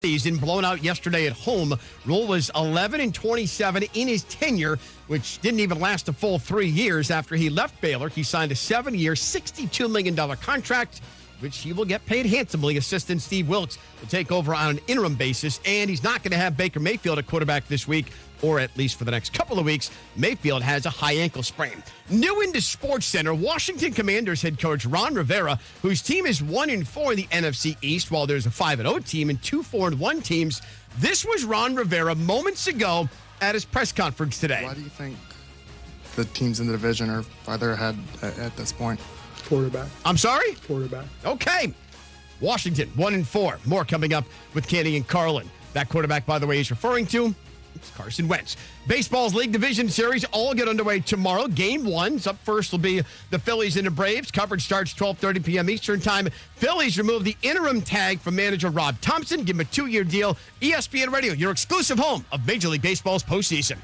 Season blown out yesterday at home. Rule was 11-27 in his tenure, which didn't even last a full 3 years. After he left Baylor, he signed a 7-year, $62 million contract, which he will get paid handsomely. Assistant Steve Wilkes will take over on an interim basis, and he's not going to have Baker Mayfield at quarterback this week, or at least for the next couple of weeks. Mayfield has a high ankle sprain. New into SportsCenter, Washington Commanders head coach Ron Rivera, whose team is 1-4 in the NFC East, while there's a 5-0 team and 2 4-1 teams. This was Ron Rivera moments ago at his press conference today. Why do you think the teams in the division are farther ahead at this point? Quarterback. I'm sorry? Quarterback. Okay. Washington, 1-4. More coming up with Candy and Carlin. That quarterback, by the way, he's referring to, it's Carson Wentz. Baseball's League Division Series all get underway tomorrow. Game 1. Up first will be the Phillies and the Braves. Coverage starts 12:30 p.m. Eastern Time. Phillies remove the interim tag from manager Rob Thompson. Give him a 2-year deal. ESPN Radio, your exclusive home of Major League Baseball's postseason.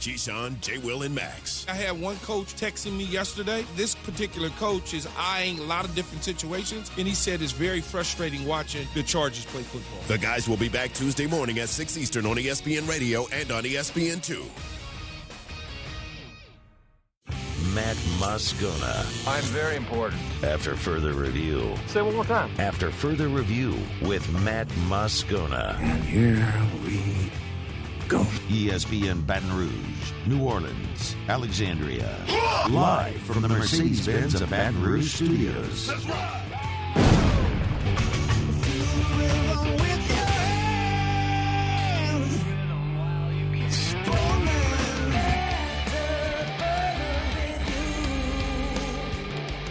Keyshawn, J. Will, and Max. I had one coach texting me yesterday. This particular coach is eyeing a lot of different situations, and he said it's very frustrating watching the Chargers play football. The guys will be back Tuesday morning at 6 Eastern on ESPN Radio and on ESPN2. Matt Moscona. I'm very important. After further review. Say it one more time. After further review with Matt Moscona. And here we go. ESPN Baton Rouge, New Orleans, Alexandria. Live from the Mercedes-Benz of Baton Rouge studios. That's right.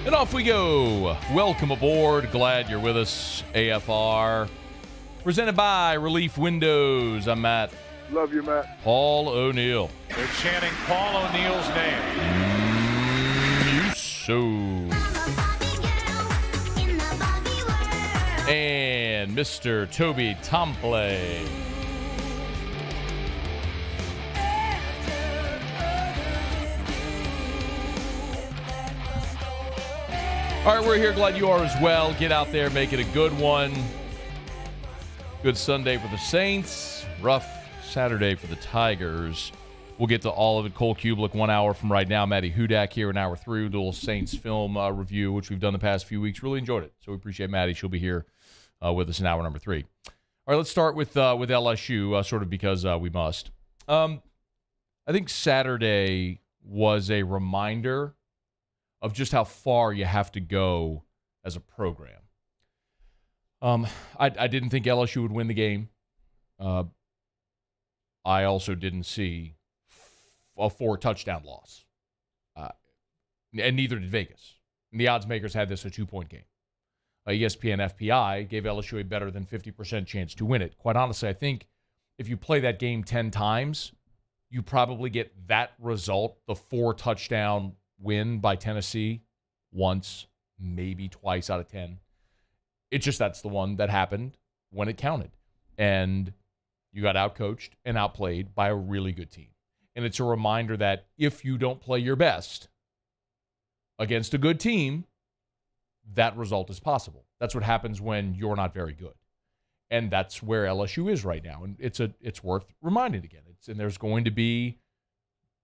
And off we go. Welcome aboard. Glad you're with us. AFR. Presented by Relief Windows. I'm Matt. Love you, Matt. Paul O'Neill. They're chanting Paul O'Neill's name. And Mr. Toby Tomplay. All right, we're here. Glad you are as well. Get out there, make it a good one. Good Sunday for the Saints. Rough Saturday for the Tigers. We'll get to all of it. Cole Cubelic 1 hour from right now. Maddie Hudak here in hour 3. Little Saints film review, which we've done the past few weeks. Really enjoyed it. So we appreciate Maddie. She'll be here with us in hour number 3. All right, let's start with LSU, sort of because we must. I think Saturday was a reminder of just how far you have to go as a program. I didn't think LSU would win the game. I also didn't see a 4-touchdown loss. And neither did Vegas. And the odds makers had this a 2-point game. ESPN FPI gave LSU a better than 50% chance to win it. Quite honestly, I think if you play that game 10 times, you probably get that result, the 4-touchdown win by Tennessee, once, maybe twice out of 10. It's just that's the one that happened when it counted. And you got outcoached and outplayed by a really good team. And it's a reminder that if you don't play your best against a good team, that result is possible. That's what happens when you're not very good. And that's where LSU is right now. And it's worth reminding again. And there's going to be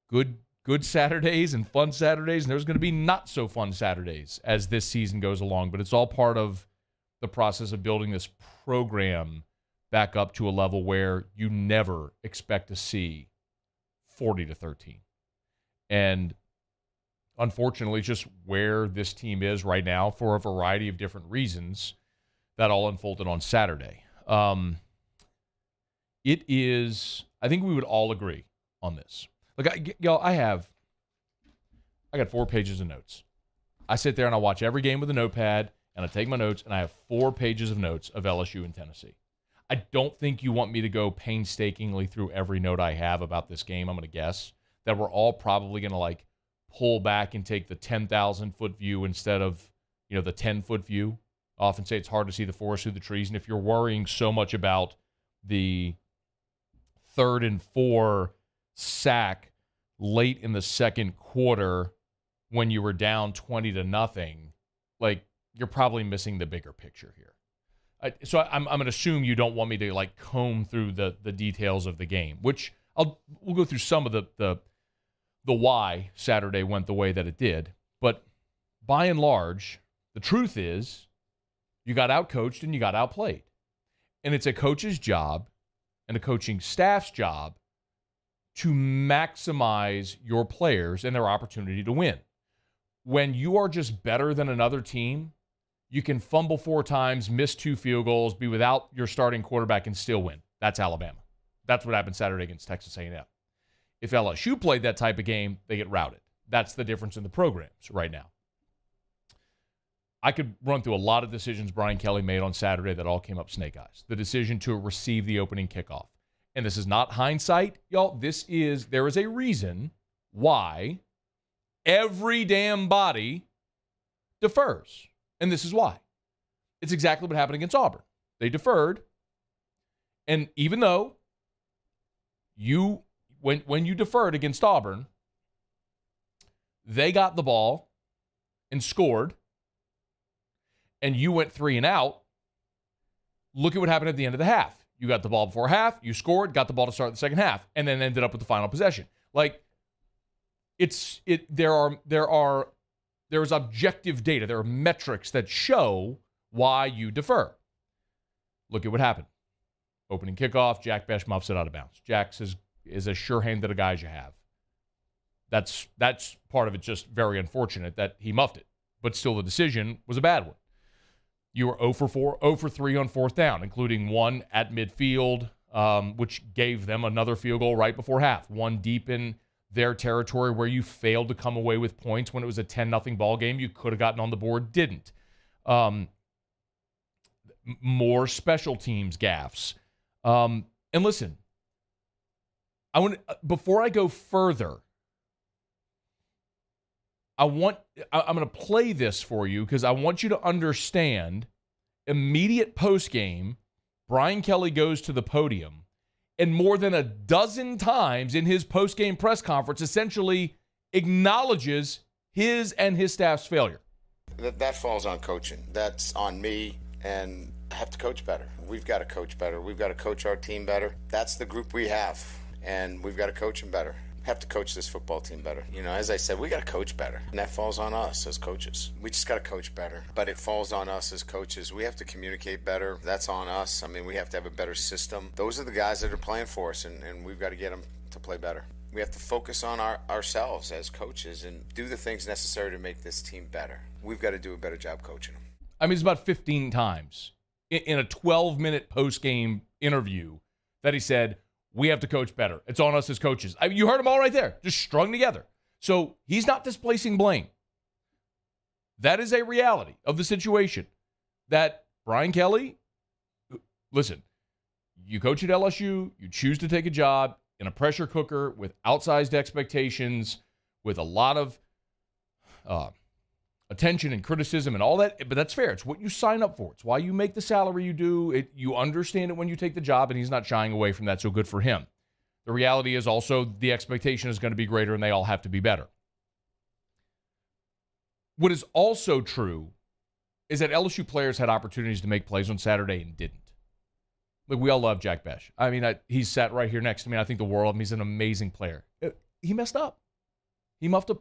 good Saturdays and fun Saturdays, and there's going to be not so fun Saturdays as this season goes along. But it's all part of the process of building this program back up to a level where you never expect to see 40-13. And unfortunately, just where this team is right now for a variety of different reasons that all unfolded on Saturday. It is, I think we would all agree on this. Look, I got 4 pages of notes. I sit there and I watch every game with a notepad, and I take my notes, and I have 4 pages of notes of LSU and Tennessee. I don't think you want me to go painstakingly through every note I have about this game. I'm going to guess that we're all probably going to pull back and take the 10,000-foot view instead of, the 10-foot view. I often say it's hard to see the forest through the trees, and if you're worrying so much about the 3rd and 4 sack late in the second quarter when you were down 20-0, you're probably missing the bigger picture here. So I'm going to assume you don't want me to like comb through the details of the game, which we'll go through some of the why Saturday went the way that it did. But by and large, the truth is you got outcoached and you got outplayed. And it's a coach's job and a coaching staff's job to maximize your players and their opportunity to win. When you are just better than another team, you can fumble 4 times, miss 2 field goals, be without your starting quarterback, and still win. That's Alabama. That's what happened Saturday against Texas A&M. If LSU played that type of game, they get routed. That's the difference in the programs right now. I could run through a lot of decisions Brian Kelly made on Saturday that all came up snake eyes. The decision to receive the opening kickoff. And this is not hindsight, y'all. There is a reason why every damn body defers. And this is why. It's exactly what happened against Auburn. They deferred. And even though when you deferred against Auburn, they got the ball and scored, and you went 3 and out, look at what happened at the end of the half. You got the ball before half, you scored, got the ball to start the second half, and then ended up with the final possession. Like, there's objective data. There are metrics that show why you defer. Look at what happened. Opening kickoff, Jack Bech muffs it out of bounds. Jack's is as sure-handed a guy as you have. That's part of it, just very unfortunate that he muffed it. But still, the decision was a bad one. You were 0 for 4, 0 for 3 on 4th down, including 1 at midfield, which gave them another field goal right before half. 1 deep in their territory where you failed to come away with points when it was a 10-0 ball game. You could have gotten on the board, didn't. More special teams gaffes. And listen, before I go further, I'm going to play this for you because I want you to understand. Immediate post-game, Brian Kelly goes to the podium and more than a dozen times in his post-game press conference essentially acknowledges his and his staff's failure. That falls on coaching. That's on me, and I have to coach better. We've got to coach better. We've got to coach our team better. That's the group we have, and we've got to coach them better. Have to coach this football team better. You know, as I said, we got to coach better. And that falls on us as coaches. We just got to coach better. But it falls on us as coaches. We have to communicate better. That's on us. I mean, we have to have a better system. Those are the guys that are playing for us, and we've got to get them to play better. We have to focus on ourselves as coaches and do the things necessary to make this team better. We've got to do a better job coaching them. I mean, it's about 15 times in a 12-minute post-game interview that he said, we have to coach better. It's on us as coaches. You heard them all right there, just strung together. So he's not displacing blame. That is a reality of the situation. That Brian Kelly, listen, you coach at LSU, you choose to take a job in a pressure cooker with outsized expectations, with a lot of attention and criticism and all that, but that's fair. It's what you sign up for. It's why you make the salary you do. You understand it when you take the job, and he's not shying away from that, so good for him. The reality is also the expectation is going to be greater, and they all have to be better. What is also true is that LSU players had opportunities to make plays on Saturday and didn't. Look, we all love Jack Bech. I mean, he's sat right here next to me. I think the world of him. He's an amazing player. He messed up. He muffed a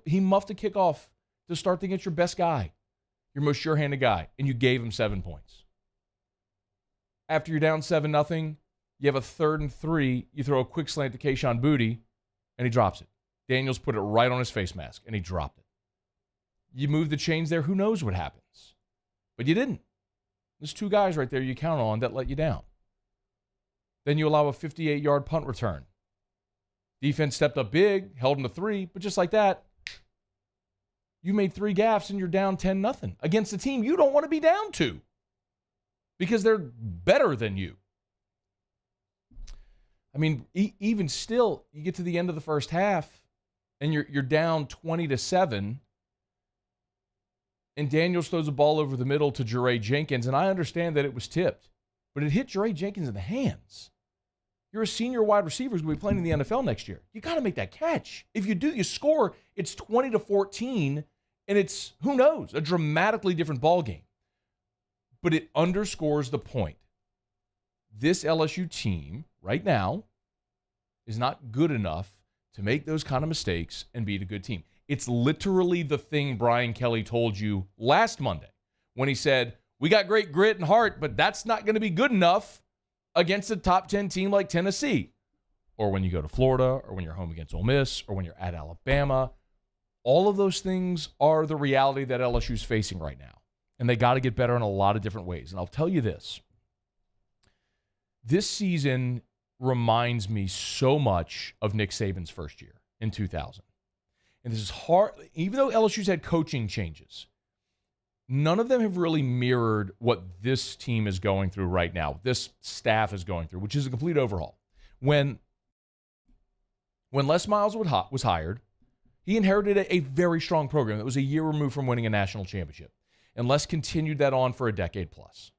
kickoff to start against your best guy, your most sure-handed guy, and you gave him 7 points. After you're down 7-0, you have a 3rd and 3, you throw a quick slant to Kayshon Boutte, and he drops it. Daniels put it right on his face mask, and he dropped it. You move the chains there, who knows what happens? But you didn't. There's 2 guys right there you count on that let you down. Then you allow a 58-yard punt return. Defense stepped up big, held him to 3, but just like that, you made 3 gaffes and you're down 10-0 against a team you don't want to be down to because they're better than you. I mean, even still, you get to the end of the first half and you're down 20-7, and Daniels throws a ball over the middle to Jure Jenkins, and I understand that it was tipped, but it hit Jure Jenkins in the hands. You're a senior wide receiver who's going to be playing in the NFL next year. You got to make that catch. If you do, you score. It's 20-14, and it's, who knows, a dramatically different ball game. But it underscores the point. This LSU team right now is not good enough to make those kind of mistakes and beat a good team. It's literally the thing Brian Kelly told you last Monday when he said, we got great grit and heart, but that's not going to be good enough against a top 10 team like Tennessee. Or when you go to Florida, or when you're home against Ole Miss, or when you're at Alabama. All of those things are the reality that LSU is facing right now. And they got to get better in a lot of different ways. And I'll tell you this. This season reminds me so much of Nick Saban's first year in 2000. And this is hard. Even though LSU's had coaching changes, none of them have really mirrored what this team is going through right now, this staff is going through, which is a complete overhaul. When Les Miles was hired, he inherited a very strong program that was a year removed from winning a national championship. And Les continued that on for a decade plus.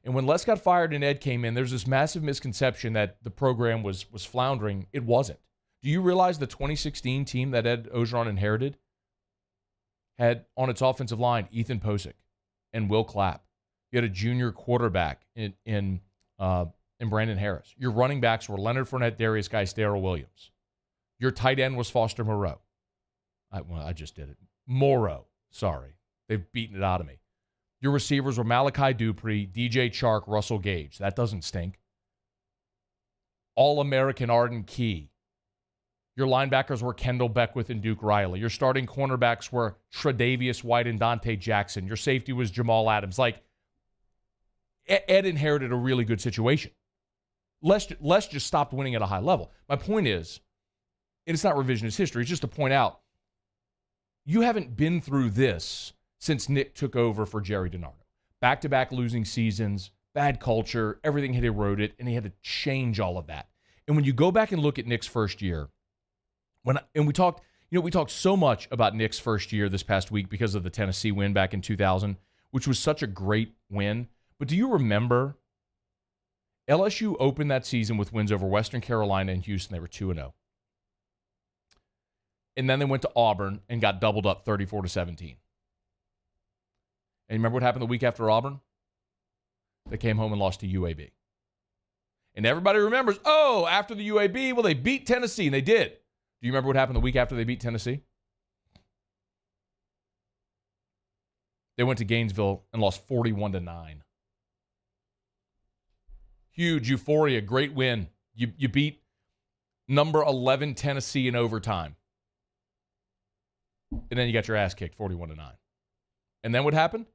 And when Les got fired and Ed came in, there's this massive misconception that the program was floundering. It wasn't. Do you realize the 2016 team that Ed Orgeron inherited had on its offensive line Ethan Posick and Will Clapp? You had a junior quarterback in Brandon Harris. Your running backs were Leonard Fournette, Darius Geis, Darrell Williams. Your tight end was Foster Moreau. I just did it. Morrow. Sorry. They've beaten it out of me. Your receivers were Malachi Dupree, DJ Chark, Russell Gage. That doesn't stink. All-American Arden Key. Your linebackers were Kendall Beckwith and Duke Riley. Your starting cornerbacks were Tre'Davious White and Dante Jackson. Your safety was Jamal Adams. Like, Ed inherited a really good situation. Les just stopped winning at a high level. My point is, and it's not revisionist history, it's just to point out, you haven't been through this since Nick took over for Jerry DiNardo. Back-to-back losing seasons, bad culture, everything had eroded, and he had to change all of that. And when you go back and look at Nick's first year, we talked so much about Nick's first year this past week because of the Tennessee win back in 2000, which was such a great win. But do you remember LSU opened that season with wins over Western Carolina and Houston? They were 2-0. And then they went to Auburn and got doubled up 34-17. And you remember what happened the week after Auburn? They came home and lost to UAB. And everybody remembers, after the UAB, well, they beat Tennessee, and they did. Do you remember what happened the week after they beat Tennessee? They went to Gainesville and lost 41-9. Huge euphoria, great win. You beat number 11 Tennessee in overtime. And then you got your ass kicked 41-9. And then what happened?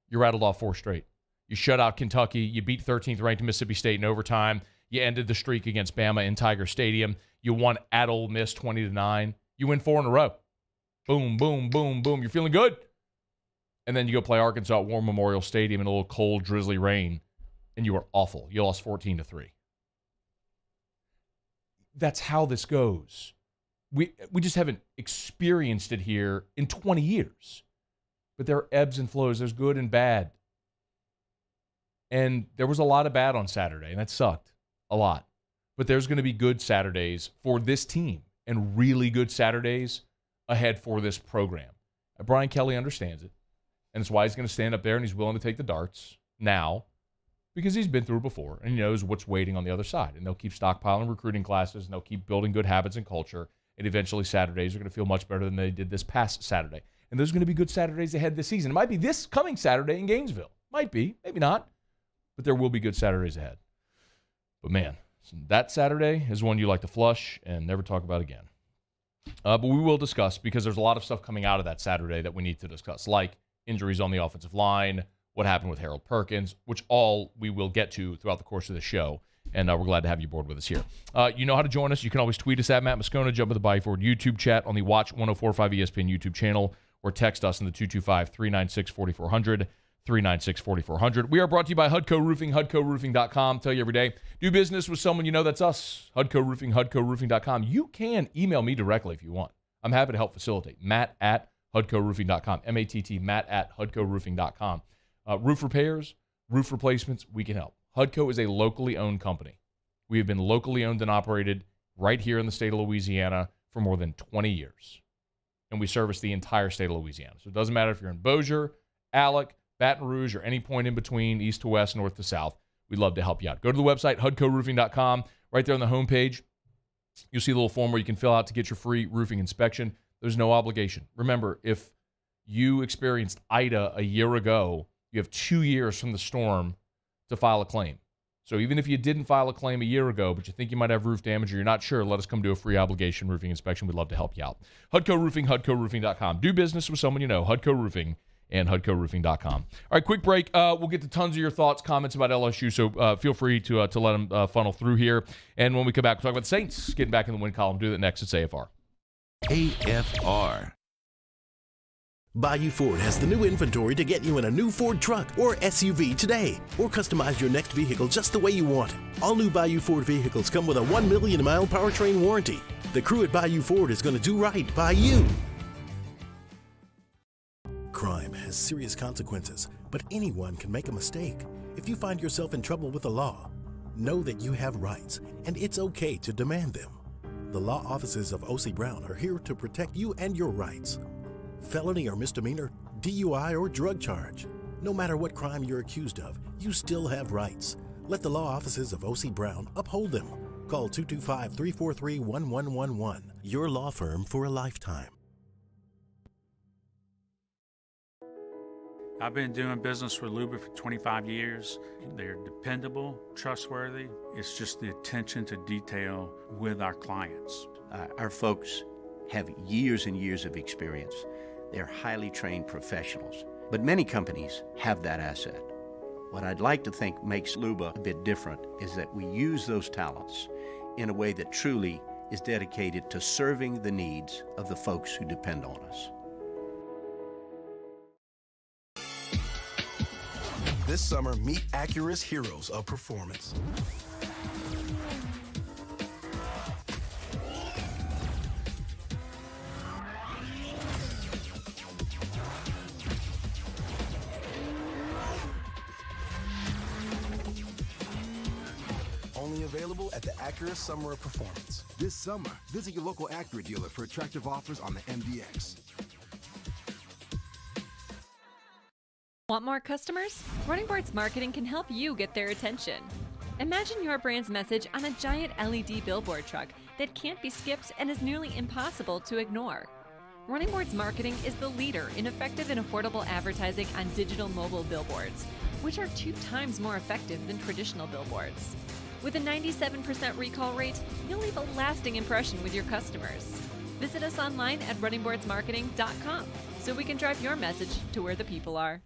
You rattled off 4 straight. You shut out Kentucky. You beat 13th ranked Mississippi State in overtime. You ended the streak against Bama in Tiger Stadium. You won at Ole Miss 20-9. You win 4 in a row. Boom, boom, boom, boom. You're feeling good. And then you go play Arkansas at War Memorial Stadium in a little cold, drizzly rain, and you were awful. You lost 14-3. That's how this goes. We just haven't experienced it here in 20 years. But there are ebbs and flows. There's good and bad. And there was a lot of bad on Saturday, and that sucked a lot. But there's going to be good Saturdays for this team and really good Saturdays ahead for this program. Brian Kelly understands it, and it's why he's going to stand up there and he's willing to take the darts now because he's been through it before and he knows what's waiting on the other side. And they'll keep stockpiling recruiting classes, and they'll keep building good habits and culture, and eventually Saturdays are going to feel much better than they did this past Saturday. And there's going to be good Saturdays ahead this season. It might be this coming Saturday in Gainesville. Might be, maybe not. But there will be good Saturdays ahead. But man, that Saturday is one you like to flush and never talk about again. But we will discuss, because there's a lot of stuff coming out of that Saturday that we need to discuss, like injuries on the offensive line, what happened with Harold Perkins, which all we will get to throughout the course of the show. And we're glad to have you aboard with us here. You know how to join us. You can always tweet us at Matt Moscona, jump in the Bayou Forward YouTube chat on the Watch 1045 ESPN YouTube channel, or text us in the 225-396-4400, 396-4400. We are brought to you by Hudco Roofing, HudcoRoofing.com. Tell you every day, do business with someone you know. That's us, Hudco Roofing, HudcoRoofing.com. You can email me directly if you want. I'm happy to help facilitate. Matt at HudcoRoofing.com, M-A-T-T, Matt at HudcoRoofing.com. Roof repairs, roof replacements, we can help. Hudco is a locally owned company. We have been locally owned and operated right here in the state of Louisiana for more than 20 years. And we service the entire state of Louisiana. So it doesn't matter if you're in Bossier, Aleck, Baton Rouge, or any point in between, east to west, north to south, we'd love to help you out. Go to the website, hudcoroofing.com. Right there on the homepage, you'll see a little form where you can fill out to get your free roofing inspection. There's no obligation. Remember, if you experienced Ida a year ago, you have 2 years from the storm to file a claim. So even if you didn't file a claim a year ago, but you think you might have roof damage or you're not sure, let us come do a free obligation roofing inspection. We'd love to help you out. HUDCO Roofing, HUDCOroofing.com. Do business with someone you know. HUDCO Roofing and HUDCOroofing.com. All right, quick break. We'll get to tons of your thoughts, comments about LSU, so feel free to let them funnel through here. And when we come back, we'll talk about the Saints getting back in the win column. Do that next. It's AFR. AFR. Bayou Ford has the new inventory to get you in a new Ford truck or SUV today, or customize your next vehicle just the way you want it. All new Bayou Ford vehicles come with a 1 million mile powertrain warranty. The crew at Bayou Ford is going to do right by you. Crime has serious consequences, but anyone can make a mistake. If you find yourself in trouble with the law, know that you have rights, and it's okay to demand them. The law offices of O.C. Brown are here to protect you and your rights. Felony or misdemeanor, DUI or drug charge. No matter what crime you're accused of, you still have rights. Let the law offices of O.C. Brown uphold them. Call 225-343-1111. Your law firm for a lifetime. I've been doing business with Luba for 25 years. They're dependable, trustworthy. It's just the attention to detail with our clients. Our folks have years and years of experience. They're highly trained professionals, but many companies have that asset. What I'd like to think makes Luba a bit different is that we use those talents in a way that truly is dedicated to serving the needs of the folks who depend on us. This summer, meet Acura's heroes of performance. Only available at the Acura Summer of Performance. This summer, visit your local Acura dealer for attractive offers on the MDX. Want more customers? Running Boards Marketing can help you get their attention. Imagine your brand's message on a giant LED billboard truck that can't be skipped and is nearly impossible to ignore. Running Boards Marketing is the leader in effective and affordable advertising on digital mobile billboards, which are 2 times more effective than traditional billboards. With a 97% recall rate, you'll leave a lasting impression with your customers. Visit us online at runningboardsmarketing.com so we can drive your message to where the people are.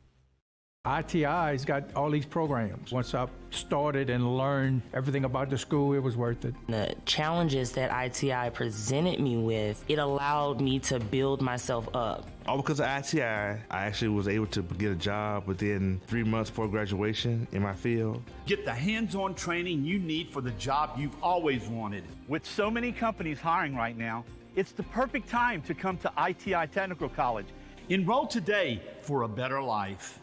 ITI's got all these programs. Once I started and learned everything about the school, it was worth it. The challenges that ITI presented me with, it allowed me to build myself up. All because of ITI, I actually was able to get a job within 3 months before graduation in my field. Get the hands-on training you need for the job you've always wanted. With so many companies hiring right now, it's the perfect time to come to ITI Technical College. Enroll today for a better life.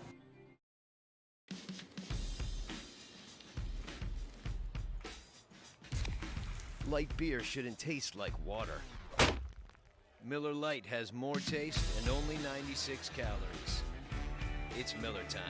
Light beer shouldn't taste like water. Miller Lite has more taste and only 96 calories. It's Miller time.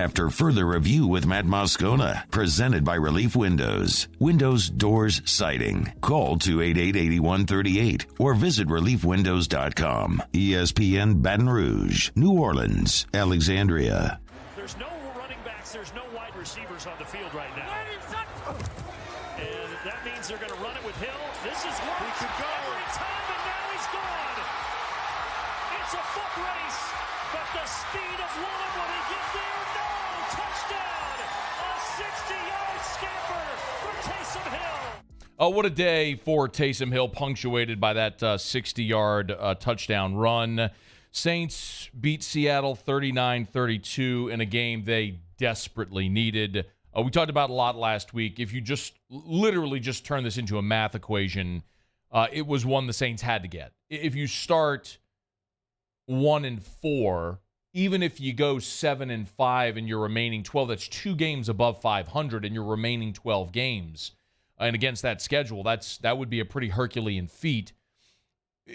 after further review with Matt Moscona. Presented by Relief Windows. Windows, doors, siding. Call 288-8138 or visit reliefwindows.com. ESPN Baton Rouge, New Orleans, Alexandria. There's no running backs. There's no wide receivers on the field right now. And that means they're going to run it with Hill. This is what he could go every time, and now he's gone. It's a foot race, but the speed of one, will he get there? No! Touchdown! A 60-yard scamper for Taysom Hill. Oh, what a day for Taysom Hill, punctuated by that 60-yard touchdown run. Saints beat Seattle 39-32 in a game they desperately needed. We talked about a lot last week. If you just literally just turn this into a math equation, it was one the Saints had to get. If you start 1-4, even if you go 7-5 in your remaining 12, that's 2 games above 500 in your remaining 12 games. And against that schedule, that would be a pretty Herculean feat.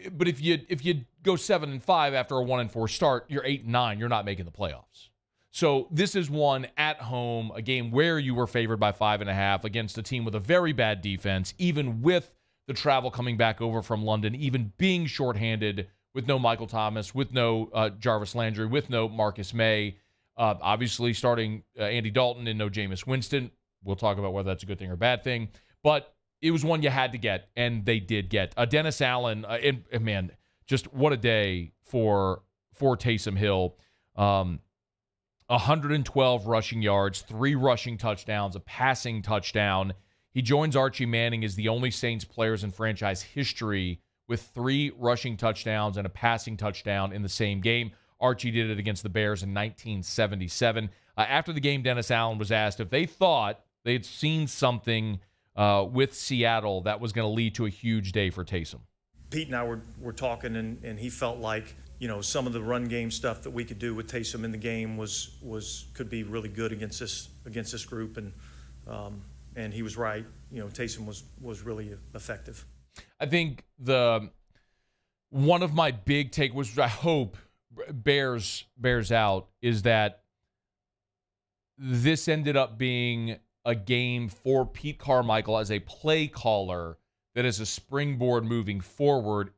But if you go 7-5 after a 1-4 start, you're 8-9. You're not making the playoffs. So this is one at home, a game where you were favored by 5.5 against a team with a very bad defense, even with the travel coming back over from London, even being shorthanded with no Michael Thomas, with no Jarvis Landry, with no Marcus May, obviously starting Andy Dalton and no Jameis Winston. We'll talk about whether that's a good thing or a bad thing. But it was one you had to get, and they did get. Dennis Allen, and man, just what a day for Taysom Hill. 112 rushing yards, 3 rushing touchdowns, a passing touchdown. He joins Archie Manning as the only Saints players in franchise history with 3 rushing touchdowns and a passing touchdown in the same game. Archie did it against the Bears in 1977. After the game, Dennis Allen was asked if they thought they had seen something with Seattle that was going to lead to a huge day for Taysom. Pete and I were talking, and he felt like, you know, some of the run game stuff that we could do with Taysom in the game could be really good against this group, and he was right. You know, Taysom was really effective. I think one of my big takeaways, which I hope bears out, is that this ended up being a game for Pete Carmichael as a play caller that is a springboard moving forward.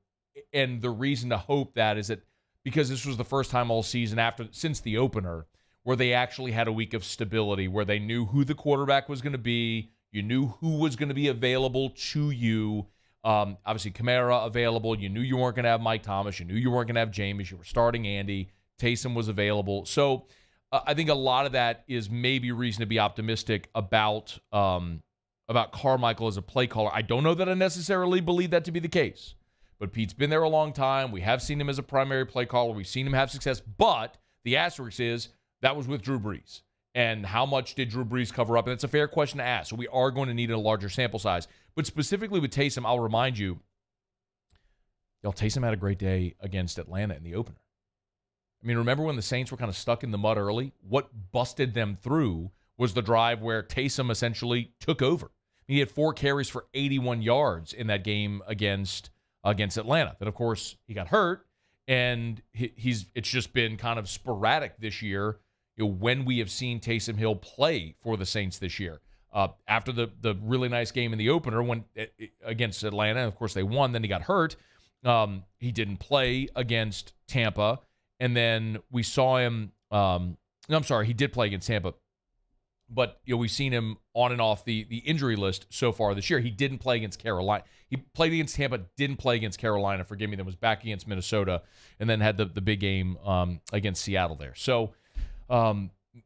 And the reason to hope that is that because this was the first time all season since the opener where they actually had a week of stability, where they knew who the quarterback was going to be. You knew who was going to be available to you. Obviously, Kamara available. You knew you weren't going to have Mike Thomas. You knew you weren't going to have Jameis. You were starting Andy. Taysom was available. So I think a lot of that is maybe reason to be optimistic about Carmichael as a play caller. I don't know that I necessarily believe that to be the case. But Pete's been there a long time. We have seen him as a primary play caller. We've seen him have success. But the asterisk is that was with Drew Brees. And how much did Drew Brees cover up? And it's a fair question to ask. So we are going to need a larger sample size. But specifically with Taysom, I'll remind you, Taysom had a great day against Atlanta in the opener. I mean, remember when the Saints were kind of stuck in the mud early? What busted them through was the drive where Taysom essentially took over. He had 4 carries for 81 yards in that game against Atlanta. Then, of course, he got hurt, and it's just been kind of sporadic this year, when we have seen Taysom Hill play for the Saints this year. After the really nice game in the opener against Atlanta, of course, they won. Then he got hurt. He didn't play against Tampa, and then we saw him. He did play against Tampa, but we've seen him on and off the injury list so far this year. He didn't play against Carolina. He played against Tampa, didn't play against Carolina. Forgive me. Then was back against Minnesota, and then had the big game against Seattle there. So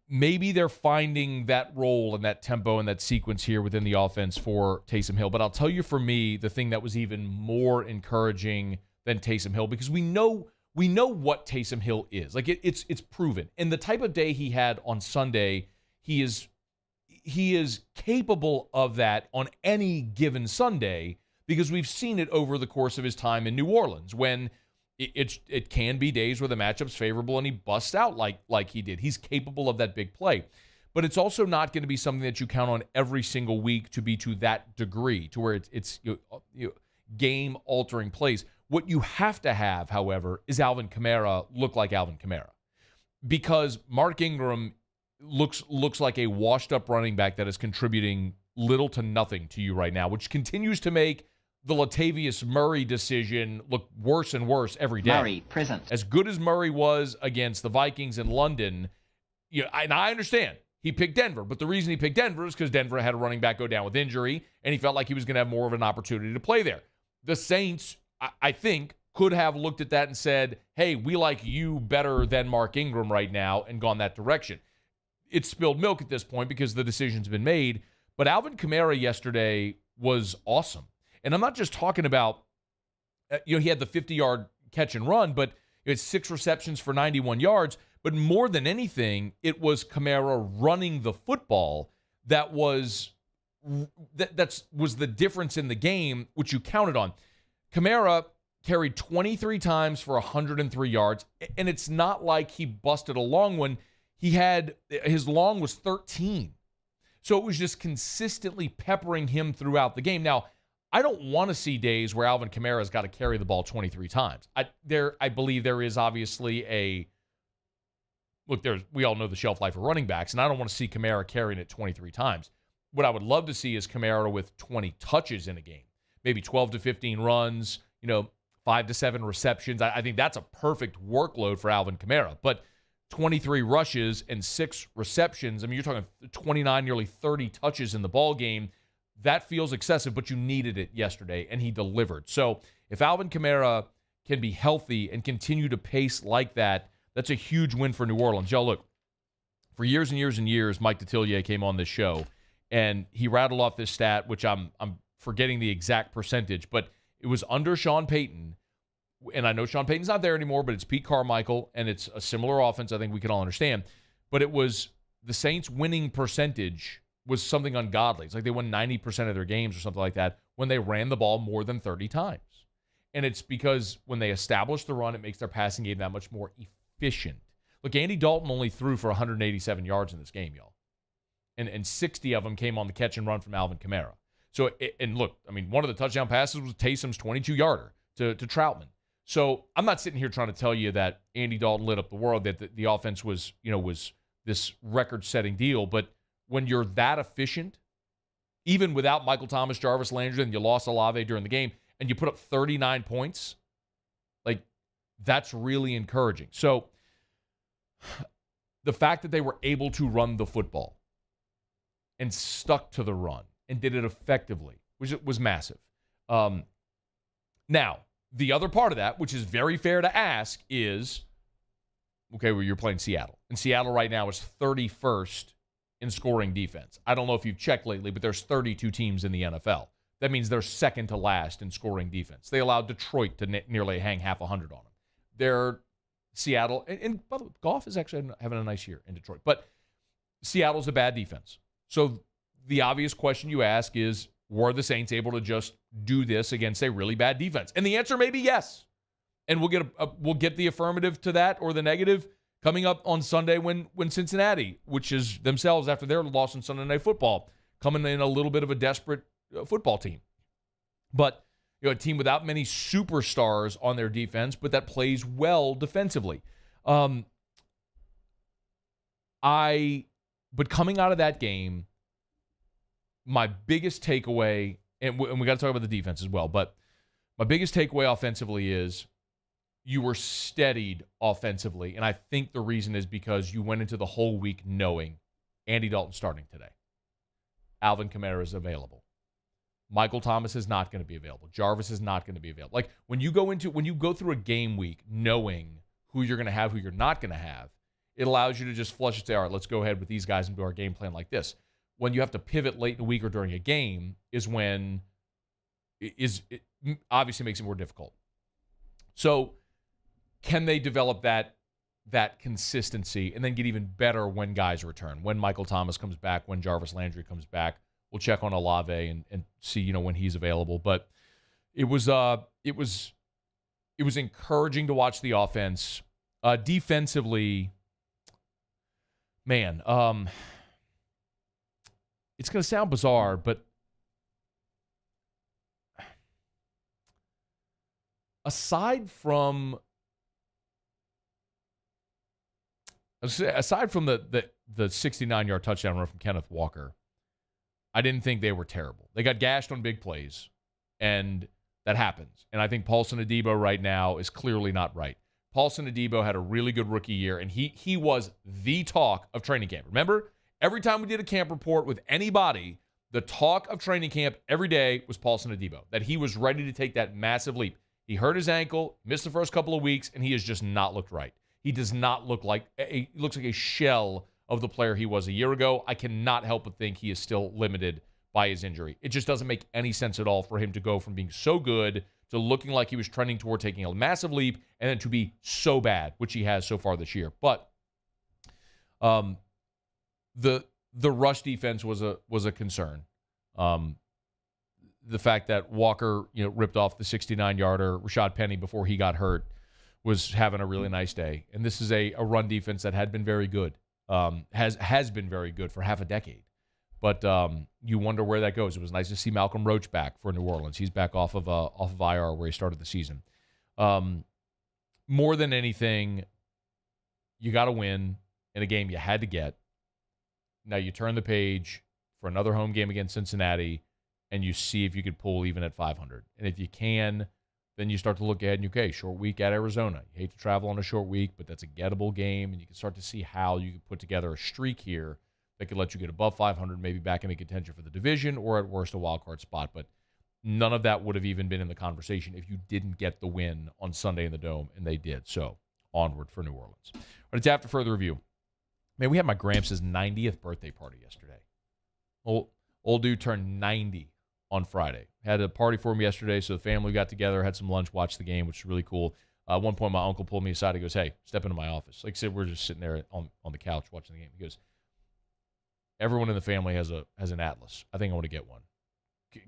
maybe they're finding that role and that tempo and that sequence here within the offense for Taysom Hill. But I'll tell you, for me, the thing that was even more encouraging than Taysom Hill, because we know what Taysom Hill is. Like it's proven. And the type of day he had on Sunday, he is capable of that on any given Sunday, because we've seen it over the course of his time in New Orleans when it can be days where the matchup's favorable and he busts out like he did. He's capable of that big play. But it's also not going to be something that you count on every single week to be to that degree, to where it's game-altering plays. What you have to have, however, is Alvin Kamara look like Alvin Kamara. Because Mark Ingram, looks like a washed-up running back that is contributing little to nothing to you right now, which continues to make the Latavius Murray decision look worse and worse every day. Murray, present. As good as Murray was against the Vikings in London, and I understand he picked Denver, but the reason he picked Denver is because Denver had a running back go down with injury, and he felt like he was going to have more of an opportunity to play there. The Saints, I think, could have looked at that and said, hey, we like you better than Mark Ingram right now, and gone that direction. It's spilled milk at this point because the decision's been made, but Alvin Kamara yesterday was awesome. And I'm not just talking about, he had the 50-yard catch and run, but it had 6 receptions for 91 yards. But more than anything, it was Kamara running the football that was the difference in the game, which you counted on. Kamara carried 23 times for 103 yards, and it's not like he busted a long one. His long was 13. So it was just consistently peppering him throughout the game. Now, I don't want to see days where Alvin Kamara's got to carry the ball 23 times. I believe there is obviously we all know the shelf life of running backs, and I don't want to see Kamara carrying it 23 times. What I would love to see is Kamara with 20 touches in a game, maybe 12 to 15 runs, 5 to 7 receptions. I think that's a perfect workload for Alvin Kamara. But 23 rushes and 6 receptions, you're talking 29, nearly 30 touches in the ball game. That feels excessive, but you needed it yesterday, and he delivered. So if Alvin Kamara can be healthy and continue to pace like that, that's a huge win for New Orleans. Y'all, look, for years and years and years, Mike Detillier came on this show, and he rattled off this stat, which I'm forgetting the exact percentage, but it was under Sean Payton, and I know Sean Payton's not there anymore, but it's Pete Carmichael, and it's a similar offense I think we can all understand. But it was the Saints' winning percentage was something ungodly. It's like they won 90% of their games or something like that when they ran the ball more than 30 times. And it's because when they establish the run, it makes their passing game that much more efficient. Look, Andy Dalton only threw for 187 yards in this game, y'all. And 60 of them came on the catch and run from Alvin Kamara. So, and look, one of the touchdown passes was Taysom's 22-yarder to Troutman. So I'm not sitting here trying to tell you that Andy Dalton lit up the world, that the offense was this record-setting deal. But when you're that efficient, even without Michael Thomas, Jarvis Landry, and you lost Olave during the game, and you put up 39 points, that's really encouraging. So the fact that they were able to run the football and stuck to the run and did it effectively was massive. Now, the other part of that, which is very fair to ask, is, okay, well, you're playing Seattle. And Seattle right now is 31st in scoring defense. I don't know if you've checked lately, but there's 32 teams in the NFL. That means they're second to last in scoring defense. They allowed Detroit to nearly hang half 100 on them. They're Seattle, and by the way, Goff is actually having a nice year in Detroit. But Seattle's a bad defense. So the obvious question you ask is, were the Saints able to just do this against a really bad defense? And the answer may be yes. And we'll get the affirmative to that or the negative coming up on Sunday when Cincinnati, which is themselves after their loss on Sunday Night Football, coming in a little bit of a desperate football team. But a team without many superstars on their defense, but that plays well defensively. But coming out of that game, my biggest takeaway, and we got to talk about the defense as well, but my biggest takeaway offensively is you were steadied offensively, and I think the reason is because you went into the whole week knowing Andy Dalton starting today. Alvin Kamara is available. Michael Thomas is not going to be available. Jarvis is not going to be available. Like when you go through a game week knowing who you're going to have, who you're not going to have, it allows you to just flush and say, all right, let's go ahead with these guys and do our game plan like this. When you have to pivot late in the week or during a game is when it obviously makes it more difficult. So can they develop that consistency and then get even better when guys return, when Michael Thomas comes back, when Jarvis Landry comes back? We'll check on Olave and see, when he's available. But it was encouraging to watch the offense. Defensively, man, it's going to sound bizarre, but aside from Aside from the 69-yard touchdown run from Kenneth Walker, I didn't think they were terrible. They got gashed on big plays, and that happens. And I think Paulson Adebo right now is clearly not right. Paulson Adebo had a really good rookie year, and he was the talk of training camp. Remember, every time we did a camp report with anybody, the talk of training camp every day was Paulson Adebo, that he was ready to take that massive leap. He hurt his ankle, missed the first couple of weeks, and he has just not looked right. He does not look like he looks like a shell of the player he was a year ago. I cannot help but think he is still limited by his injury. It just doesn't make any sense at all for him to go from being so good to looking like he was trending toward taking a massive leap and then to be so bad, which he has so far this year. But the rush defense was a concern. The fact that Walker, ripped off the 69-yarder, Rashad Penny before he got hurt, was having a really nice day. And this is a run defense that had been very good, has been very good for half a decade. But you wonder where that goes. It was nice to see Malcolm Roach back for New Orleans. He's back off of IR where he started the season. More than anything, you got to win in a game you had to get. Now you turn the page for another home game against Cincinnati, and you see if you could pull even at 500. And if you can, then you start to look ahead and okay, short week at Arizona. You hate to travel on a short week, but that's a gettable game, and you can start to see how you can put together a streak here that could let you get above 500, maybe back into contention for the division, or at worst a wild card spot. But none of that would have even been in the conversation if you didn't get the win on Sunday in the Dome, and they did. So onward for New Orleans. But it's after further review. Man, we had my Gramps' 90th birthday party yesterday. Old dude turned 90 on Friday. Had a party for him yesterday, so the family got together, had some lunch, watched the game, which was really cool. At one point, my uncle pulled me aside. He goes, "Hey, step into my office." Like I said, we're just sitting there on the couch watching the game. He goes, "Everyone in the family has an Atlas. I think I want to get one.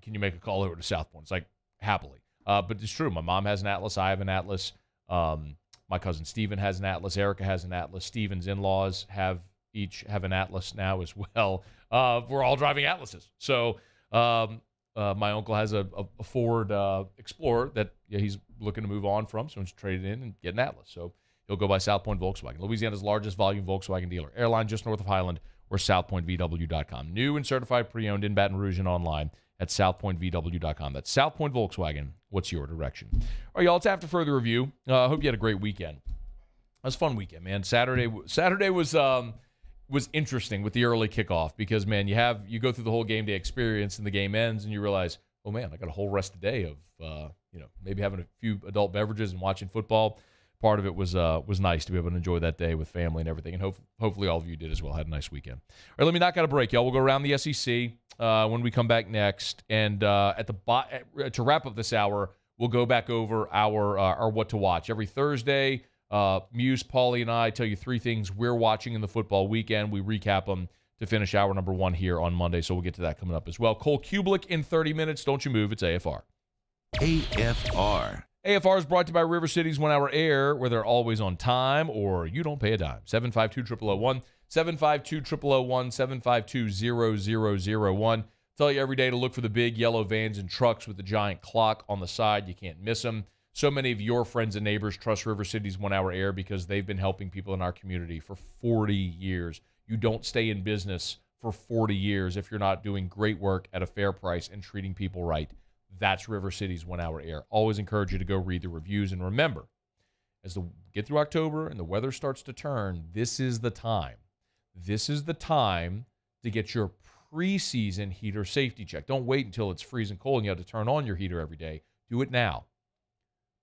Can you make a call over to South Point?" It's like, happily. But it's true. My mom has an Atlas. I have an Atlas. My cousin Steven has an Atlas. Erica has an Atlas. Steven's in-laws each have an Atlas now as well. We're all driving Atlases. So my uncle has a Ford Explorer that he's looking to move on from, so he's traded in and get an Atlas. So he'll go by South Point Volkswagen, Louisiana's largest volume Volkswagen dealer. Airline just north of Highland, or southpointvw.com. New and certified pre-owned in Baton Rouge and online at southpointvw.com. That's South Point Volkswagen. What's your direction? All right, y'all, it's after further review. I hope you had a great weekend. It was a fun weekend, man. Saturday was interesting with the early kickoff because, man, you go through the whole game day experience and the game ends and you realize, oh, man, I got a whole rest of the day of maybe having a few adult beverages and watching football. Part of it was nice to be able to enjoy that day with family and everything, and hopefully all of you did as well. Had a nice weekend. All right, let me knock out a break, y'all. We'll go around the SEC when we come back next, and to wrap up this hour, we'll go back over our what to watch every Thursday. Muse, Paulie, and I tell you 3 things we're watching in the football weekend. We recap them to finish hour number 1 here on Monday, so we'll get to that coming up as well. Cole Cubelic in 30 minutes. Don't you move. It's AFR. AFR. AFR is brought to you by River City's 1 Hour Air, where they're always on time or you don't pay a dime. 752-0001, 752-0001, 752-0001. Tell you every day to look for the big yellow vans and trucks with the giant clock on the side. You can't miss them. So many of your friends and neighbors trust River City's 1 Hour Air because they've been helping people in our community for 40 years. You don't stay in business for 40 years if you're not doing great work at a fair price and treating people right. That's River City's 1 Hour Air. Always encourage you to go read the reviews. And remember, as we get through October and the weather starts to turn, this is the time. This is the time to get your preseason heater safety check. Don't wait until it's freezing cold and you have to turn on your heater every day. Do it now.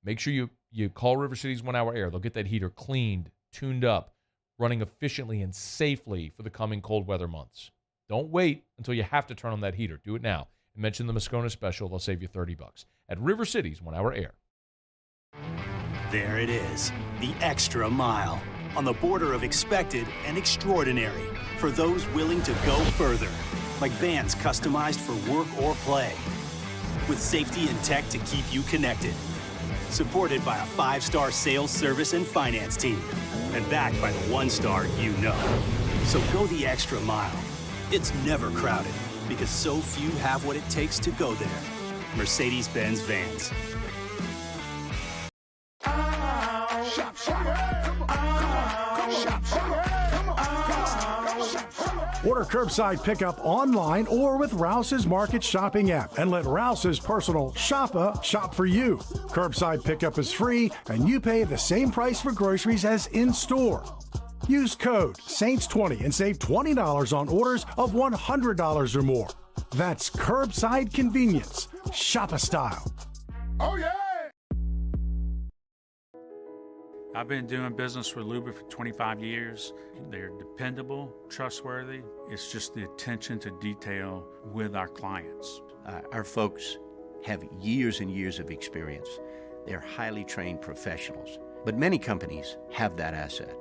Make sure you call River City's 1 Hour Air. They'll get that heater cleaned, tuned up, running efficiently and safely for the coming cold weather months. Don't wait until you have to turn on that heater. Do it now. And mention the Moscona special. They'll save you $30 at River City's 1 Hour Air. There it is, the extra mile, on the border of expected and extraordinary for those willing to go further, like vans customized for work or play, with safety and tech to keep you connected, supported by a 5-star sales, service, and finance team, and backed by the 1-star you know. So go the extra mile. It's never crowded, because so few have what it takes to go there. Mercedes-Benz Vans. Shop, shop, shop, shop. Order curbside pickup online or with Rouse's Market Shopping app and let Rouse's personal shopper shop for you. Curbside pickup is free and you pay the same price for groceries as in-store. Use code SAINTS20 and save $20 on orders of $100 or more. That's curbside convenience. Shop a style. Oh, yeah! I've been doing business with Luba for 25 years. They're dependable, trustworthy. It's just the attention to detail with our clients. Our folks have years and years of experience. They're highly trained professionals, but many companies have that asset.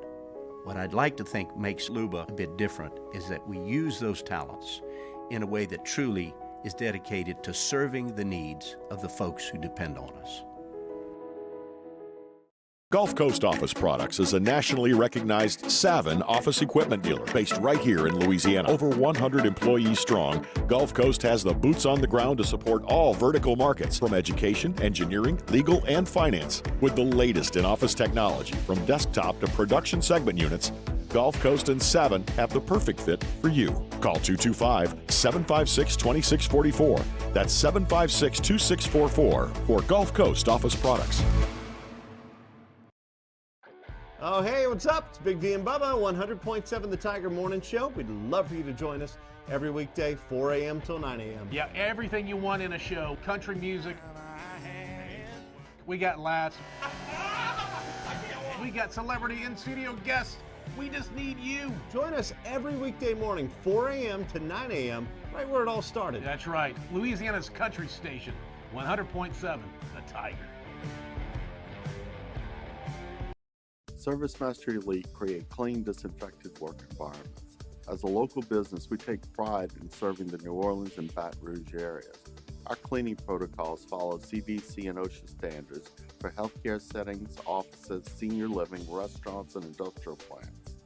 What I'd like to think makes Luba a bit different is that we use those talents in a way that truly is dedicated to serving the needs of the folks who depend on us. Gulf Coast Office Products is a nationally recognized Savin office equipment dealer based right here in Louisiana. Over 100 employees strong, Gulf Coast has the boots on the ground to support all vertical markets, from education, engineering, legal, and finance. With the latest in office technology, from desktop to production segment units, Gulf Coast and Savin have the perfect fit for you. Call 225-756-2644. That's 756-2644 for Gulf Coast Office Products. Oh, hey, what's up? It's Big D and Bubba, 100.7 The Tiger Morning Show. We'd love for you to join us every weekday, 4 a.m. till 9 a.m. Yeah, everything you want in a show. Country music. We got laughs. We got celebrity in-studio guests. We just need you. Join us every weekday morning, 4 a.m. to 9 a.m., right where it all started. That's right. Louisiana's country station, 100.7 The Tiger. ServiceMaster Elite create clean, disinfected work environments. As a local business, we take pride in serving the New Orleans and Baton Rouge areas. Our cleaning protocols follow CDC and OSHA standards for healthcare settings, offices, senior living, restaurants, and industrial plants.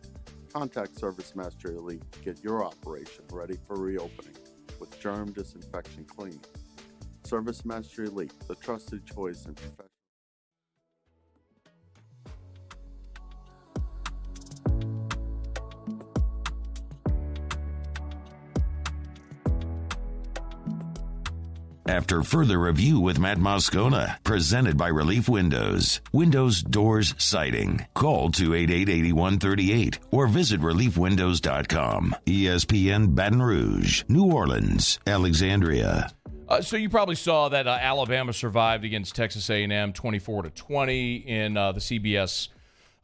Contact ServiceMaster Elite to get your operation ready for reopening with germ disinfection cleaning. ServiceMaster Elite, the trusted choice in professional. After further review with Matt Moscona, presented by Relief Windows. Windows, doors, siding. Call 288-8138 or visit reliefwindows.com. ESPN Baton Rouge, New Orleans, Alexandria. So you probably saw that Alabama survived against Texas A&M 24-20 in the CBS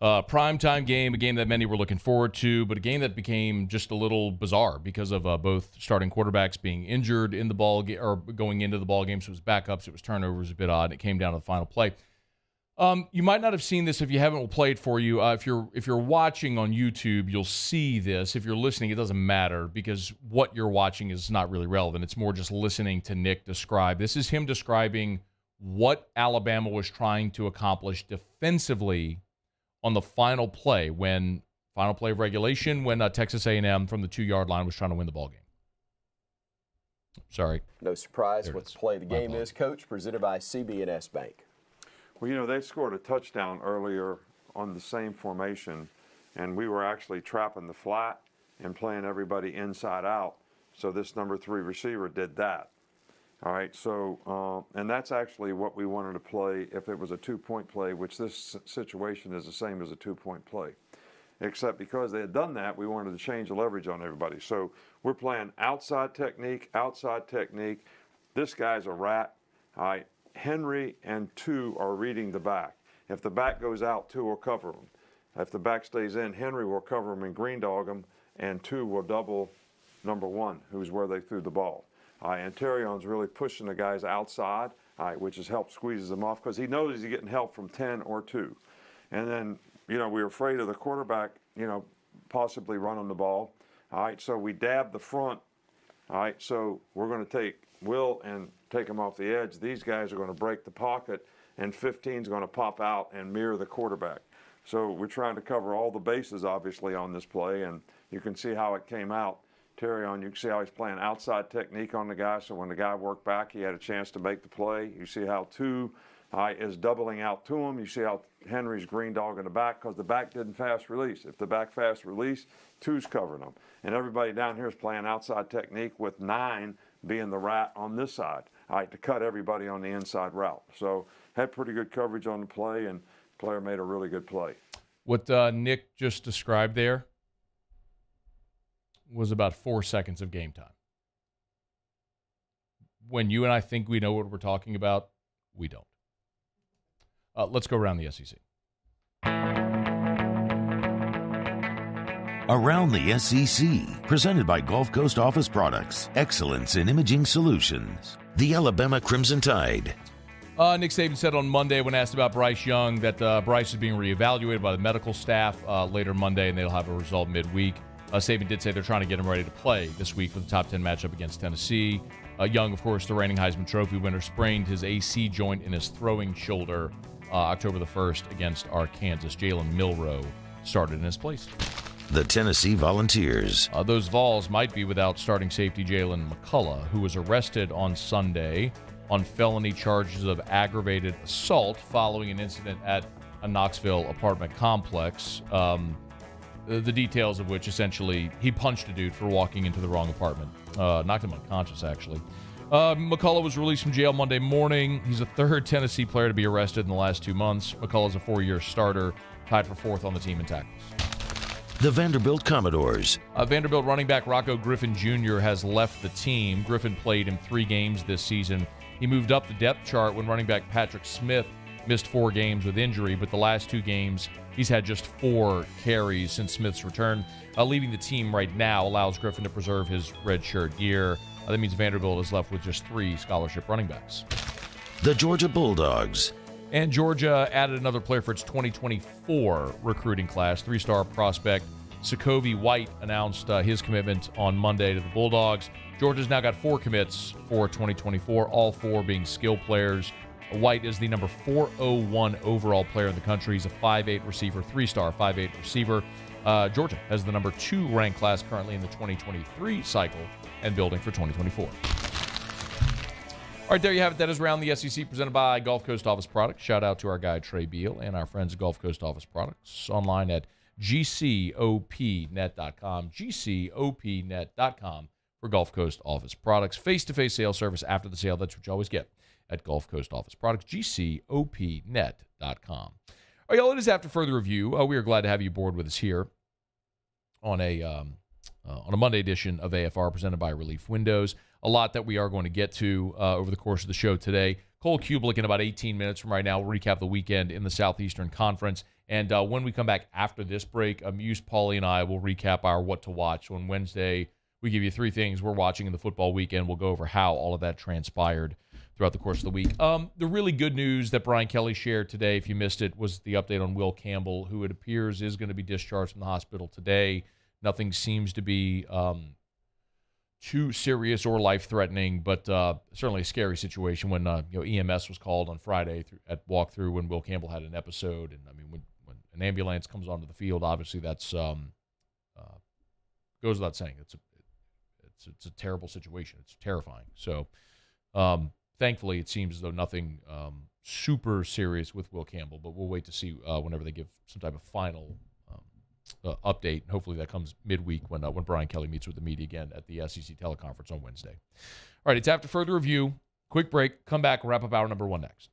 primetime game, a game that many were looking forward to, but a game that became just a little bizarre because of both starting quarterbacks being injured in the ball or going into the ball game. So it was backups, it was turnovers, a bit odd, and it came down to the final play. You might not have seen this if you haven't. We'll play it for you. If you're watching on YouTube, you'll see this. If you're listening, it doesn't matter because what you're watching is not really relevant. It's more just listening to Nick describe. This is him describing what Alabama was trying to accomplish defensively on the final play of regulation when Texas A&M from the 2-yard line was trying to win the ball game. Sorry. No surprise what the play of the game is, Coach, presented by CB&S Bank. Well, you know, they scored a touchdown earlier on the same formation, and we were actually trapping the flat and playing everybody inside out. So this number 3 receiver did that. All right, so, and that's actually what we wanted to play if it was a 2-point play, which this situation is the same as a 2-point play. Except because they had done that, we wanted to change the leverage on everybody. So we're playing outside technique. This guy's a rat. All right, Henry and 2 are reading the back. If the back goes out, 2 will cover him. If the back stays in, Henry will cover him and green dog him, and 2 will double number 1, who's where they threw the ball. And Terrion's really pushing the guys outside, which has helped squeezes them off because he knows he's getting help from 10 or 2. And then, you know, we were afraid of the quarterback, you know, possibly running the ball. All right, so we dabbed the front. All right, so we're going to take Will and take him off the edge. These guys are going to break the pocket, and 15's going to pop out and mirror the quarterback. So we're trying to cover all the bases, obviously, on this play, and you can see how it came out. Terrion, you can see how he's playing outside technique on the guy, so when the guy worked back, he had a chance to make the play. You see how 2 is doubling out to him. You see how Henry's green dog in the back because the back didn't fast release. If the back fast release, 2's covering them. And everybody down here is playing outside technique with 9 being the rat on this side, to cut everybody on the inside route. So had pretty good coverage on the play, and player made a really good play. What Nick just described there was about 4 seconds of game time. When you and I think we know what we're talking about, we don't. Let's go around the SEC. Around the SEC, presented by Gulf Coast Office Products, excellence in imaging solutions. The Alabama Crimson Tide. Nick Saban said on Monday when asked about Bryce Young that Bryce is being reevaluated by the medical staff later Monday, and they'll have a result midweek. Saban did say they're trying to get him ready to play this week for the top 10 matchup against Tennessee. Young, of course, the reigning Heisman Trophy winner, sprained his AC joint in his throwing shoulder October the 1st against Arkansas. Jalen Milroe started in his place. The Tennessee Volunteers. Those Vols might be without starting safety Jalen McCullough, who was arrested on Sunday on felony charges of aggravated assault following an incident at a Knoxville apartment complex. The details of which essentially he punched a dude for walking into the wrong apartment. Knocked him unconscious, actually. McCullough was released from jail Monday morning. He's the 3rd Tennessee player to be arrested in the last 2 months. McCullough's a 4-year starter, tied for 4th on the team in tackles. The Vanderbilt Commodores. Vanderbilt running back Rocco Griffin Jr. has left the team. Griffin played in 3 games this season. He moved up the depth chart when running back Patrick Smith missed 4 games with injury, but the last 2 games he's had just 4 carries since Smith's return. Leaving the team right now allows Griffin to preserve his redshirt year. That means Vanderbilt is left with just 3 scholarship running backs. The Georgia Bulldogs. And Georgia added another player for its 2024 recruiting class. 3-star prospect Sokovi White announced his commitment on Monday to the Bulldogs. Georgia's now got 4 commits for 2024, all 4 being skill players. White is the number 401 overall player in the country. He's a 5'8 receiver, 3-star 5'8 receiver. Georgia has the number 2 ranked class currently in the 2023 cycle and building for 2024. All right, there you have it. That is Around the SEC, presented by Gulf Coast Office Products. Shout out to our guy, Trey Beal, and our friends at Gulf Coast Office Products. Online at gcopnet.com, gcopnet.com for Gulf Coast Office Products. Face-to-face sales service after the sale. That's what you always get at Gulf Coast Office Products, gcopnet.com. All right, y'all, it is after further review. We are glad to have you aboard with us here on a Monday edition of AFR presented by Relief Windows. A lot that we are going to get to over the course of the show today. Cole Cubelic in about 18 minutes from right now will recap the weekend in the Southeastern Conference. And when we come back after this break, Muse, Paulie, and I will recap our What to Watch. On Wednesday, we give you 3 things we're watching in the football weekend. We'll go over how all of that transpired throughout the course of the week. The really good news that Brian Kelly shared today, if you missed it, was the update on Will Campbell, who it appears is going to be discharged from the hospital today. Nothing seems to be too serious or life-threatening, but certainly a scary situation when EMS was called on Friday at walkthrough when Will Campbell had an episode. And I mean, when an ambulance comes onto the field, obviously that's goes without saying. It's a terrible situation. It's terrifying. So thankfully, it seems as though nothing super serious with Will Campbell, but we'll wait to see whenever they give some type of final update. Hopefully that comes midweek when Brian Kelly meets with the media again at the SEC teleconference on Wednesday. All right, it's after further review. Quick break. Come back. Wrap up hour number 1 next.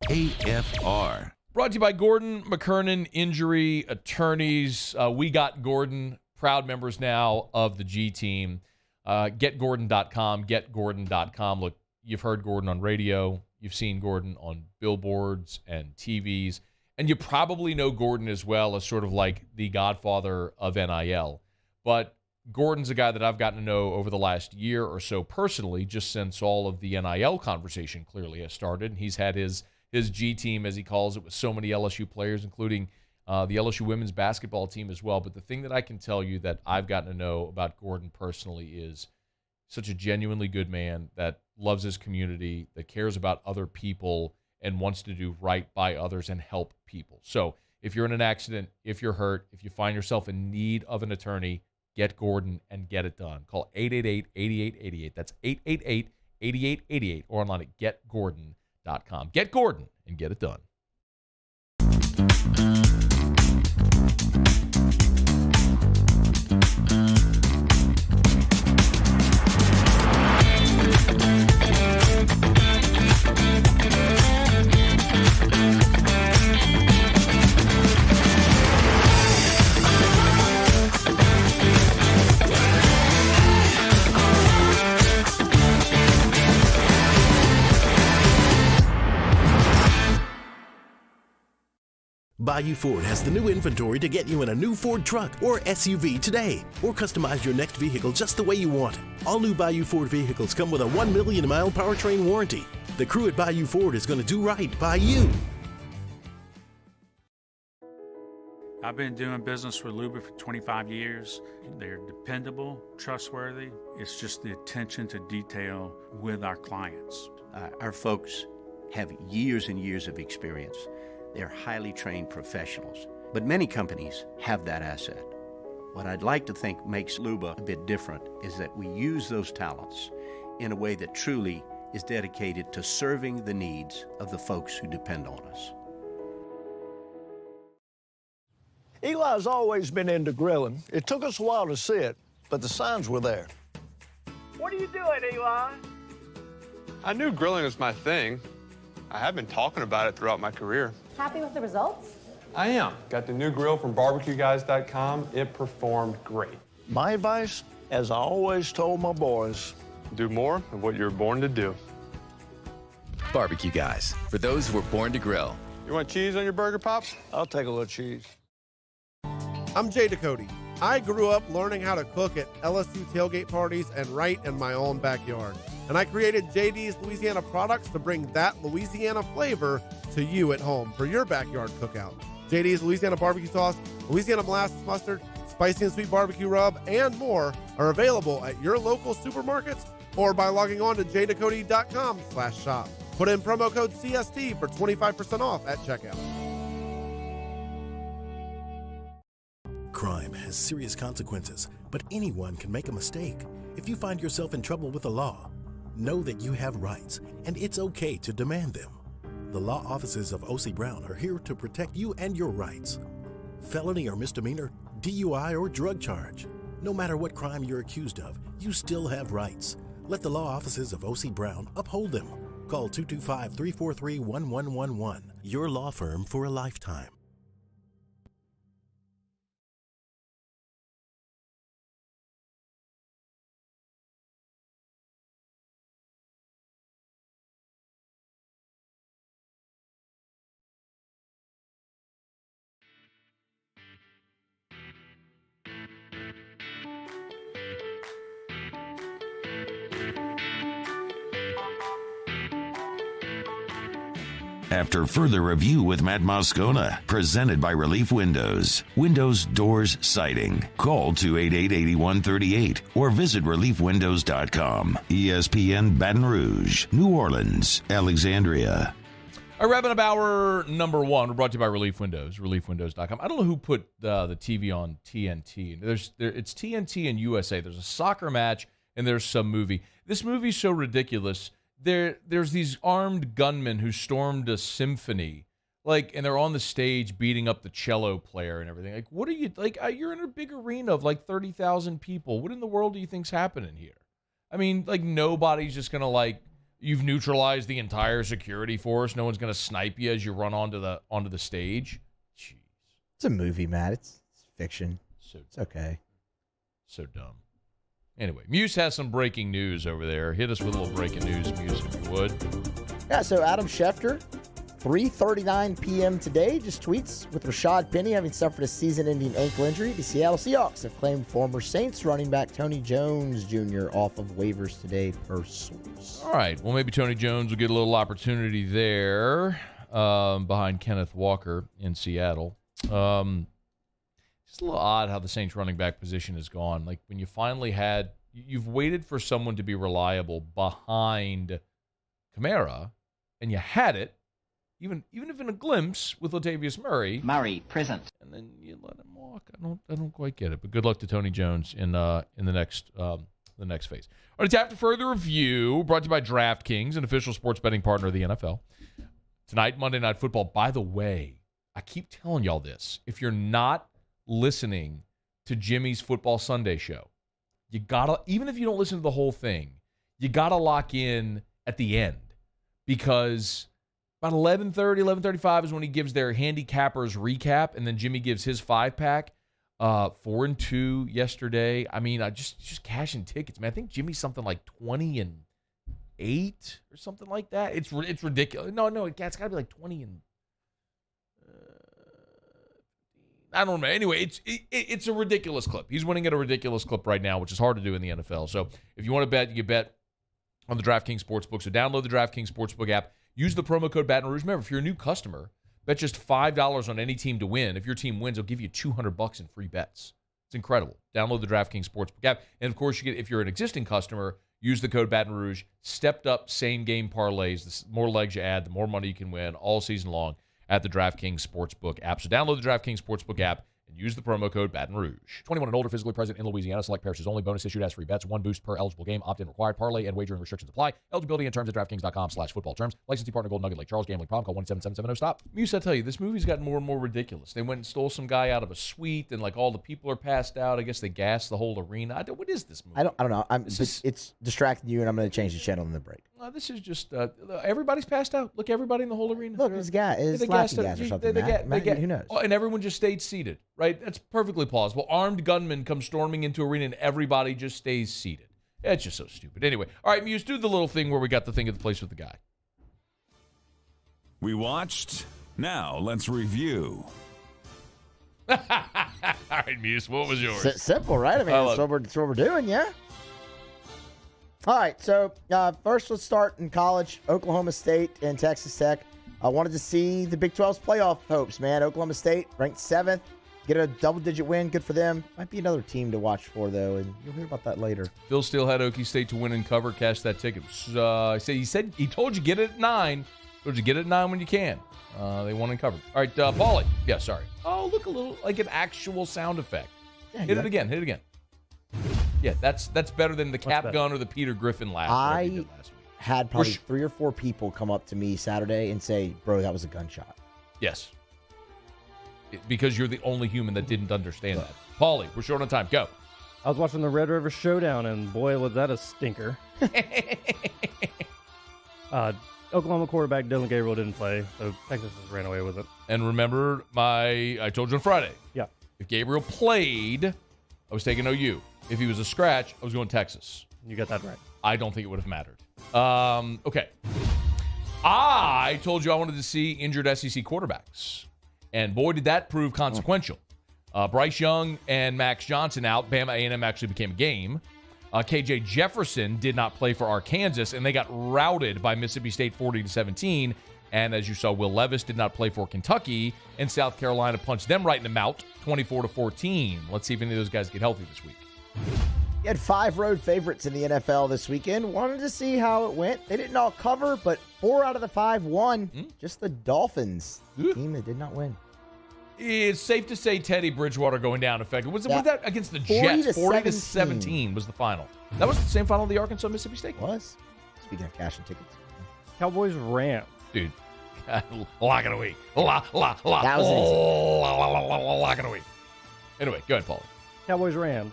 AFR. Brought to you by Gordon McKernan Injury Attorneys. We got Gordon, proud members now of the G team. GetGordon.com. GetGordon.com. Look, you've heard Gordon on radio. You've seen Gordon on billboards and TVs. And you probably know Gordon as well as sort of like the godfather of NIL. But Gordon's a guy that I've gotten to know over the last year or so personally, just since all of the NIL conversation clearly has started. And he's had his G team, as he calls it, with so many LSU players, including the LSU women's basketball team as well. But the thing that I can tell you that I've gotten to know about Gordon personally is such a genuinely good man that loves his community, that cares about other people, and wants to do right by others and help people. So if you're in an accident, if you're hurt, if you find yourself in need of an attorney, get Gordon and get it done. Call 888-8888. That's 888-8888 or online at getgordon.com. roundup.com. Get Gordon and get it done. Bayou Ford has the new inventory to get you in a new Ford truck or SUV today, or customize your next vehicle just the way you want it. All new Bayou Ford vehicles come with a 1 million mile powertrain warranty. The crew at Bayou Ford is going to do right by you. I've been doing business with Luba for 25 years. They're dependable, trustworthy. It's just the attention to detail with our clients. Our folks have years and years of experience. They're highly trained professionals, but many companies have that asset. What I'd like to think makes Luba a bit different is that we use those talents in a way that truly is dedicated to serving the needs of the folks who depend on us. Eli's always been into grilling. It took us a while to see it, but the signs were there. What are you doing, Eli? I knew grilling was my thing. I have been talking about it throughout my career. Happy with the results? I am. Got the new grill from barbecueguys.com. It performed great. My advice, as I always told my boys, do more of what you were born to do. Barbecue Guys, for those who were born to grill. You want cheese on your burger, Pops? I'll take a little cheese. I'm Jay Ducote. I grew up learning how to cook at LSU tailgate parties and right in my own backyard. And I created JD's Louisiana products to bring that Louisiana flavor to you at home for your backyard cookout. JD's Louisiana barbecue sauce, Louisiana molasses mustard, spicy and sweet barbecue rub, and more are available at your local supermarkets or by logging on to jducote.com/shop. Put in promo code CST for 25% off at checkout. Crime has serious consequences, but anyone can make a mistake. If you find yourself in trouble with the law, know that you have rights, and it's okay to demand them. The law offices of O.C. Brown are here to protect you and your rights. Felony or misdemeanor, DUI or drug charge. No matter what crime you're accused of, you still have rights. Let the law offices of O.C. Brown uphold them. Call 225-343-1111. Your law firm for a lifetime. After further review with Matt Moscona, presented by Relief Windows. Windows, doors, siding. Call 288-8138 or visit reliefwindows.com. ESPN Baton Rouge, New Orleans, Alexandria. All right, wrapping up hour number one. We're brought to you by Relief Windows, reliefwindows.com. I don't know who put the TV on TNT. It's TNT and USA. There's a soccer match and there's some movie. This movie's so ridiculous. There's these armed gunmen who stormed a symphony, and they're on the stage beating up the cello player and everything. What are you, you're in a big arena of 30,000 people. What in the world do you think's happening here? I mean, nobody's just going to, you've neutralized the entire security force. No one's going to snipe you as you run onto the stage. Jeez. It's a movie, Matt. It's fiction. It's okay. So dumb. Anyway, Muse has some breaking news over there. Hit us with a little breaking news, Muse, if you would. Yeah, so Adam Schefter, 3:39 p.m. today, just tweets, with Rashad Penny having suffered a season-ending ankle injury, the Seattle Seahawks have claimed former Saints running back Tony Jones Jr. off of waivers today, per source. All right, well, maybe Tony Jones will get a little opportunity there behind Kenneth Walker in Seattle. It's a little odd how the Saints running back position has gone. When you finally you've waited for someone to be reliable behind Kamara, and you had it, even if in a glimpse with Latavius Murray. Murray, present. And then you let him walk. I don't quite get it. But good luck to Tony Jones in the next the next phase. All right, it's After Further Review, brought to you by DraftKings, an official sports betting partner of the NFL. Tonight, Monday Night Football. By the way, I keep telling y'all this. If you're not listening to Jimmy's Football Sunday show, you gotta, even if you don't listen to the whole thing, you gotta lock in at the end, because about 11:30, 11:35 is when he gives their handicappers recap, and then Jimmy gives his 5-pack. 4-2 yesterday. I mean, I just cashing tickets, man. I think Jimmy's something like 20-8 or something like that. It's ridiculous. No, it's got to be like 20 and I don't remember. Anyway, it's a ridiculous clip. He's winning at a ridiculous clip right now, which is hard to do in the NFL. So if you want to bet, you bet on the DraftKings Sportsbook. So download the DraftKings Sportsbook app. Use the promo code Baton Rouge. Remember, if you're a new customer, bet just $5 on any team to win. If your team wins, they'll give you $200 in free bets. It's incredible. Download the DraftKings Sportsbook app. And, of course, if you're an existing customer, use the code Baton Rouge. Stepped up same-game parlays. The more legs you add, the more money you can win all season long at the DraftKings Sportsbook app. So download the DraftKings Sportsbook app and use the promo code Baton Rouge. 21 and older, physically present in Louisiana. Select parishes only. Bonus issued as free bets. 1 boost per eligible game. Opt-in required. Parlay and wagering restrictions apply. Eligibility and terms at DraftKings.com/football terms. Licensee partner Gold Nugget Lake Charles. Gambling problem. Call 1-877-7-0-STOP. Muse, I tell you, this movie's gotten more and more ridiculous. They went and stole some guy out of a suite, and like all the people are passed out. I guess they gassed the whole arena. What is this movie? I don't know. It's distracting you, and I'm going to change the channel in the break. This is just everybody's passed out. Look, everybody in the whole arena. Look, this guy is laughing gas or something. Who knows? Oh, and everyone just stayed seated, right? That's perfectly plausible. Armed gunmen come storming into arena, and everybody just stays seated. It's just so stupid. Anyway, all right, Muse, do the little thing where we got the thing at the place with the guy. We watched. Now let's review. All right, Muse, what was yours? Simple, right? I mean, that's what we're doing, yeah? All right, so first let's start in college. Oklahoma State and Texas Tech. I wanted to see the Big 12's playoff hopes, man. Oklahoma State ranked 7th. Get a double-digit win. Good for them. Might be another team to watch for, though, and you'll hear about that later. Phil Steele had Okie State to win and cover. Cash that ticket. He told you get it at 9. Told you get it at 9 when you can. They won and covered. All right, Paulie. Yeah, sorry. Oh, look, a little like an actual sound effect. Yeah, hit it again. Hit it again. Yeah, that's better than the Cap Gun or the Peter Griffin laugh. I had probably 3 or 4 people come up to me Saturday and say, bro, that was a gunshot. Yes. Because you're the only human that didn't understand that. Paulie, we're short on time. Go. I was watching the Red River Showdown, and boy, was that a stinker. Oklahoma quarterback Dylan Gabriel didn't play, so Texas just ran away with it. And remember, I told you on Friday. Yeah. If Gabriel played, I was taking OU. If he was a scratch, I was going Texas. You got that right. I don't think it would have mattered. Okay. I told you I wanted to see injured SEC quarterbacks. And boy, did that prove consequential. Bryce Young and Max Johnson out. Bama A&M actually became a game. KJ Jefferson did not play for Arkansas, and they got routed by Mississippi State 40-17. And as you saw, Will Levis did not play for Kentucky, and South Carolina punched them right in the mouth, 24-14. Let's see if any of those guys get healthy this week. You had 5 road favorites in the NFL this weekend. Wanted to see how it went. They didn't all cover, but 4 out of the 5 won. Just the Dolphins, the team that did not win. It's safe to say Teddy Bridgewater going down effective. Was that against the Jets? 40-17 was the final. That was the same final the Arkansas-Mississippi State was. Speaking of cash and tickets. Cowboys Rams. Dude, lock of the week. Lock of the week. Anyway, go ahead, Paul. Cowboys Rams.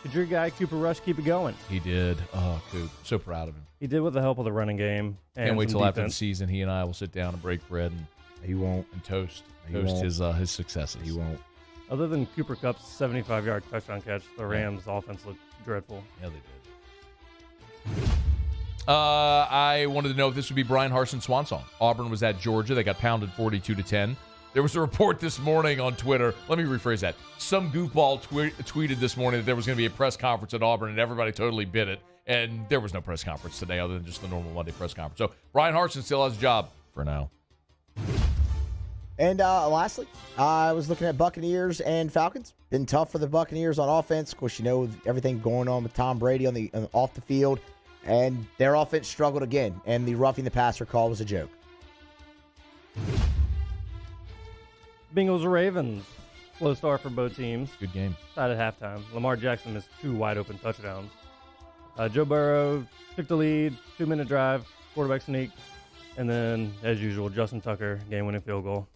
Did your guy Cooper Rush keep it going? He did. Oh, Coop. So proud of him. He did with the help of the running game. Can't wait till after the season he and I will sit down and break bread and he won't and toast his successes. He won't. Other than Cooper Kupp's 75-yard touchdown catch, the Rams' offense looked dreadful. Yeah, they did. I wanted to know if this would be Brian Harson's swan song. Auburn was at Georgia. They got pounded 42-10. There was a report this morning on Twitter. Let me rephrase that. Some goofball tweeted this morning that there was going to be a press conference at Auburn, and everybody totally bit it. And there was no press conference today other than just the normal Monday press conference. So Brian Harsin still has a job for now. And lastly, I was looking at Buccaneers and Falcons. Been tough for the Buccaneers on offense. Of course, you know everything going on with Tom Brady off the field. And their offense struggled again. And the roughing the passer call was a joke. Bengals Ravens. Slow start for both teams. Good game. Tied at halftime. Lamar Jackson missed 2 wide open touchdowns. Joe Burrow took the lead, 2-minute drive, quarterback sneak, and then, as usual, Justin Tucker, game-winning field goal.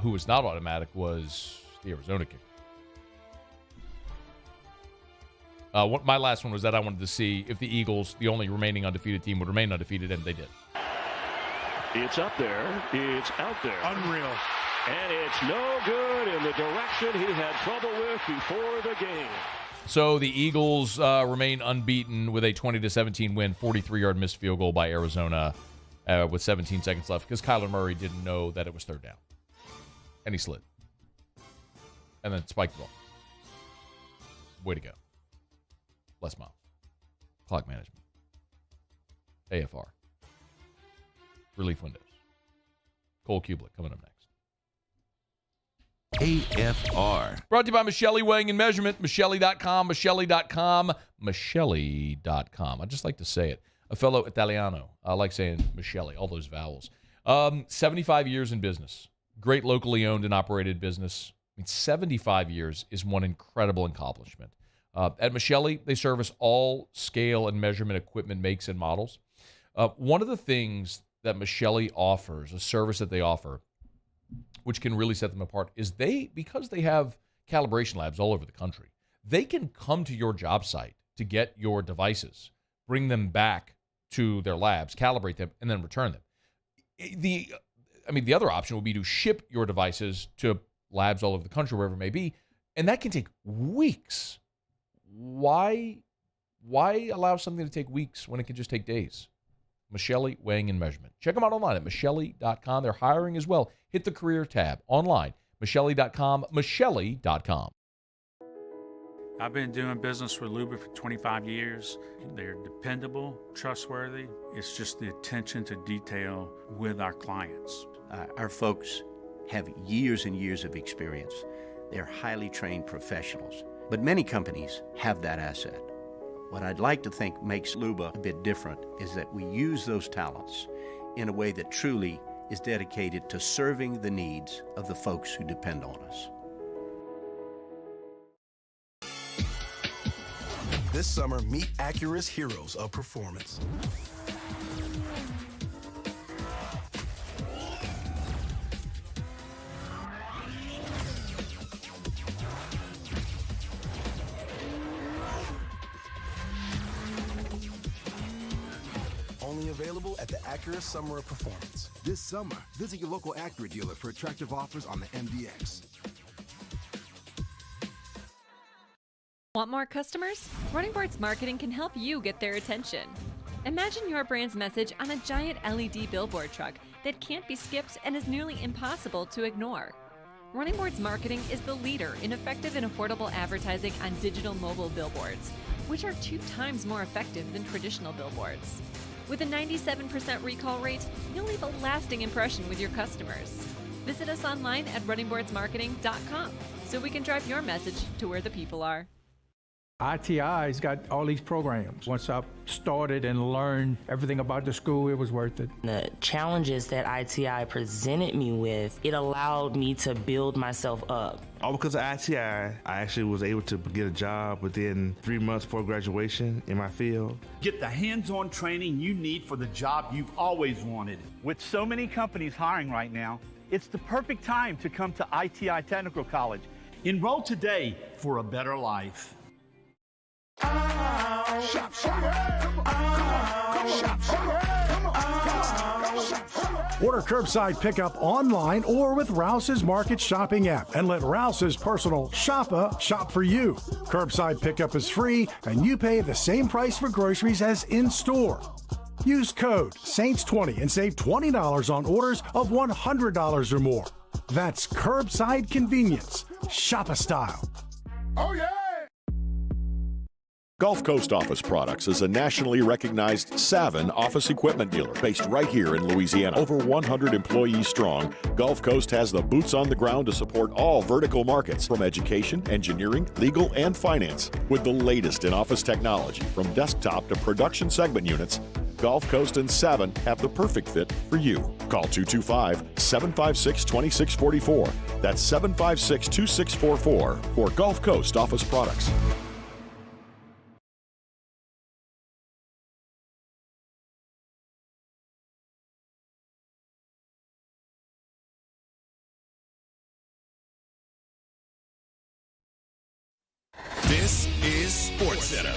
Who was not automatic was the Arizona kicker. My last one was that I wanted to see if the Eagles, the only remaining undefeated team, would remain undefeated, and they did. It's up there. It's out there. Unreal. And it's no good in the direction he had trouble with before the game. So the Eagles remain unbeaten with a 20-17 win, 43-yard missed field goal by Arizona with 17 seconds left because Kyler Murray didn't know that it was third down. And he slid. And then spiked the ball. Way to go. Les Miles. Clock management. AFR. Relief windows. Cole Cubelic coming up next. AFR. Brought to you by Michelli Weighing and Measurement. Michelli.com. Michelli.com. Michelli.com. I just like to say it. A fellow Italiano. I like saying Michelli. All those vowels. 75 years in business. Great locally owned and operated business. I mean, 75 years is one incredible accomplishment. At Michelli, they service all scale and measurement equipment makes and models. One of the things that Michelli offers, a service that they offer, which can really set them apart, is because they have calibration labs all over the country, they can come to your job site to get your devices, bring them back to their labs, calibrate them, and then return them. The other option would be to ship your devices to labs all over the country, wherever it may be, and that can take weeks. Why allow something to take weeks when it can just take days? Michelli Weighing and Measurement. Check them out online at Michelli.com. They're hiring as well. Hit the career tab online. Michelli.com. Michelli.com. I've been doing business with Luba for 25 years. They're dependable, trustworthy. It's just the attention to detail with our clients. Our folks have years and years of experience. They're highly trained professionals. But many companies have that asset. What I'd like to think makes Luba a bit different is that we use those talents in a way that truly is dedicated to serving the needs of the folks who depend on us. This summer, meet Acura's heroes of performance. Only available at the Acura Summer of Performance. This summer, visit your local Acura dealer for attractive offers on the MDX. Want more customers? Running Boards Marketing can help you get their attention. Imagine your brand's message on a giant LED billboard truck that can't be skipped and is nearly impossible to ignore. Running Boards Marketing is the leader in effective and affordable advertising on digital mobile billboards, which are 2 times more effective than traditional billboards. With a 97% recall rate, you'll leave a lasting impression with your customers. Visit us online at runningboardsmarketing.com so we can drive your message to where the people are. ITI's got all these programs. Once I started and learned everything about the school, it was worth it. The challenges that ITI presented me with, it allowed me to build myself up. All because of ITI, I actually was able to get a job within 3 months before graduation in my field. Get the hands-on training you need for the job you've always wanted. With so many companies hiring right now, it's the perfect time to come to ITI Technical College. Enroll today for a better life. Order curbside pickup online or with Rouse's Market Shopping app and let Rouse's personal shopper shop for you. Curbside pickup is free and you pay the same price for groceries as in-store. Use code SAINTS20 and save $20 on orders of $100 or more. That's curbside convenience. Shopper style. Oh, yeah! Gulf Coast Office Products is a nationally recognized Savin office equipment dealer based right here in Louisiana. Over 100 employees strong, Gulf Coast has the boots on the ground to support all vertical markets from education, engineering, legal, and finance. With the latest in office technology, from desktop to production segment units, Gulf Coast and Savin have the perfect fit for you. Call 225-756-2644. That's 756-2644 for Gulf Coast Office Products. This is SportsCenter.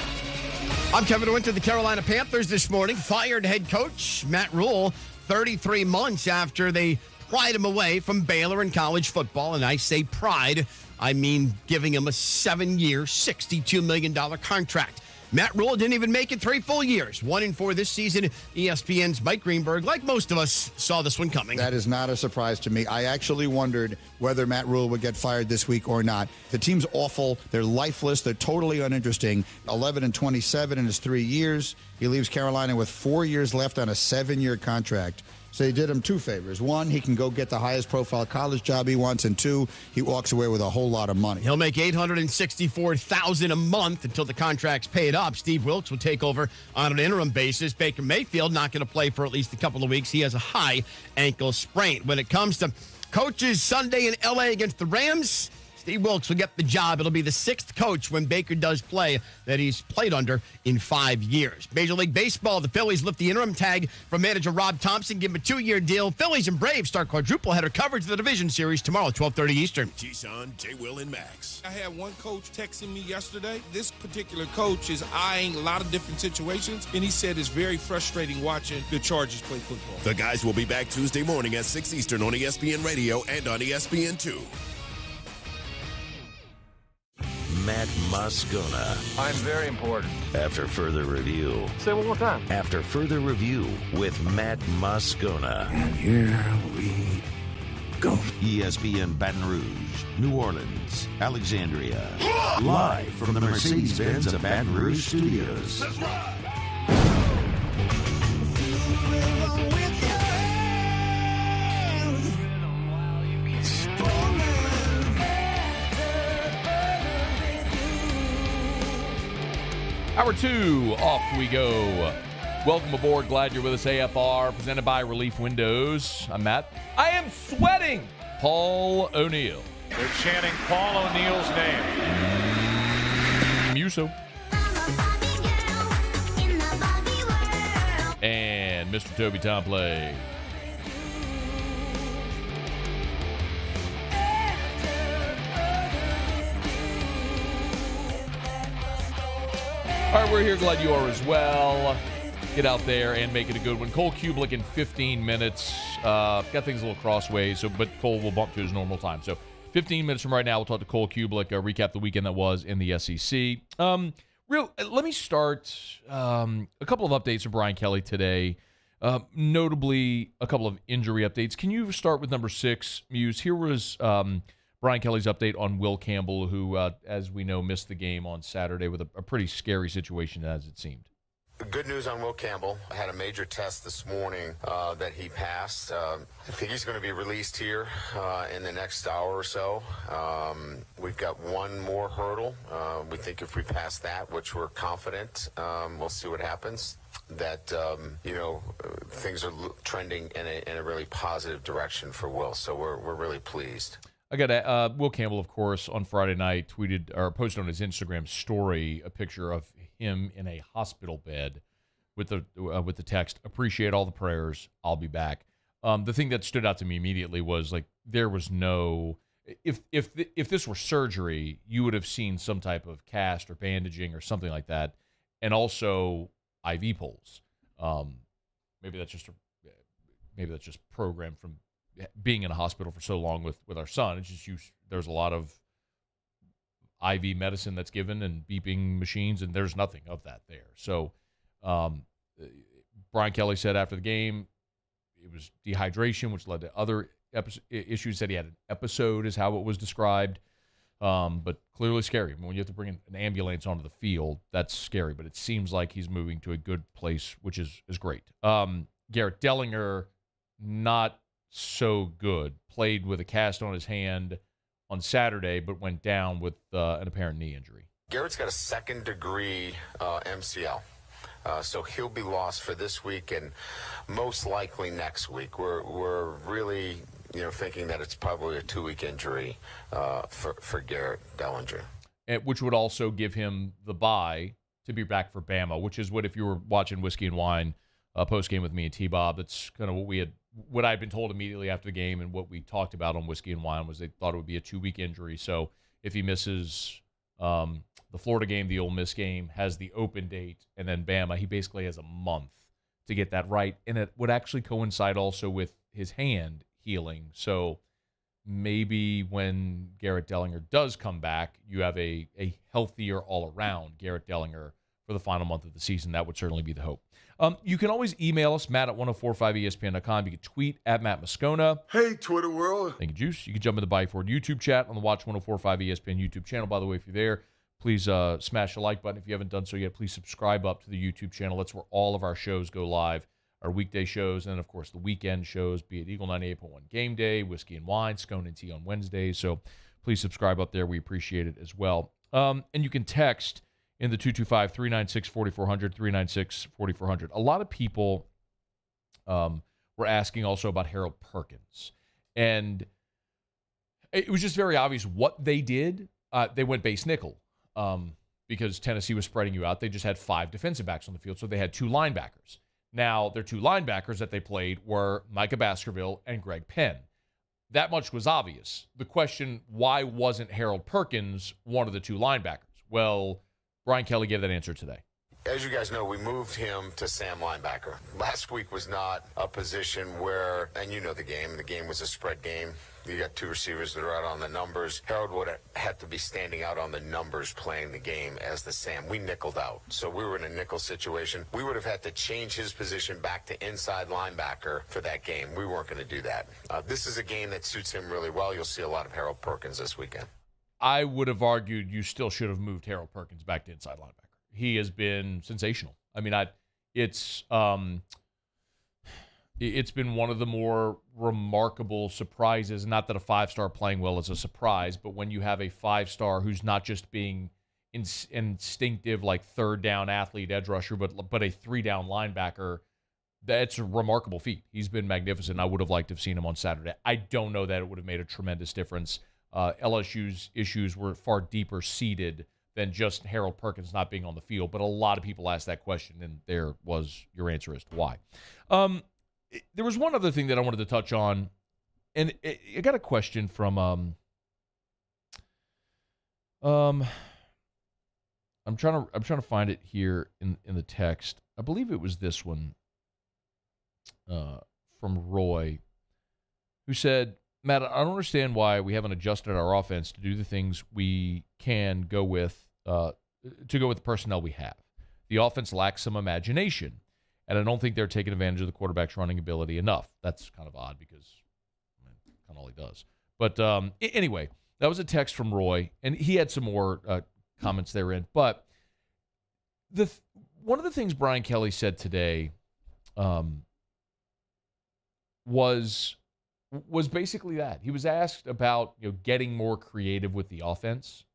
I'm Kevin Winter. The Carolina Panthers this morning fired head coach Matt Rule 33 months after they pried him away from Baylor in college football. And I say pried, I mean giving him a 7-year, $62 million contract. Matt Rule didn't even make it 3 full years. 1-4 this season. ESPN's Mike Greenberg, like most of us, saw this one coming. That is not a surprise to me. I actually wondered whether Matt Rule would get fired this week or not. The team's awful. They're lifeless. They're totally uninteresting. 11-27 in his 3 years. He leaves Carolina with 4 years left on a 7-year contract. So they did him 2 favors. 1, he can go get the highest profile college job he wants, and 2, he walks away with a whole lot of money. He'll make $864,000 a month until the contract's paid up. Steve Wilkes will take over on an interim basis. Baker Mayfield not going to play for at least a couple of weeks. He has a high ankle sprain. When it comes to coaches Sunday in L.A. against the Rams, Steve Wilkes will get the job. It'll be the 6th coach when Baker does play that he's played under in 5 years. Major League Baseball, the Phillies lift the interim tag from manager Rob Thompson, give him a 2-year deal. Phillies and Braves start quadruple header coverage of the division series tomorrow, 12:30 Eastern. Keyshawn, J. Will, and Max. I had one coach texting me yesterday. This particular coach is eyeing a lot of different situations, and he said it's very frustrating watching the Chargers play football. The guys will be back Tuesday morning at 6 Eastern on ESPN Radio and on ESPN2. Matt Moscona. I'm very important. After further review. Say it one more time. After further review with Matt Moscona. And here we go. ESPN Baton Rouge, New Orleans, Alexandria. Live from the Mercedes-Benz of Baton Rouge studios. That's right. Hour 2, off we go. Welcome aboard. Glad you're with us. AFR, presented by Relief Windows. I'm Matt. I am sweating. Paul O'Neill. They're chanting Paul O'Neill's name. Muso. And Mr. Toby Tomplay. All right, we're here. Glad you are as well. Get out there and make it a good one. Cole Cubelic in 15 minutes. Got things a little crossways, but Cole will bump to his normal time. So 15 minutes from right now, we'll talk to Cole Cubelic, recap the weekend that was in the SEC. Let me start. A couple of updates from Brian Kelly today. Notably, a couple of injury updates. Can you start with number 6, Muse? Here was Brian Kelly's update on Will Campbell, who, as we know, missed the game on Saturday with a pretty scary situation, as it seemed. Good news on Will Campbell. I had a major test this morning that he passed. I think he's going to be released here in the next hour or so. We've got one more hurdle. We think if we pass that, which we're confident, we'll see what happens. That, things are trending in a really positive direction for Will. So we're really pleased. I got Will Campbell, of course, on Friday night tweeted or posted on his Instagram story a picture of him in a hospital bed with the text, "Appreciate all the prayers. I'll be back." The thing that stood out to me immediately was like there was no if this were surgery, you would have seen some type of cast or bandaging or something like that, and also IV pulls. Maybe that's just programmed from being in a hospital for so long with our son. It's just there's a lot of IV medicine that's given and beeping machines, and there's nothing of that there. So Brian Kelly said after the game it was dehydration, which led to other issues. Said he had an episode is how it was described, but clearly scary. When you have to bring an ambulance onto the field, that's scary, but it seems like he's moving to a good place, which is great. Garrett Dellinger, not so good. Played with a cast on his hand on Saturday, but went down with an apparent knee injury. Garrett's got a 2nd-degree MCL, so he'll be lost for this week and most likely next week. We're really thinking that it's probably a 2-week injury for Garrett Dellinger. Which would also give him the bye to be back for Bama, which is what, if you were watching Whiskey and Wine post-game with me and T-Bob, that's kind of what I had been told immediately after the game, and what we talked about on Whiskey and Wine was they thought it would be a 2-week injury. So if he misses the Florida game, the Ole Miss game, has the open date, and then Bama, he basically has a month to get that right. And it would actually coincide also with his hand healing. So maybe when Garrett Dellinger does come back, you have a healthier all-around Garrett Dellinger for the final month of the season. That would certainly be the hope. You can always email us, Matt at 1045ESPN.com. You can tweet at Matt Moscona. Hey, Twitter world. Thank you, Juice. You can jump in the Bayou Ford YouTube chat on the Watch 1045 ESPN YouTube channel. By the way, if you're there, please smash the like button. If you haven't done so yet, please subscribe up to the YouTube channel. That's where all of our shows go live, our weekday shows, and then, of course, the weekend shows, be it Eagle 98.1 Game Day, Whiskey and Wine, Scone and Tea on Wednesdays. So please subscribe up there. We appreciate it as well. And you can text in the 225-396-4400, 396-4400. A lot of people were asking also about Harold Perkins. And it was just very obvious what they did. They went base nickel because Tennessee was spreading you out. They just had 5 defensive backs on the field, so they had 2 linebackers. Now, their 2 linebackers that they played were Micah Baskerville and Greg Penn. That much was obvious. The question, why wasn't Harold Perkins one of the 2 linebackers? Well, Brian Kelly gave that answer today. As you guys know, we moved him to Sam linebacker. Last week was not a position where, and you know the game was a spread game. You got 2 receivers that are out on the numbers. Harold would have had to be standing out on the numbers playing the game as the Sam. We nickeled out. So we were in a nickel situation. We would have had to change his position back to inside linebacker for that game. We weren't going to do that. This is a game that suits him really well. You'll see a lot of Harold Perkins this weekend. I would have argued you still should have moved Harold Perkins back to inside linebacker. He has been sensational. I mean, it's been one of the more remarkable surprises. Not that a 5-star playing well is a surprise, but when you have a 5-star who's not just being instinctive like third down athlete, edge rusher, but a 3-down linebacker, that's a remarkable feat. He's been magnificent. I would have liked to have seen him on Saturday. I don't know that it would have made a tremendous difference. LSU's issues were far deeper seated than just Harold Perkins not being on the field. But a lot of people asked that question, and there was your answer as to why. There was one other thing that I wanted to touch on, and I got a question from I'm trying to find it here in the text. I believe it was this one from Roy, who said, Matt, I don't understand why we haven't adjusted our offense to do the things we can go with the personnel we have. The offense lacks some imagination, and I don't think they're taking advantage of the quarterback's running ability enough. That's kind of odd because kind of all he does. But anyway, that was a text from Roy, and he had some more comments therein. But one of the things Brian Kelly said today was basically that. He was asked about getting more creative with the offense,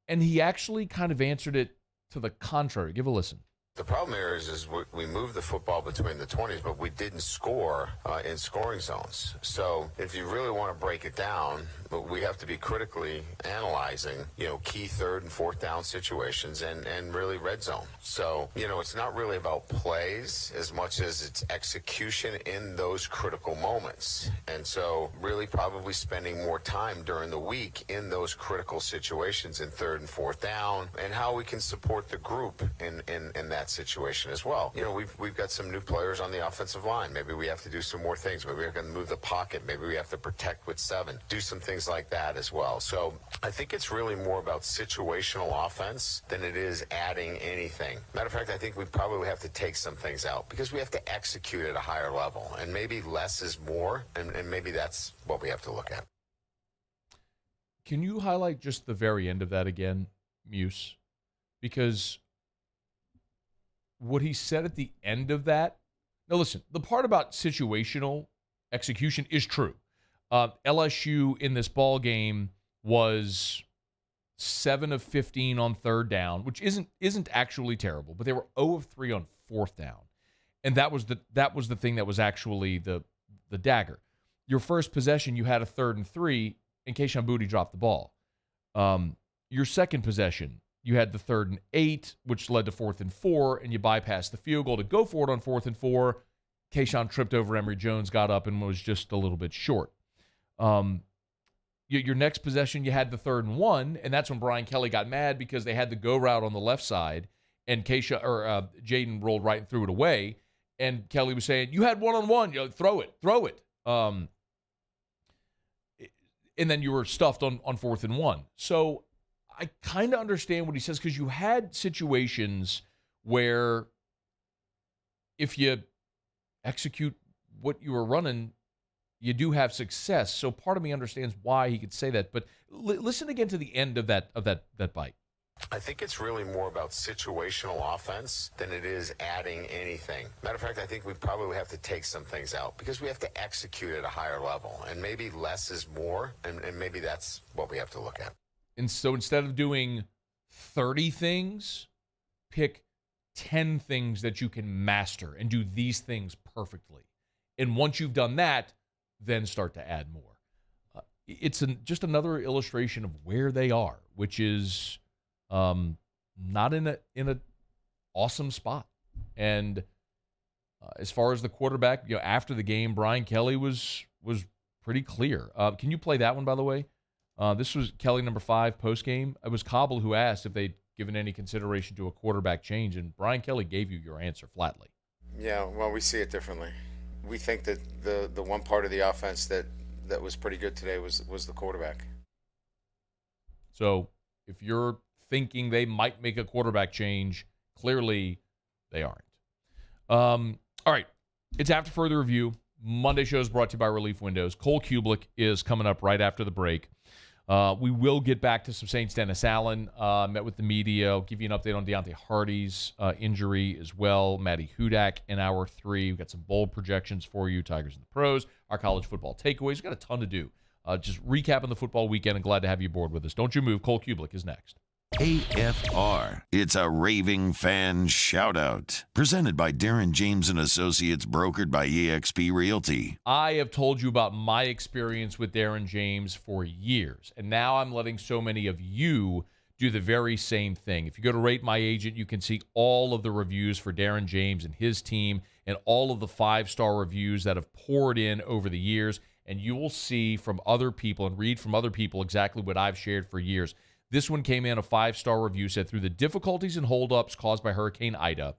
and he actually kind of answered it to the contrary. Give a listen. The problem here is we moved the football between the 20s, but we didn't score in scoring zones. So if you really want to break it down, we have to be critically analyzing, key 3rd and 4th down situations and really red zone. So, it's not really about plays as much as it's execution in those critical moments. And so really probably spending more time during the week in those critical situations in 3rd and 4th down and how we can support the group in that situation as well. We've got some new players on the offensive line. Maybe we have to do some more things. Maybe we're going to move the pocket. Maybe we have to protect with 7. Do some things like that as well. So I think it's really more about situational offense than it is adding anything. Matter of fact, I think we probably have to take some things out because we have to execute at a higher level. And maybe less is more, and maybe that's what we have to look at. Can you highlight just the very end of that again, Muse? Because what he said at the end of that, now listen, the part about situational execution is true. LSU in this ball game was 7 of 15 on 3rd down, which isn't actually terrible, but they were 0 of 3 on 4th down, and that was the thing that was actually the dagger. Your first possession, you had a 3rd and 3, and Kayshon Boutte dropped the ball. Your second possession, you had the 3rd and 8, which led to 4th and 4, and you bypassed the field goal to go for it on 4th and 4. Kayshon tripped over Emory Jones, got up, and was just a little bit short. your next possession, you had the 3rd and 1, and that's when Brian Kelly got mad because they had the go route on the left side, and Jaden rolled right and threw it away, and Kelly was saying, "You had 1-on-1, throw it." And then you were stuffed on 4th and 1. So I kind of understand what he says, because you had situations where if you execute what you were running, you do have success. So part of me understands why he could say that. But listen again to the end of that bite. I think it's really more about situational offense than it is adding anything. Matter of fact, I think we probably have to take some things out because we have to execute at a higher level. And maybe less is more, and maybe that's what we have to look at. And so instead of doing 30 things, pick 10 things that you can master and do these things perfectly. And once you've done that, then start to add more. It's just another illustration of where they are, which is not in a awesome spot. And as far as the quarterback, after the game, Brian Kelly was pretty clear. Can you play that one, by the way? This was Kelly number 5 post game. It was Cobble who asked if they'd given any consideration to a quarterback change, and Brian Kelly gave you your answer flatly. Yeah, well, we see it differently. We think that the one part of the offense that was pretty good today was the quarterback. So if you're thinking they might make a quarterback change, clearly they aren't. All right, it's after further review. Monday show is brought to you by Relief Windows. Cole Cubelic is coming up right after the break. We will get back to some Saints. Dennis Allen met with the media. I'll give you an update on Deontay Hardy's injury as well. Maddie Hudak in hour 3. We've got some bold projections for you, Tigers and the Pros, our college football takeaways. We've got a ton to do. Just recapping the football weekend, and glad to have you aboard with us. Don't you move. Cole Cubelic is next. AFR. It's a raving fan shout-out. Presented by Darren James & Associates, brokered by eXp Realty. I have told you about my experience with Darren James for years, and now I'm letting so many of you do the very same thing. If you go to Rate My Agent, you can see all of the reviews for Darren James and his team and all of the 5-star reviews that have poured in over the years, and you will see from other people and read from other people exactly what I've shared for years. This one came in, a 5-star review, said, through the difficulties and holdups caused by Hurricane Ida,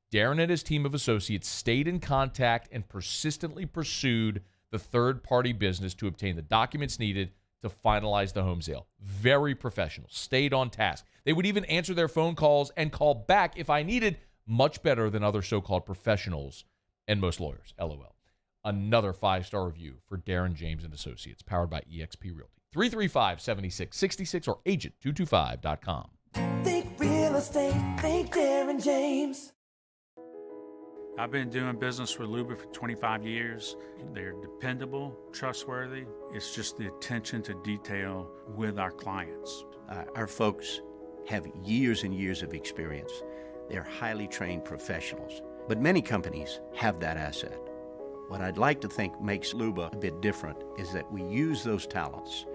Darren and his team of associates stayed in contact and persistently pursued the third-party business to obtain the documents needed to finalize the home sale. Very professional, stayed on task. They would even answer their phone calls and call back if I needed, much better than other so-called professionals and most lawyers, LOL. Another 5-star review for Darren James & Associates, powered by eXp Realty. 335-7666 or agent225.com. Think real estate, think Darren James. I've been doing business with Luba for 25 years. They're dependable, trustworthy. It's just the attention to detail with our clients. Our folks have years and years of experience. They're highly trained professionals. But many companies have that asset. What I'd like to think makes Luba a bit different is that we use those talents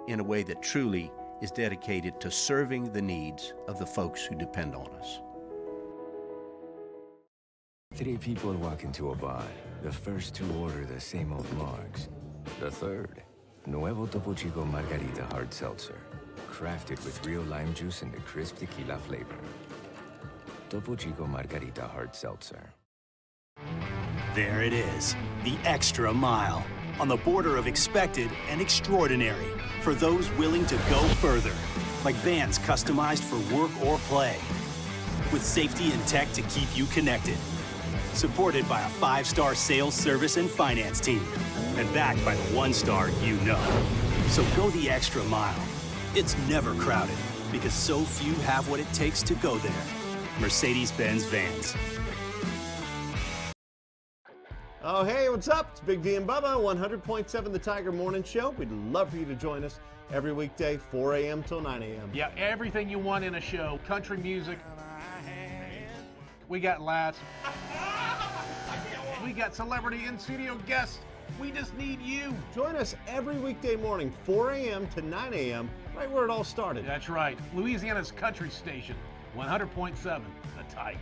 in a way that truly is dedicated to serving the needs of the folks who depend on us. 3 people walk into a bar. The first 2 order the same old marks. The third, Nuevo Topo Chico Margarita Hard Seltzer, crafted with real lime juice and a crisp tequila flavor. Topo Chico Margarita Hard Seltzer. There it is, the extra mile, on the border of expected and extraordinary, for those willing to go further, like vans customized for work or play, with safety and tech to keep you connected, supported by a 5-star sales, service, and finance team, and backed by the 1-star you know. So go the extra mile. It's never crowded, because so few have what it takes to go there. Mercedes-Benz Vans. Oh, hey, what's up? It's Big D and Bubba, 100.7 The Tiger Morning Show. We'd love for you to join us every weekday, 4 a.m. till 9 a.m. Yeah, everything you want in a show. Country music. We got laughs. We got celebrity in-studio guests. We just need you. Join us every weekday morning, 4 a.m. to 9 a.m., right where it all started. That's right. Louisiana's country station, 100.7 The Tiger.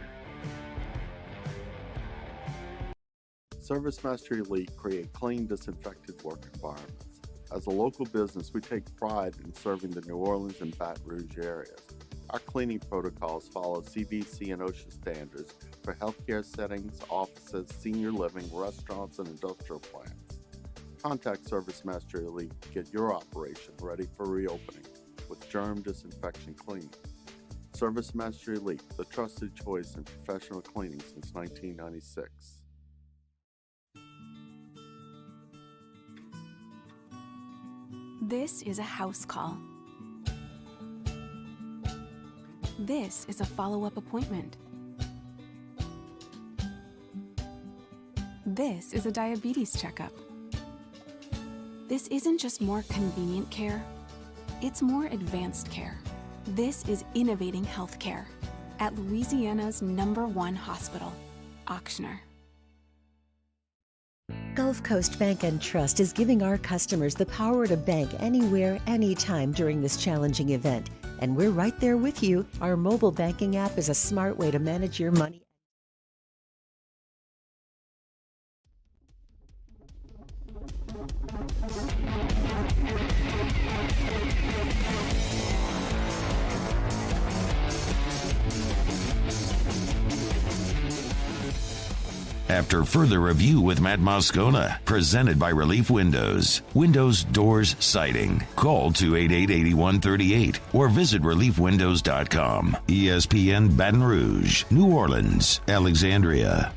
ServiceMaster Elite create clean, disinfected work environments. As a local business, we take pride in serving the New Orleans and Baton Rouge areas. Our cleaning protocols follow CDC and OSHA standards for healthcare settings, offices, senior living, restaurants, and industrial plants. Contact Service Master Elite to get your operation ready for reopening with germ disinfection cleaning. Service Master Elite, the trusted choice in professional cleaning since 1996. This is a house call. This is a follow-up appointment. This is a diabetes checkup. This isn't just more convenient care, it's more advanced care. This is innovating healthcare at Louisiana's #1 hospital, Ochsner. Gulf Coast Bank and Trust is giving our customers the power to bank anywhere, anytime during this challenging event. And we're right there with you. Our mobile banking app is a smart way to manage your money. After further review with Matt Moscona, presented by Relief Windows. Windows, doors, siding. Call 288-8138 or visit reliefwindows.com. ESPN Baton Rouge, New Orleans, Alexandria.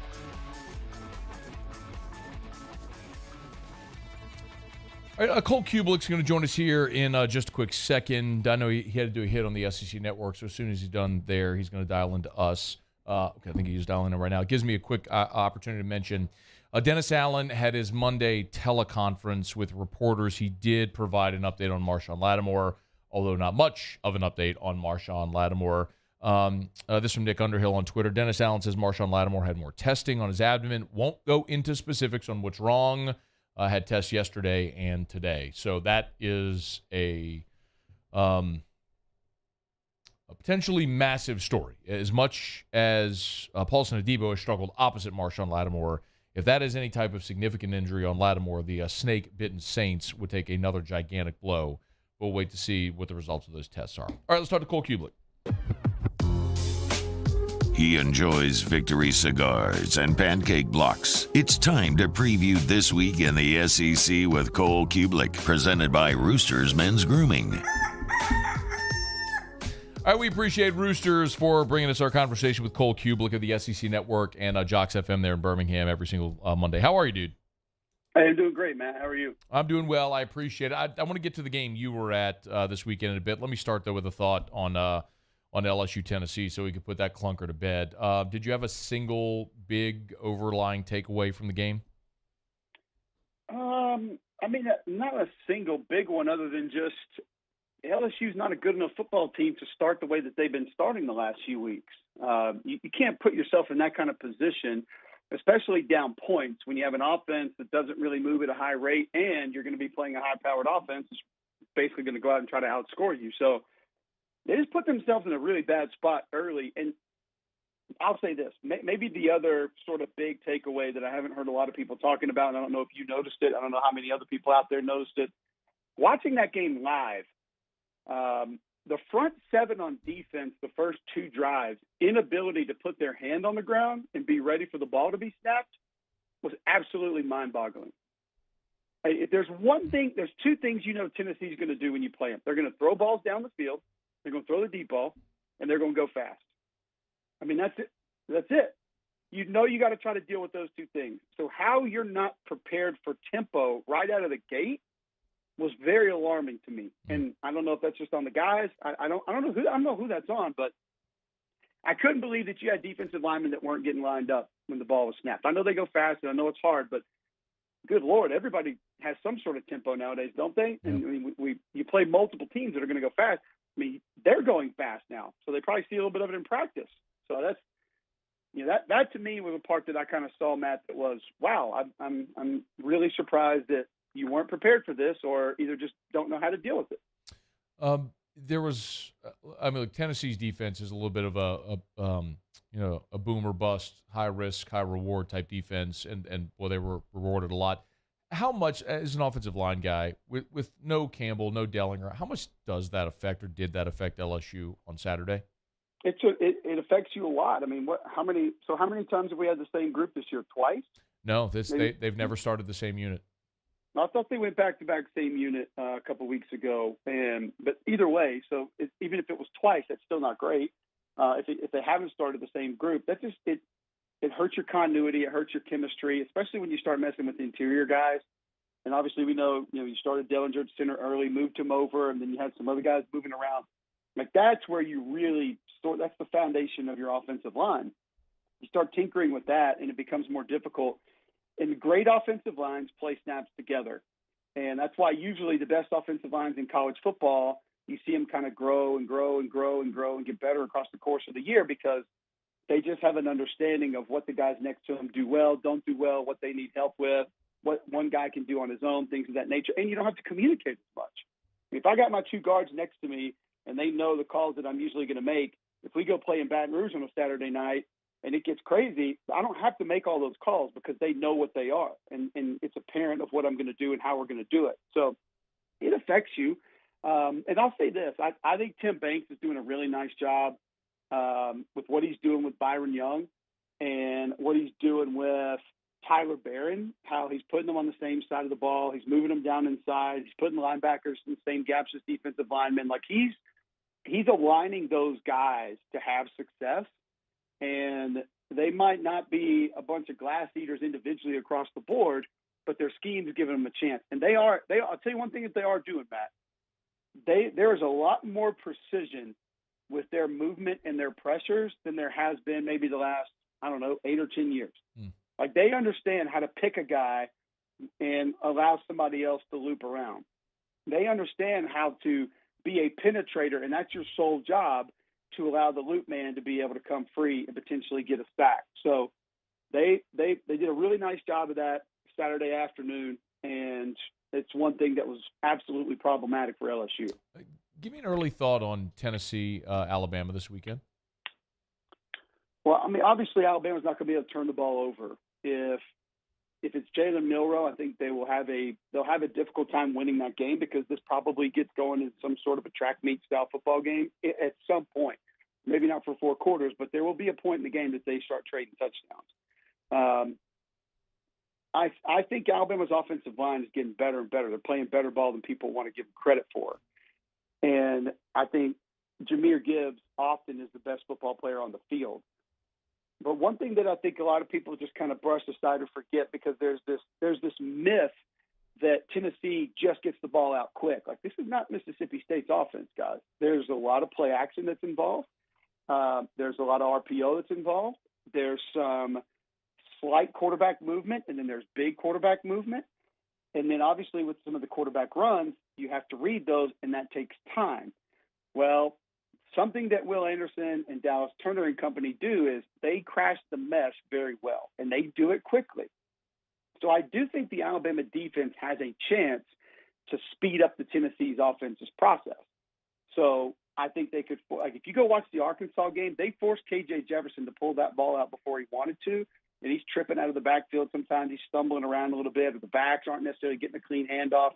All right, Cole Cubelic's going to join us here in just a quick second. I know he had to do a hit on the SEC network, so as soon as he's done there, he's going to dial into us. Okay, I think he's dialing in right now. It gives me a quick opportunity to mention Dennis Allen had his Monday teleconference with reporters. He did provide an update on Marshon Lattimore, although not much of an update on Marshon Lattimore. This from Nick Underhill on Twitter. Dennis Allen says Marshon Lattimore had more testing on his abdomen. Won't go into specifics on what's wrong. Had tests yesterday and today. So that is a potentially massive story. As much as Paulson Adebo has struggled opposite Marshon Lattimore, if that is any type of significant injury on Lattimore, the snake-bitten Saints would take another gigantic blow. We'll wait to see what the results of those tests are. All right, let's start with Cole Cubelic. He enjoys Victory cigars and pancake blocks. It's time to preview this week in the SEC with Cole Cubelic, presented by Roosters Men's Grooming. All right, we appreciate Roosters for bringing us our conversation with Cole Cubelic of the SEC Network and Jocks FM there in Birmingham every single Monday. How are you, dude? Hey, I'm doing great, Matt. How are you? I'm doing well. I appreciate it. I want to get to the game you were at this weekend in a bit. Let me start, though, with a thought on LSU, Tennessee, so we could put that clunker to bed. Did you have a single big overlying takeaway from the game? I mean, not a single big one other than just LSU's not a good enough football team to start the way that they've been starting the last few weeks. You can't put yourself in that kind of position, especially down points, when you have an offense that doesn't really move at a high rate and you're going to be playing a high-powered offense that's basically going to go out and try to outscore you. So they just put themselves in a really bad spot early. And I'll say this, maybe the other sort of big takeaway that I haven't heard a lot of people talking about, and I don't know if you noticed it, I don't know how many other people out there noticed it, watching that game live, the front seven on defense, the first two drives, inability to put their hand on the ground and be ready for the ball to be snapped was absolutely mind-boggling. If there's one thing, there's two things you know Tennessee's going to do when you play them. They're going to throw balls down the field, they're going to throw the deep ball, and they're going to go fast. I mean, that's it. That's it. You know you got to try to deal with those two things. So how you're not prepared for tempo right out of the gate was very alarming to me. And I don't know if that's just on the guys. I don't know who that's on, but I couldn't believe that you had defensive linemen that weren't getting lined up when the ball was snapped. I know they go fast, and I know it's hard, but good Lord, everybody has some sort of tempo nowadays, don't they? And I mean, you play multiple teams that are going to go fast. I mean, they're going fast now, so they probably see a little bit of it in practice. So that's, that to me was a part that I kind of saw, Matt, that was, wow, I'm really surprised that you weren't prepared for this, or either just don't know how to deal with it. There was, Tennessee's defense is a little bit of a boom or bust, high risk, high reward type defense, and well, they were rewarded a lot. how much, as an offensive line guy, with no Campbell, no Dellinger, how much does that affect or did that affect LSU on Saturday? It affects you a lot. I mean, how many times have we had the same group this year? Twice? No, they've never started the same unit. I thought they went back-to-back same unit a couple weeks ago, but either way, so even if it was twice, that's still not great. If they haven't started the same group, that just it hurts your continuity, it hurts your chemistry, especially when you start messing with the interior guys. And obviously, we know you started Dellinger at center early, moved him over, and then you had some other guys moving around. Like that's where you really start. That's the foundation of your offensive line. You start tinkering with that, and it becomes more difficult. And great offensive lines play snaps together. And that's why usually the best offensive lines in college football, you see them kind of grow and grow and grow and grow and get better across the course of the year because they just have an understanding of what the guys next to them do well, don't do well, what they need help with, what one guy can do on his own, things of that nature. And you don't have to communicate as much. If I got my two guards next to me and they know the calls that I'm usually going to make, if we go play in Baton Rouge on a Saturday night, and it gets crazy, I don't have to make all those calls because they know what they are. And it's apparent of what I'm going to do and how we're going to do it. So it affects you. And I'll say this. I think Tim Banks is doing a really nice job with what he's doing with Byron Young and what he's doing with Tyler Barron, how he's putting them on the same side of the ball. He's moving them down inside. He's putting the linebackers in the same gaps as defensive linemen. Like he's aligning those guys to have success. And they might not be a bunch of glass eaters individually across the board, but their schemes giving them a chance. And I'll tell you one thing that they are doing, Matt. There is a lot more precision with their movement and their pressures than there has been maybe the last, 8 or 10 years. Like they understand how to pick a guy and allow somebody else to loop around. They understand how to be a penetrator, and that's your sole job, to allow the loop man to be able to come free and potentially get a sack. So they did a really nice job of that Saturday afternoon, and it's one thing that was absolutely problematic for LSU. Give me an early thought on Tennessee, Alabama this weekend. Well, I mean, obviously Alabama's not going to be able to turn the ball over. If it's Jalen Milroe, I think they'll have a difficult time winning that game because this probably gets going in some sort of a track meet style football game at some point. Maybe not for 4 quarters, but there will be a point in the game that they start trading touchdowns. I think Alabama's offensive line is getting better and better. They're playing better ball than people want to give them credit for. And I think Jahmyr Gibbs often is the best football player on the field. But one thing that I think a lot of people just kind of brush aside or forget, because there's this myth that Tennessee just gets the ball out quick. Like, this is not Mississippi State's offense, guys. There's a lot of play action that's involved. There's a lot of RPO that's involved. There's some slight quarterback movement, and then there's big quarterback movement. And then obviously with some of the quarterback runs, you have to read those, and that takes time. Well, something that Will Anderson and Dallas Turner and company do is they crash the mesh very well, and they do it quickly. So I do think the Alabama defense has a chance to speed up the Tennessee's offense's process. So I think they could, like, if you go watch the Arkansas game, they forced KJ Jefferson to pull that ball out before he wanted to, and he's tripping out of the backfield. Sometimes he's stumbling around a little bit, or the backs aren't necessarily getting a clean handoff.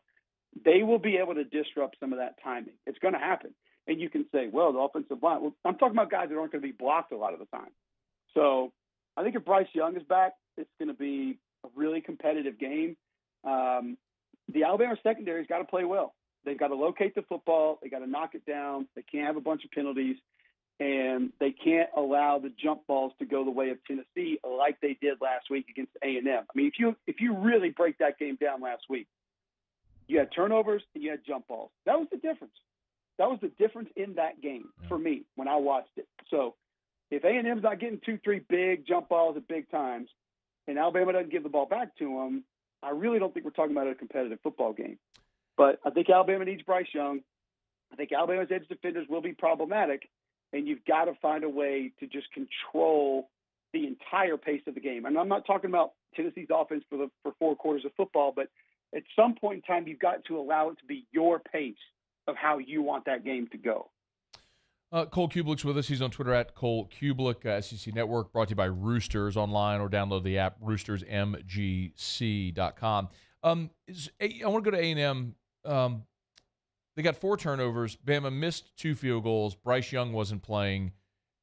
They will be able to disrupt some of that timing. It's going to happen. And you can say, well, the offensive line. Well, I'm talking about guys that aren't going to be blocked a lot of the time. So I think if Bryce Young is back, it's going to be a really competitive game. The Alabama secondary's got to play well. They've got to locate the football. They got to knock it down. They can't have a bunch of penalties. And they can't allow the jump balls to go the way of Tennessee like they did last week against A&M. I mean, if you really break that game down last week, you had turnovers and you had jump balls. That was the difference. That was the difference in that game for me when I watched it. So if A&M's not getting 2-3 big jump balls at big times and Alabama doesn't give the ball back to them, I really don't think we're talking about a competitive football game. But I think Alabama needs Bryce Young. I think Alabama's edge defenders will be problematic, and you've got to find a way to just control the entire pace of the game. And I'm not talking about Tennessee's offense for 4 quarters of football, but at some point in time, you've got to allow it to be your pace of how you want that game to go. Cole Cubelic's with us. He's on Twitter at Cole Cubelic, SEC Network, brought to you by Roosters online, or download the app roostersmgc.com. I want to go to A&M. They got 4 turnovers. Bama missed 2 field goals. Bryce Young wasn't playing,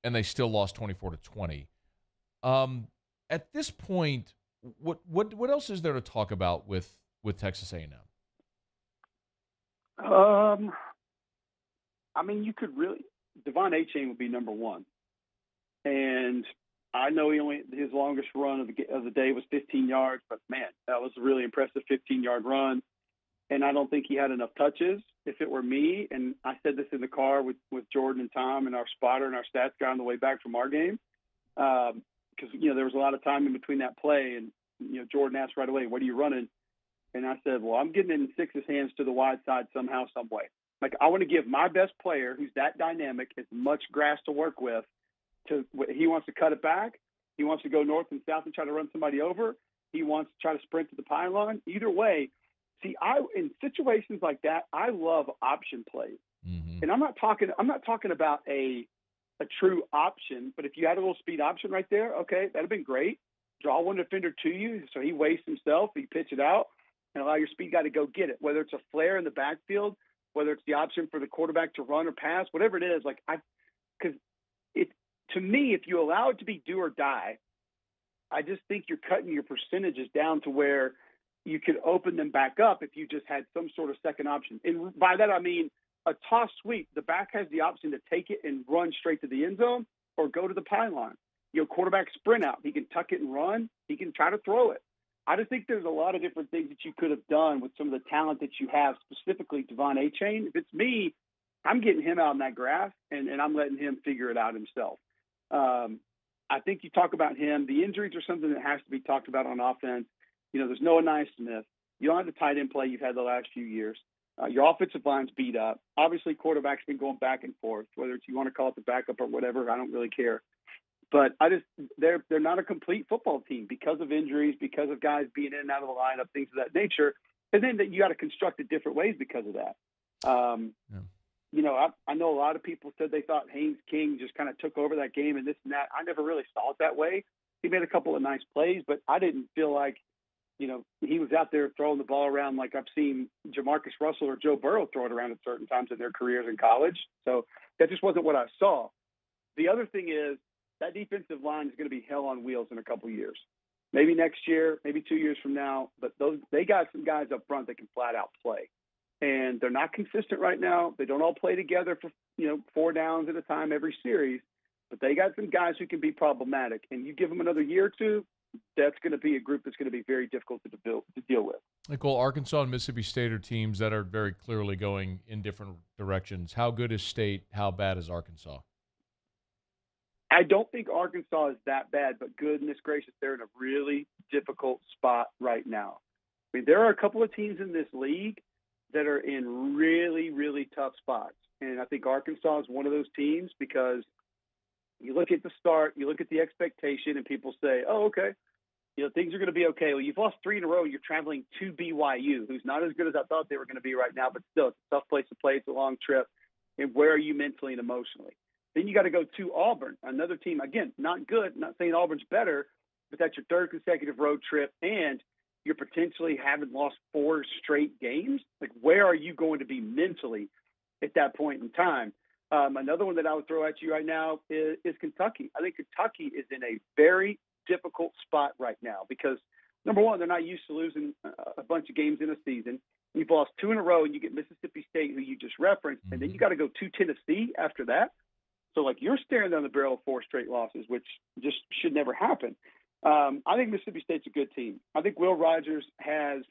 and they still lost 24-20. At this point, what else is there to talk about with Texas A&M? I mean, you could really Devon Achane would be number one, and I know his longest run of the day was 15 yards, but man, that was a really impressive 15-yard run. And I don't think he had enough touches. If it were me, and I said this in the car with Jordan and Tom and our spotter and our stats guy on the way back from our game, because there was a lot of time in between that play, and Jordan asked right away, "What are you running?" And I said, "Well, I'm getting in Six's hands to the wide side somehow, some way. Like, I want to give my best player, who's that dynamic, as much grass to work with. He wants to cut it back. He wants to go north and south and try to run somebody over. He wants to try to sprint to the pylon. Either way." See, in situations like that, I love option plays, and I'm not talking about a true option. But if you had a little speed option right there, okay, that'd have been great. Draw one defender to you, so he wastes himself. You pitch it out and allow your speed guy to go get it. Whether it's a flare in the backfield, whether it's the option for the quarterback to run or pass, whatever it is. To me, if you allow it to be do or die, I just think you're cutting your percentages down to where you could open them back up if you just had some sort of second option. And by that, I mean a toss sweep. The back has the option to take it and run straight to the end zone or go to the pylon. Quarterback sprint out. He can tuck it and run. He can try to throw it. I just think there's a lot of different things that you could have done with some of the talent that you have, specifically Devon Achane. If it's me, I'm getting him out in that grass, and I'm letting him figure it out himself. I think you talk about him. The injuries are something that has to be talked about on offense. There's Noah Smith. You don't have the tight end play you've had the last few years. Your offensive line's beat up. Obviously, quarterback's been going back and forth, whether you want to call it the backup or whatever. I don't really care. But they're not a complete football team because of injuries, because of guys being in and out of the lineup, things of that nature. And then you got to construct it different ways because of that. I know a lot of people said they thought Haynes King just kind of took over that game and this and that. I never really saw it that way. He made a couple of nice plays, but I didn't feel like he was out there throwing the ball around like I've seen Jamarcus Russell or Joe Burrow throw it around at certain times in their careers in college. So that just wasn't what I saw. The other thing is that defensive line is going to be hell on wheels in a couple of years. Maybe next year, maybe 2 years from now. But they got some guys up front that can flat out play. And they're not consistent right now. They don't all play together for 4 downs at a time every series. But they got some guys who can be problematic. And you give them another year or two, that's going to be a group that's going to be very difficult to deal with. Nicole, Arkansas and Mississippi State are teams that are very clearly going in different directions. How good is State? How bad is Arkansas? I don't think Arkansas is that bad, but goodness gracious, they're in a really difficult spot right now. I mean, there are a couple of teams in this league that are in really, really tough spots. And I think Arkansas is one of those teams because you look at the start, you look at the expectation, and people say, oh, okay, things are going to be okay. Well, you've lost 3 in a row. You're traveling to BYU, who's not as good as I thought they were going to be right now, but still, it's a tough place to play. It's a long trip. And where are you mentally and emotionally? Then you got to go to Auburn, another team, again, not good, not saying Auburn's better, but that's your 3rd consecutive road trip, and you're potentially having lost 4 straight games. Like, where are you going to be mentally at that point in time? Another one that I would throw at you right now is Kentucky. I think Kentucky is in a very difficult spot right now because, number one, they're not used to losing a bunch of games in a season. You've lost 2 in a row, and you get Mississippi State, who you just referenced, and then you got to go to Tennessee after that. So, you're staring down the barrel of 4 straight losses, which just should never happen. I think Mississippi State's a good team. I think Will Rogers has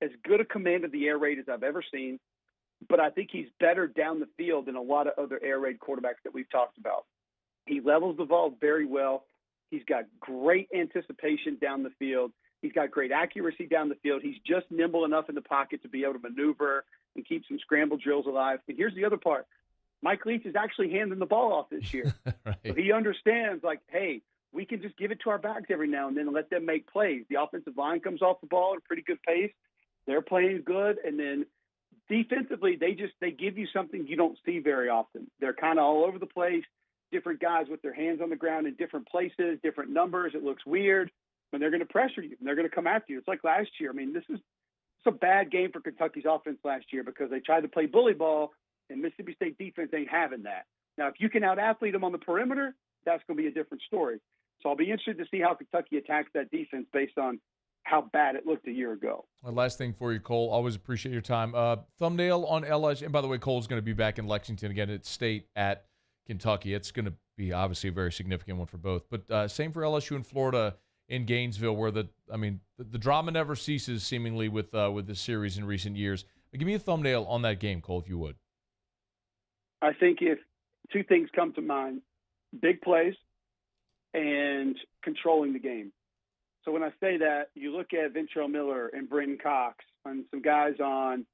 as good a command of the air raid as I've ever seen, but I think he's better down the field than a lot of other air raid quarterbacks that we've talked about. He levels the ball very well. He's got great anticipation down the field. He's got great accuracy down the field. He's just nimble enough in the pocket to be able to maneuver and keep some scramble drills alive. And here's the other part. Mike Leach is actually handing the ball off this year. Right. So he understands, hey, we can just give it to our backs every now and then and let them make plays. The offensive line comes off the ball at a pretty good pace. They're playing good. And then defensively, they give you something you don't see very often. They're kind of all over the place, different guys with their hands on the ground in different places, different numbers. It looks weird. And they're going to pressure you, and they're going to come after you. It's like last year. I mean, this is It's a bad game for Kentucky's offense last year because they tried to play bully ball, and Mississippi State defense ain't having that. Now, if you can out-athlete them on the perimeter, that's going to be a different story. So I'll be interested to see how Kentucky attacks that defense based on how bad it looked a year ago. Last thing for you, Cole. Always appreciate your time. Thumbnail on LSU. And by the way, Cole's going to be back in Lexington again at State at Kentucky. It's going to be obviously a very significant one for both. But same for LSU in Florida in Gainesville, where the drama never ceases seemingly with this series in recent years. Give me a thumbnail on that game, Cole, if you would. I think if two things come to mind, big plays and controlling the game. So when I say that, you look at Ventrell Miller and Brenton Cox and some guys on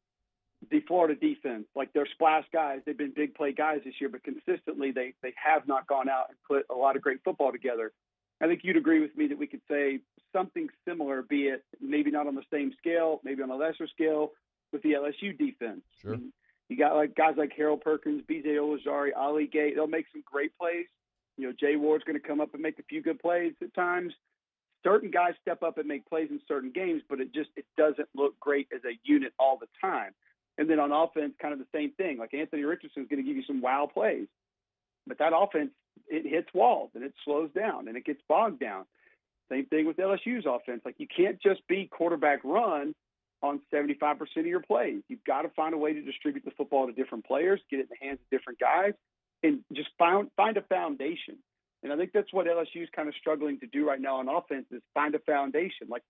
the Florida defense, like they're splash guys. They've been big play guys this year, but consistently they have not gone out and put a lot of great football together. I think you'd agree with me that we could say something similar, be it maybe not on the same scale, maybe on a lesser scale, with the LSU defense. Sure. You got like guys like Harold Perkins, B.J. Olajari, Ali Gay. They'll make some great plays. You know, Jay Ward's going to come up and make a few good plays at times. Certain guys step up and make plays in certain games, but it doesn't look great as a unit all the time. And then on offense, kind of the same thing. Like Anthony Richardson is going to give you some wow plays, but that offense, it hits walls and it slows down and it gets bogged down. Same thing with LSU's offense. Like you can't just be quarterback run on 75% of your plays. You've got to find a way to distribute the football to different players, get it in the hands of different guys, and just find a foundation. And I think that's what LSU is kind of struggling to do right now on offense is find a foundation. Like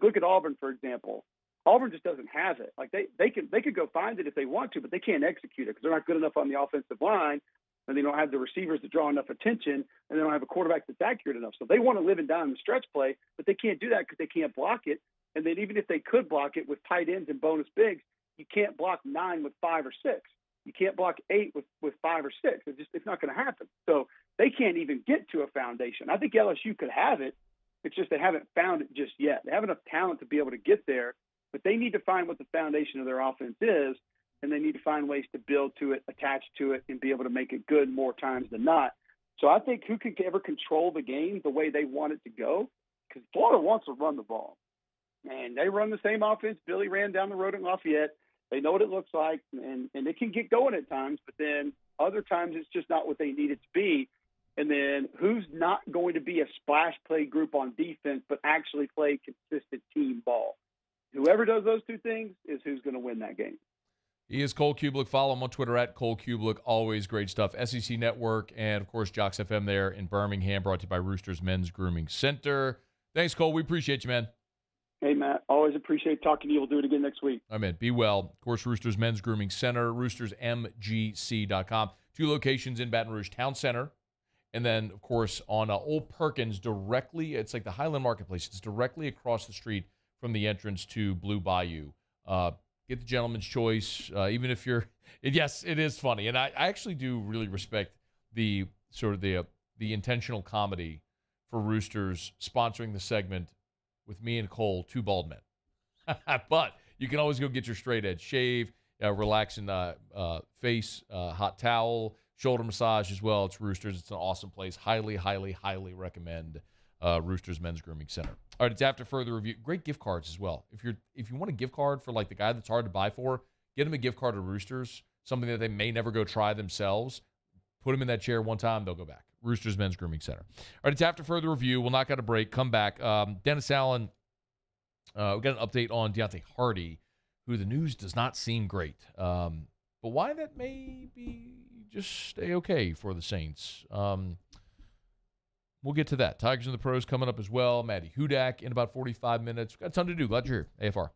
look at Auburn, for example. Auburn just doesn't have it. Like they could go find it if they want to, but they can't execute it because they're not good enough on the offensive line, and they don't have the receivers to draw enough attention, and they don't have a quarterback that's accurate enough. So they want to live and die in the stretch play, but they can't do that because they can't block it. And then even if they could block it with tight ends and bonus bigs, you can't block 9 with 5 or 6. You can't block 8 with 5 or 6. It's not going to happen. So they can't even get to a foundation. I think LSU could have it. It's just they haven't found it just yet. They have enough talent to be able to get there, but they need to find what the foundation of their offense is, and they need to find ways to build to it, attach to it, and be able to make it good more times than not. So I think who can ever control the game the way they want it to go, because Florida wants to run the ball. And they run the same offense Billy ran down the road in Lafayette. They know what it looks like, and it can get going at times, but then other times it's just not what they need it to be. And then who's not going to be a splash play group on defense but actually play consistent team ball? Whoever does those two things is who's going to win that game. He is Cole Cubelic. Follow him on Twitter at Cole Cubelic. Always great stuff. SEC Network and, of course, Jocks FM there in Birmingham, brought to you by Roosters Men's Grooming Center. Thanks, Cole. We appreciate you, man. Hey, Matt. Always appreciate talking to you. We'll do it again next week. Amen. Be well. Of course, Roosters Men's Grooming Center, roostersmgc.com. 2 locations in Baton Rouge Town Center. And then, of course, on Old Perkins, directly, it's like the Highland Marketplace. It's directly across the street from the entrance to Blue Bayou. Get the gentleman's choice, even if you're, yes, it is funny. And I actually do really respect the sort of the intentional comedy for Roosters sponsoring the segment with me and Cole, 2 bald men. But you can always go get your straight edge shave, relax in face, hot towel, shoulder massage as well. It's Roosters. It's an awesome place. Highly, highly, highly recommend Roosters Men's Grooming Center. All right, it's after further review. Great gift cards as well. If you want a gift card for like the guy that's hard to buy for, get him a gift card to Roosters, something that they may never go try themselves. Put them in that chair one time, they'll go back. Roosters Men's Grooming Center. All right, it's after further review. We'll knock out a break. Come back. Dennis Allen, we got an update on Deontay Hardy, who the news does not seem great. But why that may be just stay okay for the Saints. We'll get to that. Tigers and the Pros coming up as well. Maddie Hudak in about 45 minutes. We've got a ton to do. Glad you're here. AFR.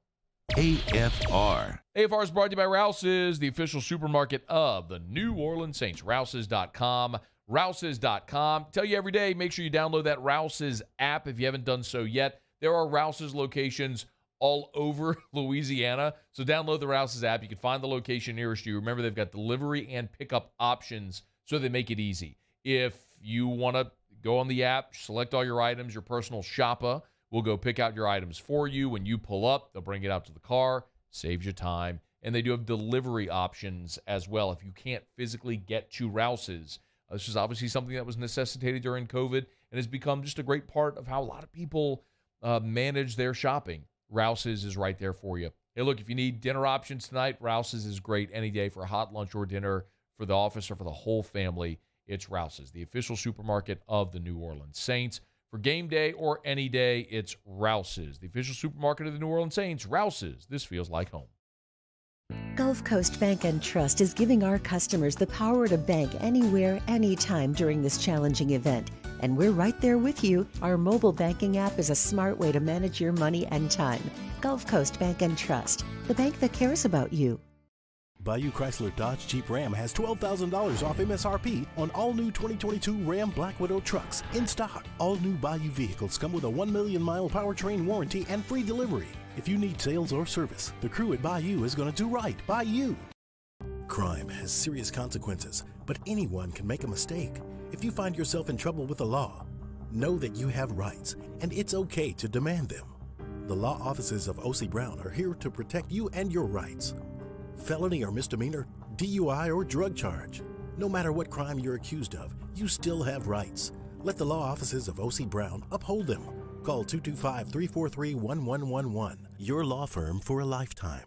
AFR. AFR is brought to you by Rouse's, the official supermarket of the New Orleans Saints. Rouse's.com. Rouse's.com. Tell you every day, make sure you download that Rouse's app if you haven't done so yet. There are Rouse's locations all over Louisiana. So download the Rouse's app. You can find the location nearest you. Remember, they've got delivery and pickup options, so they make it easy. If you want to go on the app, select all your items, your personal shopper will go pick out your items for you. When you pull up, they'll bring it out to the car, saves you time. And they do have delivery options as well if you can't physically get to Rouse's. This is obviously something that was necessitated during COVID and has become just a great part of how a lot of people manage their shopping. Rouse's is right there for you Hey, look, if you need dinner options tonight, Rouse's is great any day for a hot lunch or dinner for the office or for the whole family. It's Rouse's, the official supermarket of the New Orleans Saints. For game day or any day, it's Rouse's, the official supermarket of the New Orleans Saints. Rouse's, this feels like home. Gulf Coast Bank and Trust is giving our customers the power to bank anywhere, anytime during this challenging event. And we're right there with you. Our mobile banking app is a smart way to manage your money and time. Gulf Coast Bank and Trust, the bank that cares about you. Bayou Chrysler Dodge Jeep Ram has $12,000 off MSRP on all new 2022 Ram Black Widow trucks in stock. All new Bayou vehicles come with a 1 million mile powertrain warranty and free delivery. If you need sales or service, the crew at Bayou is going to do right by you. Crime has serious consequences, but anyone can make a mistake. If you find yourself in trouble with the law, know that you have rights, and it's okay to demand them. The law offices of O.C. Brown are here to protect you and your rights. Felony or misdemeanor, DUI or drug charge. No matter what crime you're accused of, you still have rights. Let the law offices of O.C. Brown uphold them. Call 225-343-1111. Your law firm for a lifetime.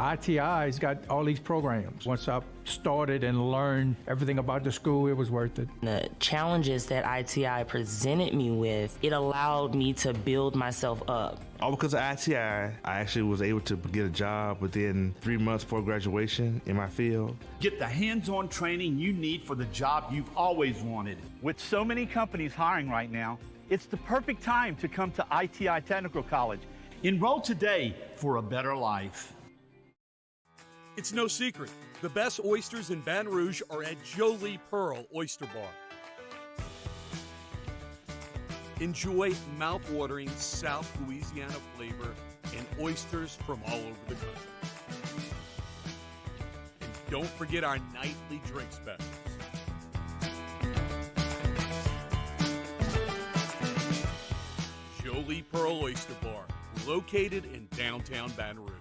ITI's got all these programs. Once I started and learned everything about the school, it was worth it. The challenges that ITI presented me with, it allowed me to build myself up. All because of ITI, I actually was able to get a job within 3 months before graduation in my field. Get the hands-on training you need for the job you've always wanted. With so many companies hiring right now, it's the perfect time to come to ITI Technical College. Enroll today for a better life. It's no secret. The best oysters in Baton Rouge are at Jolie Pearl Oyster Bar. Enjoy mouth-watering South Louisiana flavor and oysters from all over the country. And don't forget our nightly drink specials. Jolie Pearl Oyster Bar, located in downtown Baton Rouge.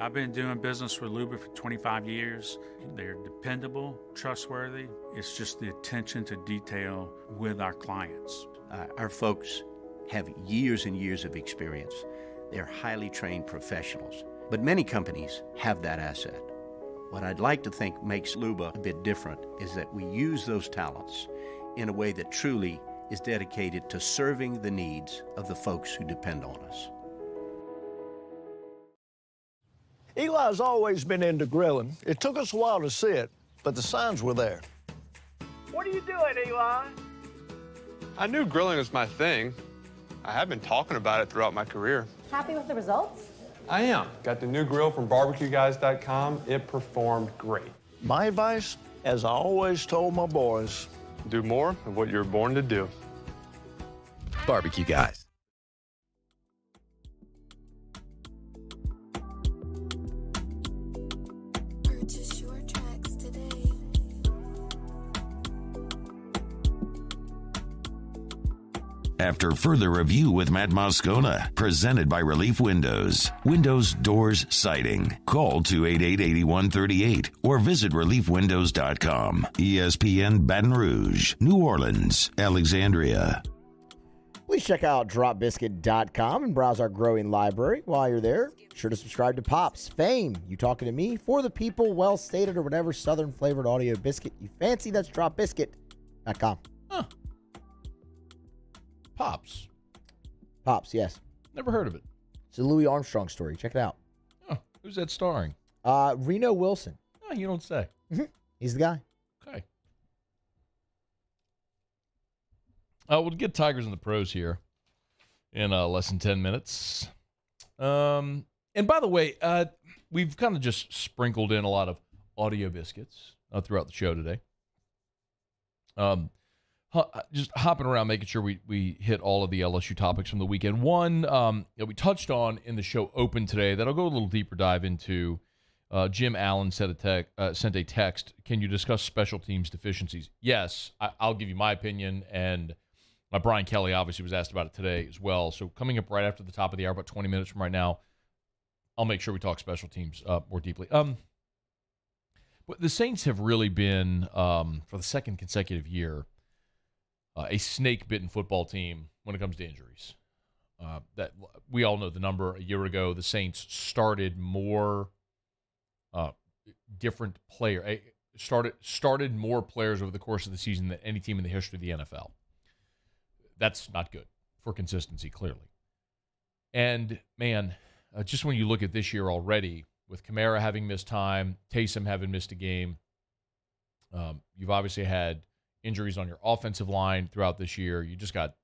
I've been doing business with Luba for 25 years. They're dependable, trustworthy. It's just the attention to detail with our clients. Our folks have years and years of experience. They're highly trained professionals. But many companies have that asset. What I'd like to think makes Luba a bit different is that we use those talents in a way that truly is dedicated to serving the needs of the folks who depend on us. Eli's always been into grilling. It took us a while to see it, but the signs were there. What are you doing, Eli? I knew grilling was my thing. I have been talking about it throughout my career. Happy with the results? I am. Got the new grill from barbecueguys.com. It performed great. My advice, as I always told my boys, do more of what you were born to do. Barbecue Guys. After further review with Matt Moscona, presented by Relief Windows. Windows, doors, siding. Call 288-8138 or visit reliefwindows.com. ESPN Baton Rouge, New Orleans, Alexandria. Please check out dropbiscuit.com and browse our growing library. While you're there, be sure to subscribe to Pops, Fame, You Talking to Me, For the People, Well Stated, or whatever Southern flavored audio biscuit you fancy. That's dropbiscuit.com. Pops. Pops, yes. Never heard of it. It's a Louis Armstrong story. Check it out. Oh, who's that starring? Reno Wilson. Oh, you don't say. He's the guy. Okay. We'll get Tigers and the Pros here in less than 10 minutes. And by the way, we've kind of just sprinkled in a lot of audio biscuits throughout the show today. Just hopping around, making sure we hit all of the LSU topics from the weekend. One that we touched on in the show open today that I'll go a little deeper dive into. Jim Allen sent a text. Can you discuss special teams deficiencies? Yes, I'll give you my opinion. And Brian Kelly obviously was asked about it today as well. So coming up right after the top of the hour, about 20 minutes from right now, I'll make sure we talk special teams more deeply. But the Saints have really been, for the second consecutive year, a snake-bitten football team when it comes to injuries. That we all know the number. A year ago, the Saints started more different player started more players over the course of the season than any team in the history of the NFL. That's not good for consistency, clearly. And man, just when you look at this year already, with Kamara having missed time, Taysom having missed a game, you've obviously had injuries on your offensive line throughout this year. You just got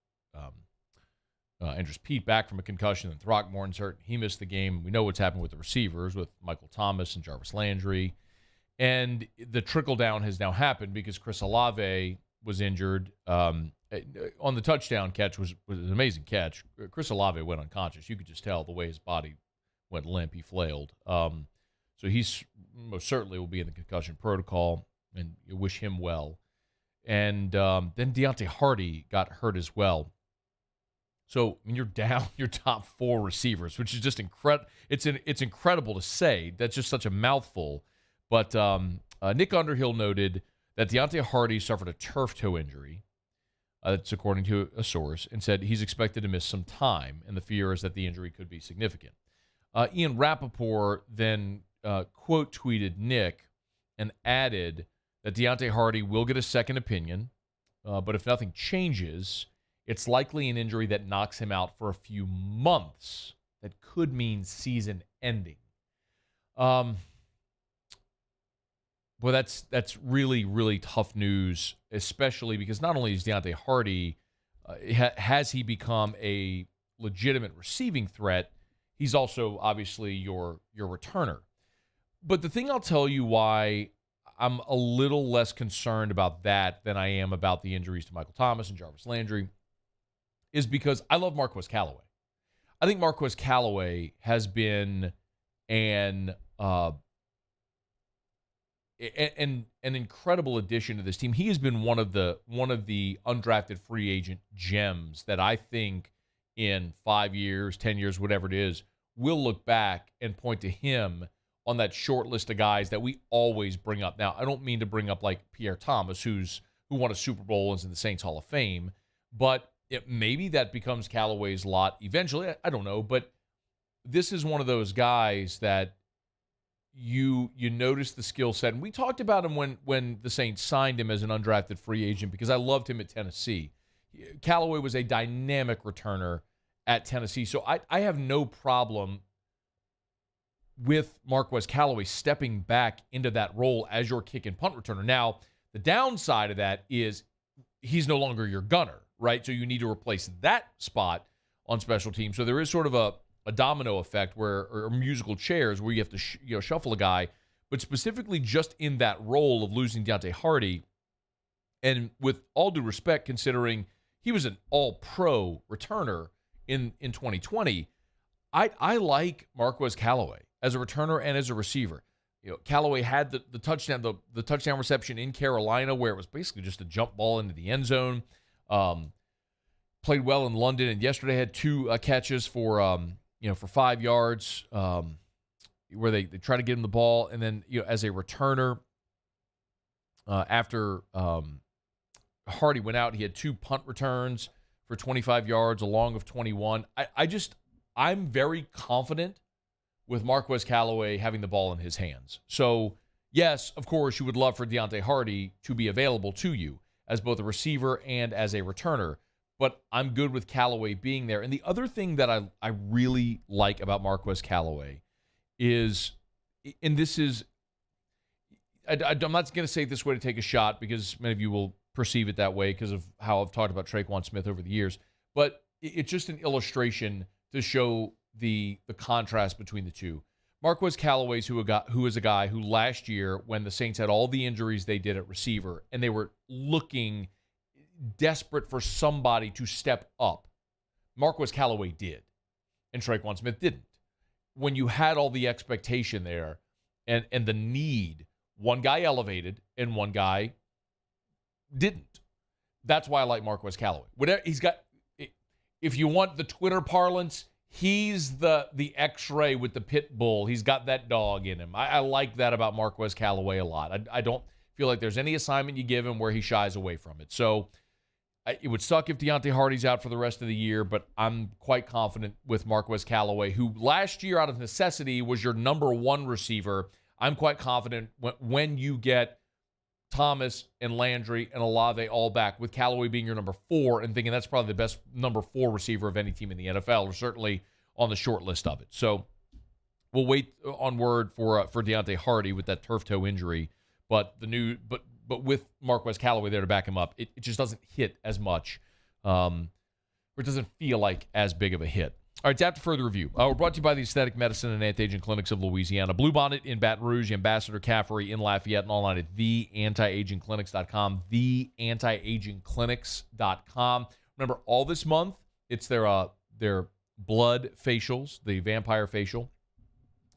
Andrews Pete back from a concussion, and Throckmorton's hurt. He missed the game. We know what's happened with the receivers, with Michael Thomas and Jarvis Landry. And the trickle-down has now happened because Chris Olave was injured. On the touchdown catch was an amazing catch. Chris Olave went unconscious. You could just tell the way his body went limp. He flailed. So he's most certainly will be in the concussion protocol, and you wish him well. And then Deontay Hardy got hurt as well. So I mean, you're down your top 4 receivers, which is just incredible. It's incredible to say. That's just such a mouthful. But Nick Underhill noted that Deontay Hardy suffered a turf toe injury. That's according to a source, and said he's expected to miss some time, and the fear is that the injury could be significant. Ian Rappaport then quote tweeted Nick and added that Deontay Hardy will get a second opinion, but if nothing changes, it's likely an injury that knocks him out for a few months. That could mean season ending. Well, that's really, really tough news, especially because not only is Deontay Hardy, has he become a legitimate receiving threat, he's also obviously your returner. But the thing I'll tell you why I'm a little less concerned about that than I am about the injuries to Michael Thomas and Jarvis Landry is because I love Marquez Callaway. I think Marquez Callaway has been an incredible addition to this team. He has been one of the undrafted free agent gems that I think in 5 years, 10 years, whatever it is, we'll look back and point to him on that short list of guys that we always bring up. Now, I don't mean to bring up like Pierre Thomas, who won a Super Bowl and is in the Saints Hall of Fame, but maybe that becomes Callaway's lot eventually. I don't know, but this is one of those guys that you notice the skill set. And we talked about him when the Saints signed him as an undrafted free agent because I loved him at Tennessee. Callaway was a dynamic returner at Tennessee. So I have no problem with Marquez Callaway stepping back into that role as your kick and punt returner. Now, the downside of that is he's no longer your gunner, right? So you need to replace that spot on special teams. So there is sort of a domino effect or musical chairs where you have to shuffle a guy, but specifically just in that role of losing Deontay Hardy, and with all due respect, considering he was an all-pro returner in 2020, I like Marquez Callaway as a returner and as a receiver. Callaway had the touchdown reception in Carolina where it was basically just a jump ball into the end zone. Played well in London, and yesterday had 2 catches for 5 yards, where they try to get him the ball. And then, as a returner, after Hardy went out, he had 2 punt returns for 25 yards, a long of 21. I'm very confident with Marquez Callaway having the ball in his hands. So, yes, of course, you would love for Deontay Hardy to be available to you as both a receiver and as a returner. But I'm good with Callaway being there. And the other thing that I really like about Marquez Callaway is, and this is, I'm not going to say it this way to take a shot because many of you will perceive it that way because of how I've talked about Traquan Smith over the years, but it's just an illustration to show the contrast between the two. Marquez Callaway, who is a guy who last year, when the Saints had all the injuries they did at receiver, and they were looking desperate for somebody to step up, Marquez Callaway did, and Traquan Smith didn't. When you had all the expectation there and the need, one guy elevated and one guy didn't. That's why I like Marquez Callaway. Whatever he's got, if you want the Twitter parlance, he's the X-ray with the pit bull. He's got that dog in him. I like that about Marquez Callaway a lot. I don't feel like there's any assignment you give him where he shies away from it. So It would suck if Deontay Hardy's out for the rest of the year, but I'm quite confident with Marquez Callaway, who last year out of necessity was your number one receiver. I'm quite confident when you get Thomas and Landry and Olave all back, with Callaway being your number 4, and thinking that's probably the best number 4 receiver of any team in the NFL, or certainly on the short list of it. So we'll wait on word for Deontay Hardy with that turf toe injury, but with Marquez Callaway there to back him up, it just doesn't hit as much, or it doesn't feel like as big of a hit. All right, it's after further review. We're brought to you by the Aesthetic Medicine and Anti-Aging Clinics of Louisiana. Bluebonnet in Baton Rouge, Ambassador Caffrey in Lafayette, and online at theantiagingclinics.com, theantiagingclinics.com. Remember, all this month, it's their blood facials, the vampire facial,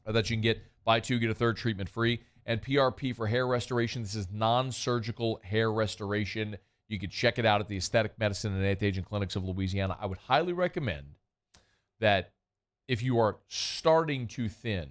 that you can buy 2, get a 3rd treatment free. And PRP for hair restoration. This is non-surgical hair restoration. You can check it out at the Aesthetic Medicine and Anti-Aging Clinics of Louisiana. I would highly recommend that if you are starting to thin,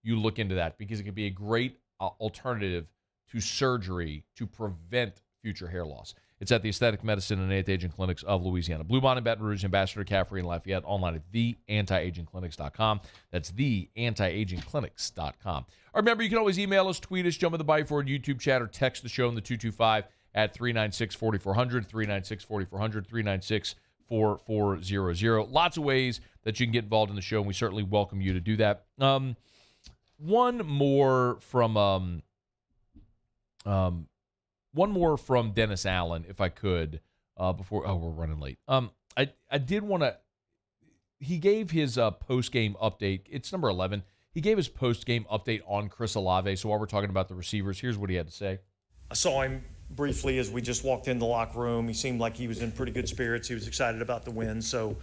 you look into that, because it could be a great alternative to surgery to prevent future hair loss. It's at the Aesthetic Medicine and Anti-Aging Clinics of Louisiana. Bluebonnet in Baton Rouge, Ambassador Caffrey in Lafayette, online at theantiagingclinics.com. That's theantiagingclinics.com. Remember, you can always email us, tweet us, jump in the Bayou Forward YouTube chat, or text the show in the 225 at 396-4400, 396-4400, 396-4400. Lots of ways that you can get involved in the show, and we certainly welcome you to do that. One more from Dennis Allen, if I could, before we're running late. I did want to. He gave his post-game update. It's number 11. He gave his post-game update on Chris Olave. So while we're talking about the receivers, here's what he had to say. I saw him briefly as we just walked in the locker room. He seemed like he was in pretty good spirits. He was excited about the win. So,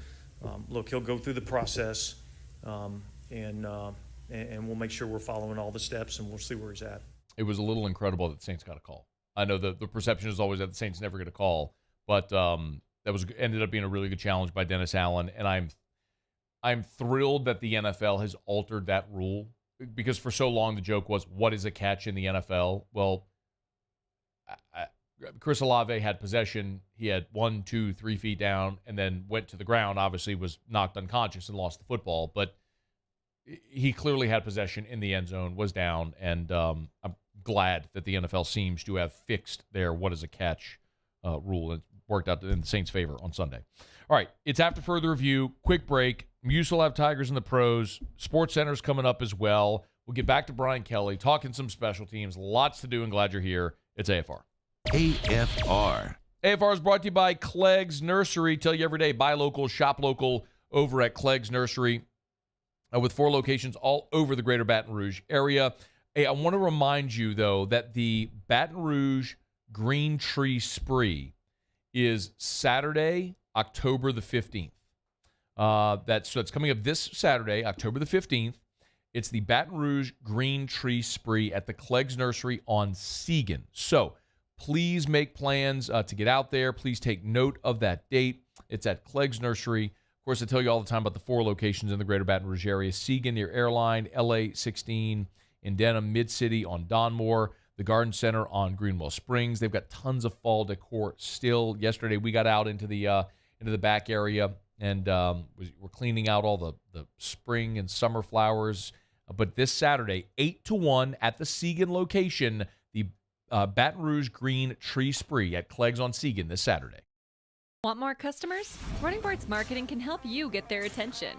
look, he'll go through the process, and we'll make sure we're following all the steps, and we'll see where he's at. It was a little incredible that the Saints got a call. I know the perception is always that the Saints never get a call, but that ended up being a really good challenge by Dennis Allen, and I'm thrilled that the NFL has altered that rule, because for so long the joke was, what is a catch in the NFL? Well, Chris Olave had possession. He had 1, 2, 3 feet down, and then went to the ground, obviously was knocked unconscious and lost the football, but he clearly had possession in the end zone, was down, and I'm glad that the NFL seems to have fixed their what is a catch rule. It worked out in the Saints' favor on Sunday. All right, it's after further review. Quick break. Muse will have Tigers in the pros. Sports Center's coming up as well. We'll get back to Brian Kelly, talking some special teams. Lots to do, and glad you're here. It's AFR. AFR. AFR is brought to you by Clegg's Nursery. Tell you every day, buy local, shop local over at Clegg's Nursery, with 4 locations all over the greater Baton Rouge area. Hey, I want to remind you, though, that the Baton Rouge Green Tree Spree is Saturday, October the 15th. That's coming up this Saturday, October the 15th. It's the Baton Rouge Green Tree Spree at the Clegg's Nursery on Segan. So please make plans to get out there. Please take note of that date. It's at Clegg's Nursery. Of course, I tell you all the time about the 4 locations in the greater Baton Rouge area: Segan near Airline, LA 16 in Denham, Mid-City on Donmore, the Garden Center on Greenwell Springs. They've got tons of fall decor still. Yesterday, we got out into the back area, and we're cleaning out all the spring and summer flowers. But this Saturday, 8 to 1 at the Segan location, the Baton Rouge Green Tree Spree at Clegg's on Segan this Saturday. Want more customers? Running Boards Marketing can help you get their attention.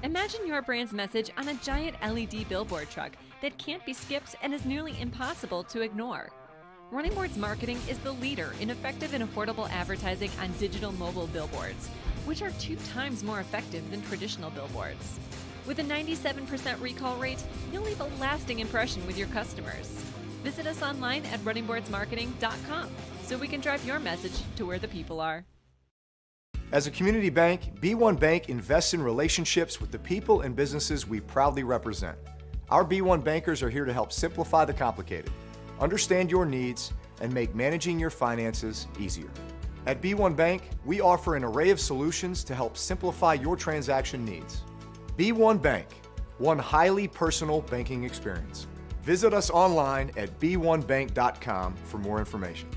Imagine your brand's message on a giant LED billboard truck that can't be skipped and is nearly impossible to ignore. Running Boards Marketing is the leader in effective and affordable advertising on digital mobile billboards, which are 2 times more effective than traditional billboards. With a 97% recall rate, you'll leave a lasting impression with your customers. Visit us online at runningboardsmarketing.com so we can drive your message to where the people are. As a community bank, B1 Bank invests in relationships with the people and businesses we proudly represent. Our B1 bankers are here to help simplify the complicated, understand your needs, and make managing your finances easier. At B1 Bank, we offer an array of solutions to help simplify your transaction needs. B1 Bank, one highly personal banking experience. Visit us online at b1bank.com for more information.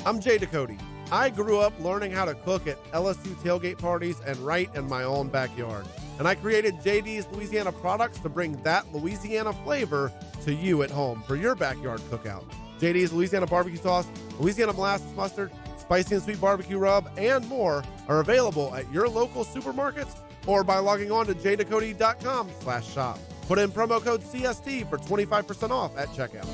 I'm Jay Ducote. I grew up learning how to cook at LSU tailgate parties and right in my own backyard. And I created JD's Louisiana products to bring that Louisiana flavor to you at home for your backyard cookout. JD's Louisiana barbecue sauce, Louisiana molasses mustard, spicy and sweet barbecue rub, and more are available at your local supermarkets or by logging on to jducote.com/shop. Put in promo code CST for 25% off at checkout.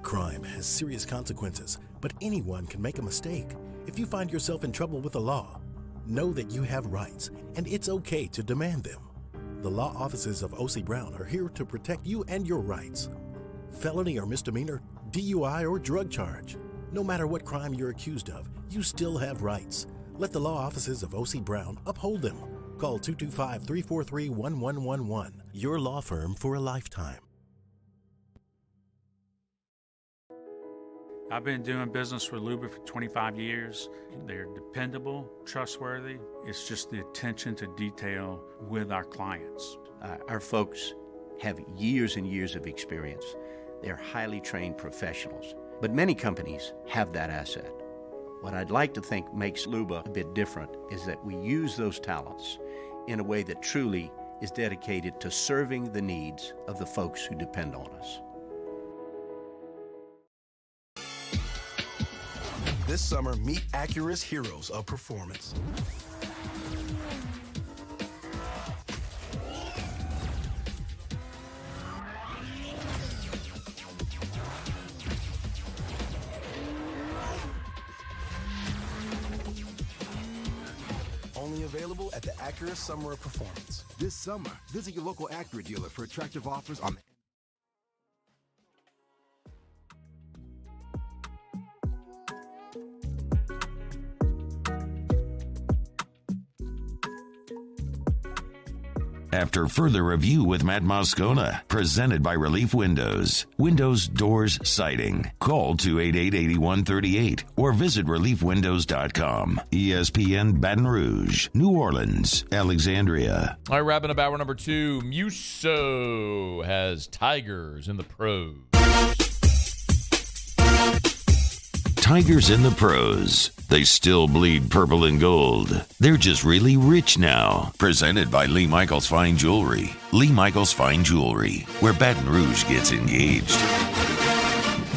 Crime has serious consequences, but anyone can make a mistake. If you find yourself in trouble with the law, know that you have rights, and it's okay to demand them. The law offices of O.C. Brown are here to protect you and your rights. Felony or misdemeanor, DUI or drug charge. No matter what crime you're accused of, you still have rights. Let the law offices of O.C. Brown uphold them. Call 225-343-1111. Your law firm for a lifetime. I've been doing business with Luba for 25 years. They're dependable, trustworthy. It's just the attention to detail with our clients. Our folks have years and years of experience. They're highly trained professionals, but many companies have that asset. What I'd like to think makes Luba a bit different is that we use those talents in a way that truly is dedicated to serving the needs of the folks who depend on us. This summer, meet Acura's heroes of performance. Only available at the Acura Summer of Performance. This summer, visit your local Acura dealer for attractive offers on After further review with Matt Moscona, presented by Relief Windows. Windows, doors, siding. Call 288-8138 or visit reliefwindows.com. ESPN Baton Rouge, New Orleans, Alexandria. All right, wrapping up hour number 2. Musso has Tigers in the pros. Tigers in the pros. They still bleed purple and gold. They're just really rich now. Presented by Lee Michaels Fine Jewelry. Lee Michaels Fine Jewelry, where Baton Rouge gets engaged.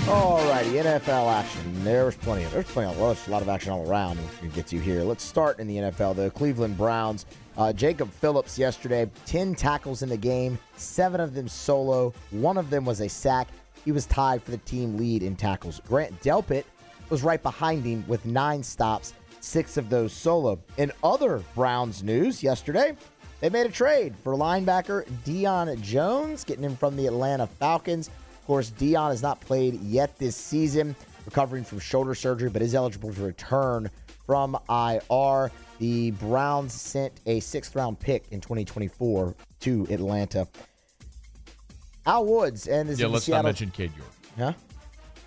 All righty, NFL action. There's a lot of action all around we get to here. Let's start in the NFL. The Cleveland Browns. Jacob Phillips yesterday, 10 tackles in the game, 7 of them solo. 1 of them was a sack. He was tied for the team lead in tackles. Grant Delpit was right behind him with 9 stops, 6 of those solo. In other Browns news yesterday, they made a trade for linebacker Deion Jones, getting him from the Atlanta Falcons. Of course, Deion has not played yet this season, recovering from shoulder surgery, but is eligible to return from IR. The Browns sent a 6th-round pick in 2024 to Atlanta. Al Woods and let's not mention Cade York. Huh?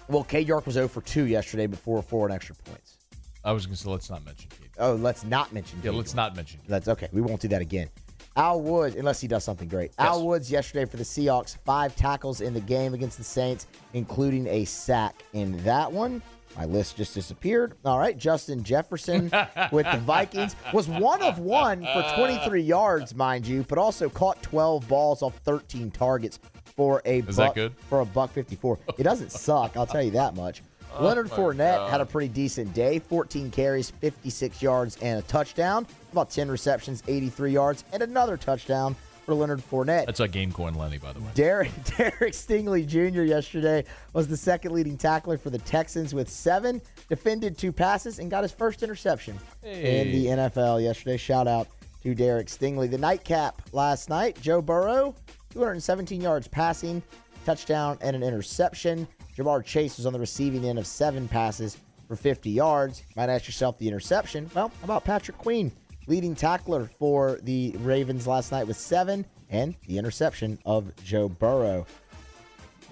Well, Cade York was 0 for 2 yesterday before 4 in extra points. I was going to say let's not mention Cade. Oh, let's not mention Cade. Yeah, let's not mention Cade. That's okay. We won't do that again. Al Woods, unless he does something great. Yes. Al Woods yesterday for the Seahawks, 5 tackles in the game against the Saints, including a sack in that one. My list just disappeared. All right, Justin Jefferson with the Vikings was 1 of 1 for 23 yards, mind you, but also caught 12 balls off 13 targets for a Is that good? For a $154. It doesn't suck, I'll tell you that much. Leonard Fournette had a pretty decent day. 14 carries, 56 yards, and a touchdown. About 10 receptions, 83 yards, and another touchdown for Leonard Fournette. That's a game coin Lenny, by the way. Derek Stingley Jr. yesterday was the second leading tackler for the Texans with 7, defended 2 passes, and got his first interception in the NFL yesterday. Shout out to Derek Stingley. The nightcap last night, Joe Burrow, 217 yards passing, touchdown, and an interception. Jamar Chase was on the receiving end of 7 passes for 50 yards. Might ask yourself the interception. Well, how about Patrick Queen, leading tackler for the Ravens last night with 7, and the interception of Joe Burrow.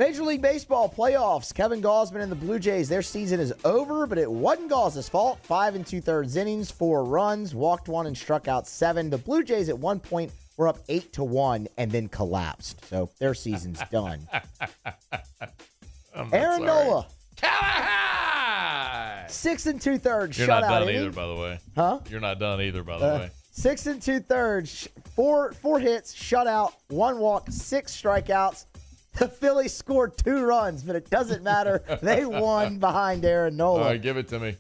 Major League Baseball playoffs. Kevin Gausman and the Blue Jays, their season is over, but it wasn't Gauss' fault. 5 2/3 innings, 4 runs, walked 1 and struck out 7. The Blue Jays at one point were up 8-1 and then collapsed. So their season's done. Aaron Nola. Callahan! 6 2/3 You're shutout not done inning. either, by the way. Huh? You're not done either, by the way. 6 2/3, four hits, shutout, 1 walk, 6 strikeouts. The Phillies scored 2 runs, but it doesn't matter. They won behind Aaron Nola. All right, give it to me.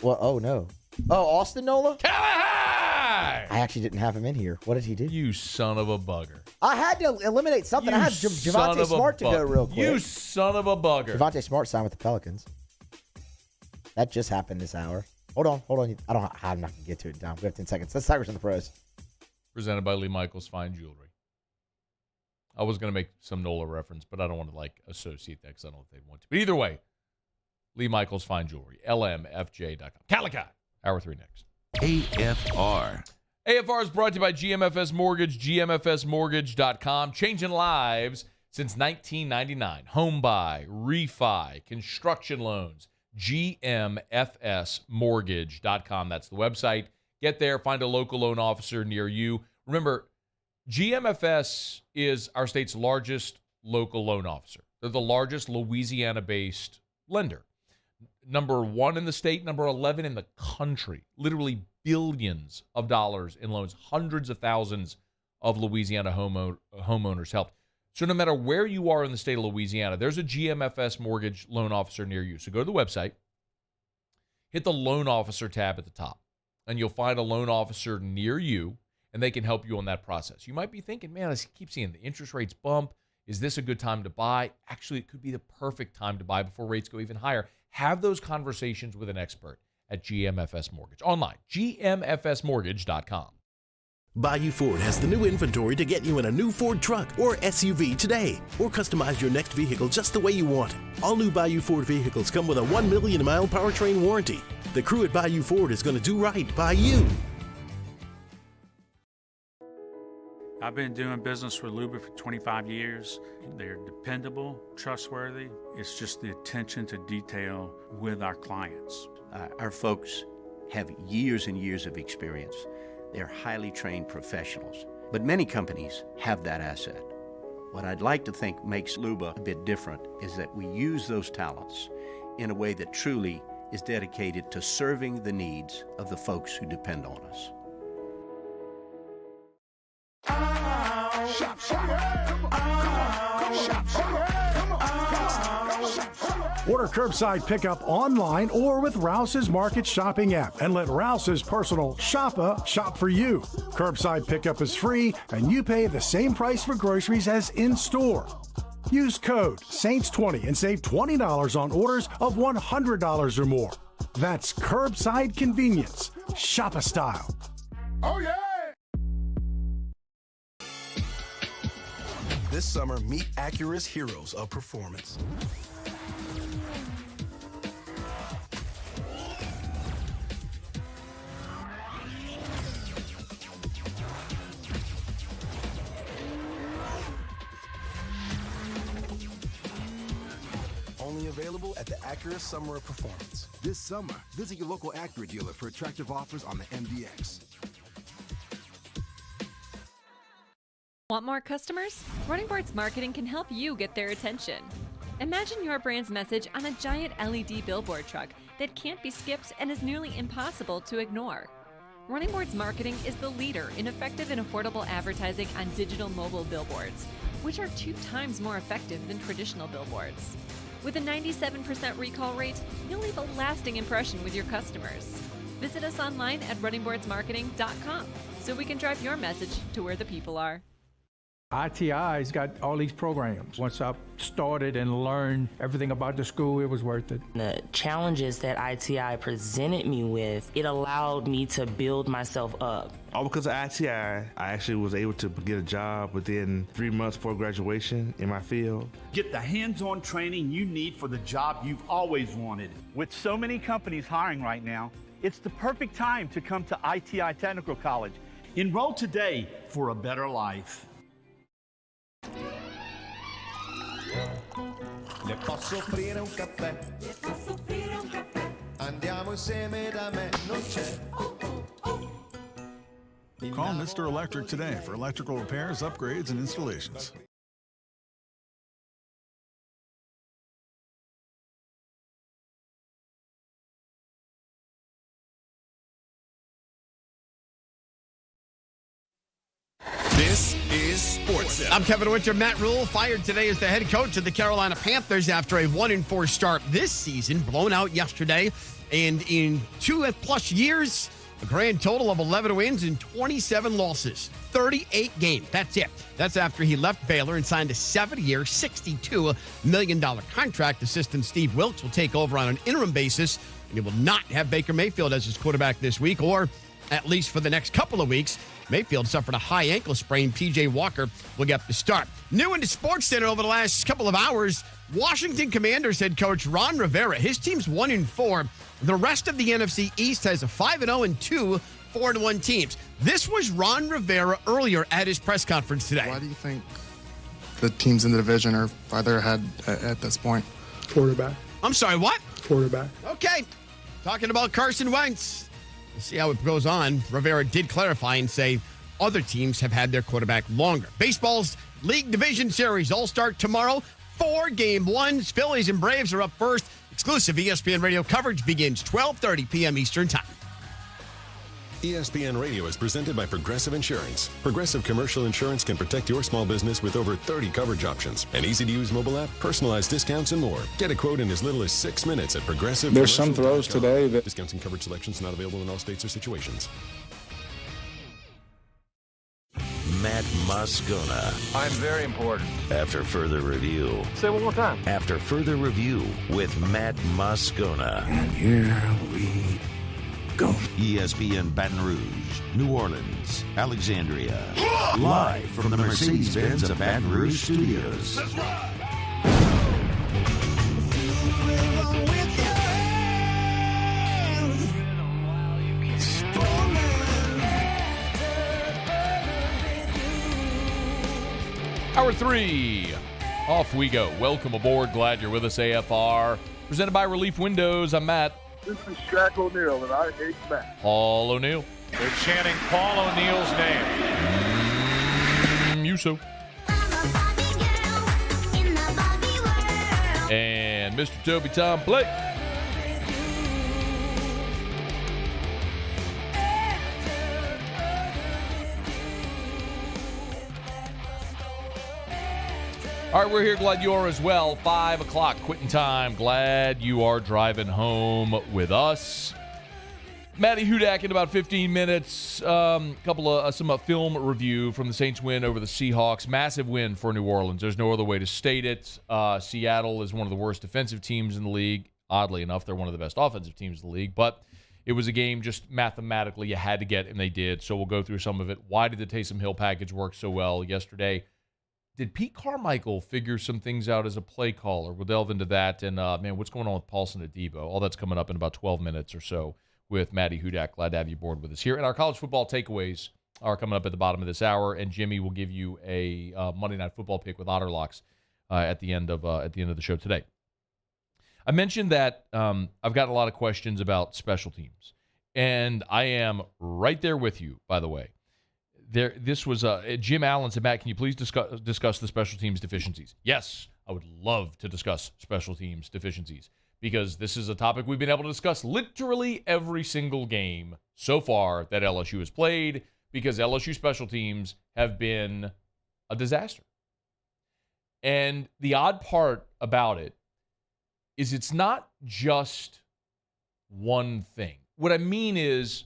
Well, oh no. Oh, Austin Nola? Callahan! I actually didn't have him in here. What did he do? You son of a bugger. I had to eliminate something. I had Javonte Smart to go real quick. You son of a bugger. Javonte Smart signed with the Pelicans. That just happened this hour. Hold on. I'm not going to get to it, Dom. We have 10 seconds. Let's Tigers on the Pros. Presented by Lee Michaels Fine Jewelry. I was going to make some Nola reference, but I don't want to associate that because I don't know if they want to. But either way, Lee Michaels Fine Jewelry, lmfj.com. Calicut. Hour 3 next. AFR. AFR is brought to you by GMFS Mortgage, gmfsmortgage.com. Changing lives since 1999. Home buy, refi, construction loans, gmfsmortgage.com. That's the website. Get there, find a local loan officer near you. Remember, GMFS is our state's largest local loan officer. They're the largest Louisiana-based lender. Number 1 in the state, number 11 in the country. Literally billions of dollars in loans. Hundreds of thousands of Louisiana homeowners helped. So no matter where you are in the state of Louisiana, there's a GMFS mortgage loan officer near you. So go to the website, hit the loan officer tab at the top, and you'll find a loan officer near you, and they can help you on that process. You might be thinking, man, I keep seeing the interest rates bump. Is this a good time to buy? Actually, it could be the perfect time to buy before rates go even higher. Have those conversations with an expert at GMFS Mortgage. Online, gmfsmortgage.com. Bayou Ford has the new inventory to get you in a new Ford truck or SUV today, or customize your next vehicle just the way you want it. All new Bayou Ford vehicles come with a 1 million mile powertrain warranty. The crew at Bayou Ford is going to do right by you. I've been doing business with Luba for 25 years. They're dependable, trustworthy. It's just the attention to detail with our clients. Our folks have years and years of experience. They're highly trained professionals, but many companies have that asset. What I'd like to think makes Luba a bit different is that we use those talents in a way that truly is dedicated to serving the needs of the folks who depend on us. Order curbside pickup online or with Rouse's Market Shopping app and let Rouse's personal shopper shop for you. Curbside pickup is free and you pay the same price for groceries as in-store. Use code SAINTS20 and save $20 on orders of $100 or more. That's curbside convenience. Shopper style. Oh, yeah! This summer, meet Acura's heroes of performance. Only available at the Acura Summer of Performance. This summer, visit your local Acura dealer for attractive offers on the MDX. Want more customers? Running Boards Marketing can help you get their attention. Imagine your brand's message on a giant LED billboard truck that can't be skipped and is nearly impossible to ignore. Running Boards Marketing is the leader in effective and affordable advertising on digital mobile billboards, which are 2 times more effective than traditional billboards. With a 97% recall rate, you'll leave a lasting impression with your customers. Visit us online at runningboardsmarketing.com so we can drive your message to where the people are. ITI's got all these programs. Once I started and learned everything about the school, it was worth it. The challenges that ITI presented me with, it allowed me to build myself up. All because of ITI, I actually was able to get a job within 3 months before graduation in my field. Get the hands-on training you need for the job you've always wanted. With so many companies hiring right now, it's the perfect time to come to ITI Technical College. Enroll today for a better life. Le posso offrire un caffè? Le posso offrire un caffè? Andiamo insieme da me, non c'è. Call Mr. Electric today for electrical repairs, upgrades, and installations. This is Sports Center. I'm Kevin Winter. Matt Rule fired today as the head coach of the Carolina Panthers after a 1-4 start this season, blown out yesterday. And in 2+ years, a grand total of 11 wins and 27 losses. 38 games. That's it. That's after he left Baylor and signed a 7-year, $62 million contract. Assistant Steve Wilkes will take over on an interim basis, and he will not have Baker Mayfield as his quarterback this week, or at least for the next couple of weeks. Mayfield suffered a high ankle sprain. P.J. Walker will get the start. New into Sports Center over the last couple of hours, Washington Commanders head coach Ron Rivera. His team's 1-4. The rest of the NFC East has a 5-0 and 2 4-1 teams. This was Ron Rivera earlier at his press conference today. Why do you think the teams in the division are farther ahead at this point? Quarterback. I'm sorry, what? Quarterback. Okay. Talking about Carson Wentz. We'll see how it goes on. Rivera did clarify and say other teams have had their quarterback longer. Baseball's League Division Series all start tomorrow. 4 game ones. Phillies and Braves are up first. Exclusive ESPN radio coverage begins 12:30 p.m. Eastern Time. ESPN Radio is presented by Progressive Insurance. Progressive Commercial Insurance can protect your small business with over 30 coverage options, an easy-to-use mobile app, personalized discounts, and more. Get a quote in as little as 6 minutes at Progressive. There's some throws today that discounts and coverage selections not available in all states or situations. Matt Moscona. I'm very important. After further review. Say it one more time. After further review with Matt Moscona. And here we go. ESPN Baton Rouge, New Orleans, Alexandria. Live from the Mercedes-Benz of Baton Rouge studios. That's right. Hour 3. Off we go. Welcome aboard. Glad you're with us, AFR. Presented by Relief Windows. I'm Matt. This is Shaq O'Neal, and I hate Matt. Paul O'Neal. They're chanting Paul O'Neal's name. You so. And Mr. Toby Tom Blake. All right, we're here. Glad you are as well. 5 o'clock quitting time. Glad you are driving home with us. Maddie Hudak in about 15 minutes. Some film review from the Saints win over the Seahawks. Massive win for New Orleans. There's no other way to state it. Seattle is one of the worst defensive teams in the league. Oddly enough, they're one of the best offensive teams in the league. But it was a game just mathematically you had to get, and they did. So we'll go through some of it. Why did the Taysom Hill package work so well yesterday? Did Pete Carmichael figure some things out as a play caller? We'll delve into that. And, what's going on with Paulson and Debo? All that's coming up in about 12 minutes or so with Maddie Hudak. Glad to have you aboard with us here. And our college football takeaways are coming up at the bottom of this hour. And Jimmy will give you a Monday Night Football pick with Otterlocks at the end of the show today. I mentioned that I've gotten a lot of questions about special teams. And I am right there with you, by the way. This was Jim Allen said, Matt, can you please discuss the special teams deficiencies? Yes, I would love to discuss special teams deficiencies because this is a topic we've been able to discuss literally every single game so far that LSU has played because LSU special teams have been a disaster. And the odd part about it is it's not just one thing. What I mean is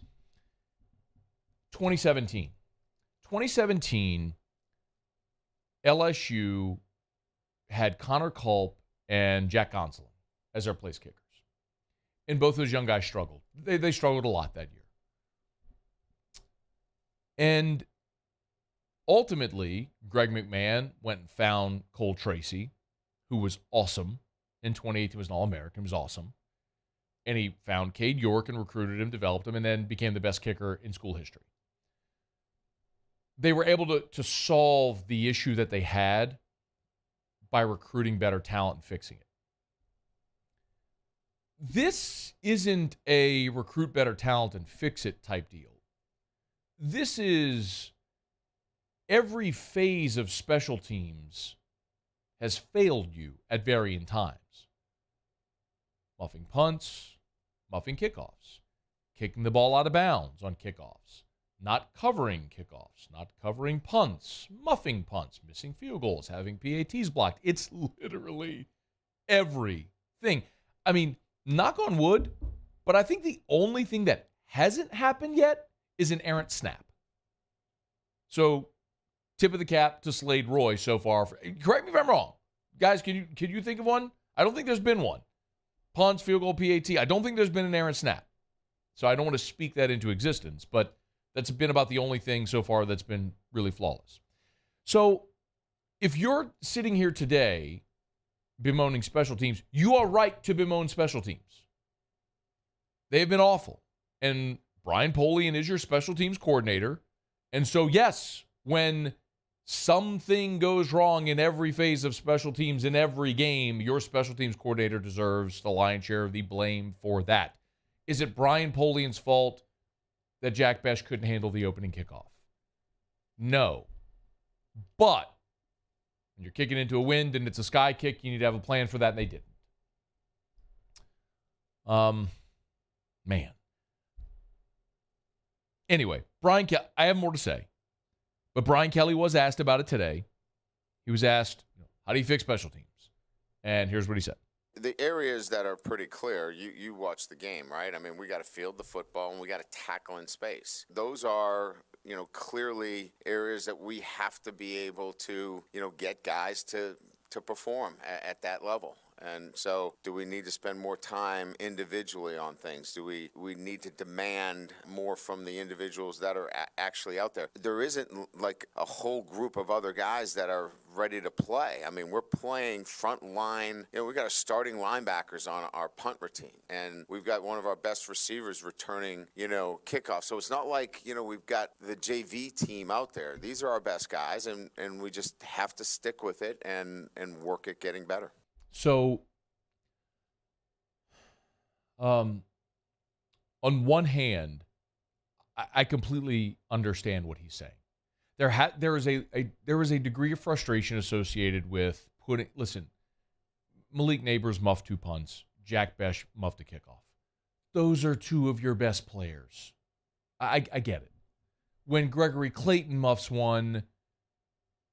2017, LSU had Connor Culp and Jack Gonsolin as their place kickers. And both those young guys struggled. They struggled a lot that year. And ultimately, Greg McMahon went and found Cole Tracy, who was awesome. In 2018, was an All-American, was awesome. And he found Cade York and recruited him, developed him, and then became the best kicker in school history. They were able to solve the issue that they had by recruiting better talent and fixing it. This isn't a recruit better talent and fix it type deal. This is every phase of special teams has failed you at varying times. Muffing punts, muffing kickoffs, kicking the ball out of bounds on kickoffs, not covering kickoffs, not covering punts, muffing punts, missing field goals, having PATs blocked. It's literally everything. I mean, knock on wood, but I think the only thing that hasn't happened yet is an errant snap. So, tip of the cap to Slade Roy so far. Correct me if I'm wrong. Guys, can you think of one? I don't think there's been one. Punts, field goal, PAT. I don't think there's been an errant snap. So I don't want to speak that into existence, but that's been about the only thing so far that's been really flawless. So if you're sitting here today bemoaning special teams, you are right to bemoan special teams. They have been awful. And Brian Polian is your special teams coordinator. And so, yes, when something goes wrong in every phase of special teams in every game, your special teams coordinator deserves the lion's share of the blame for that. Is it Brian Polian's fault that Jack Bech couldn't handle the opening kickoff? No. But when you're kicking into a wind and it's a sky kick, you need to have a plan for that, and they didn't. Man. Anyway, I have more to say. But Brian Kelly was asked about it today. He was asked, how do you fix special teams? And here's what he said. The areas that are pretty clear, you watch the game, right? I mean, we got to field the football and we got to tackle in space. Those are, clearly areas that we have to be able to, get guys to perform at that level. And so do we need to spend more time individually on things? Do we need to demand more from the individuals that are actually out there? There isn't like a whole group of other guys that are ready to play. I mean, we're playing front line. We got our starting linebackers on our punt routine, and we've got one of our best receivers returning, kickoff. So it's not like, we've got the JV team out there. These are our best guys, and we just have to stick with it and work at getting better. So, on one hand, I completely understand what he's saying. There is a degree of frustration associated with Malik Neighbors muffed 2 punts, Jack Bech muffed a kickoff. Those are 2 of your best players. I get it. When Gregory Clayton muffs 1,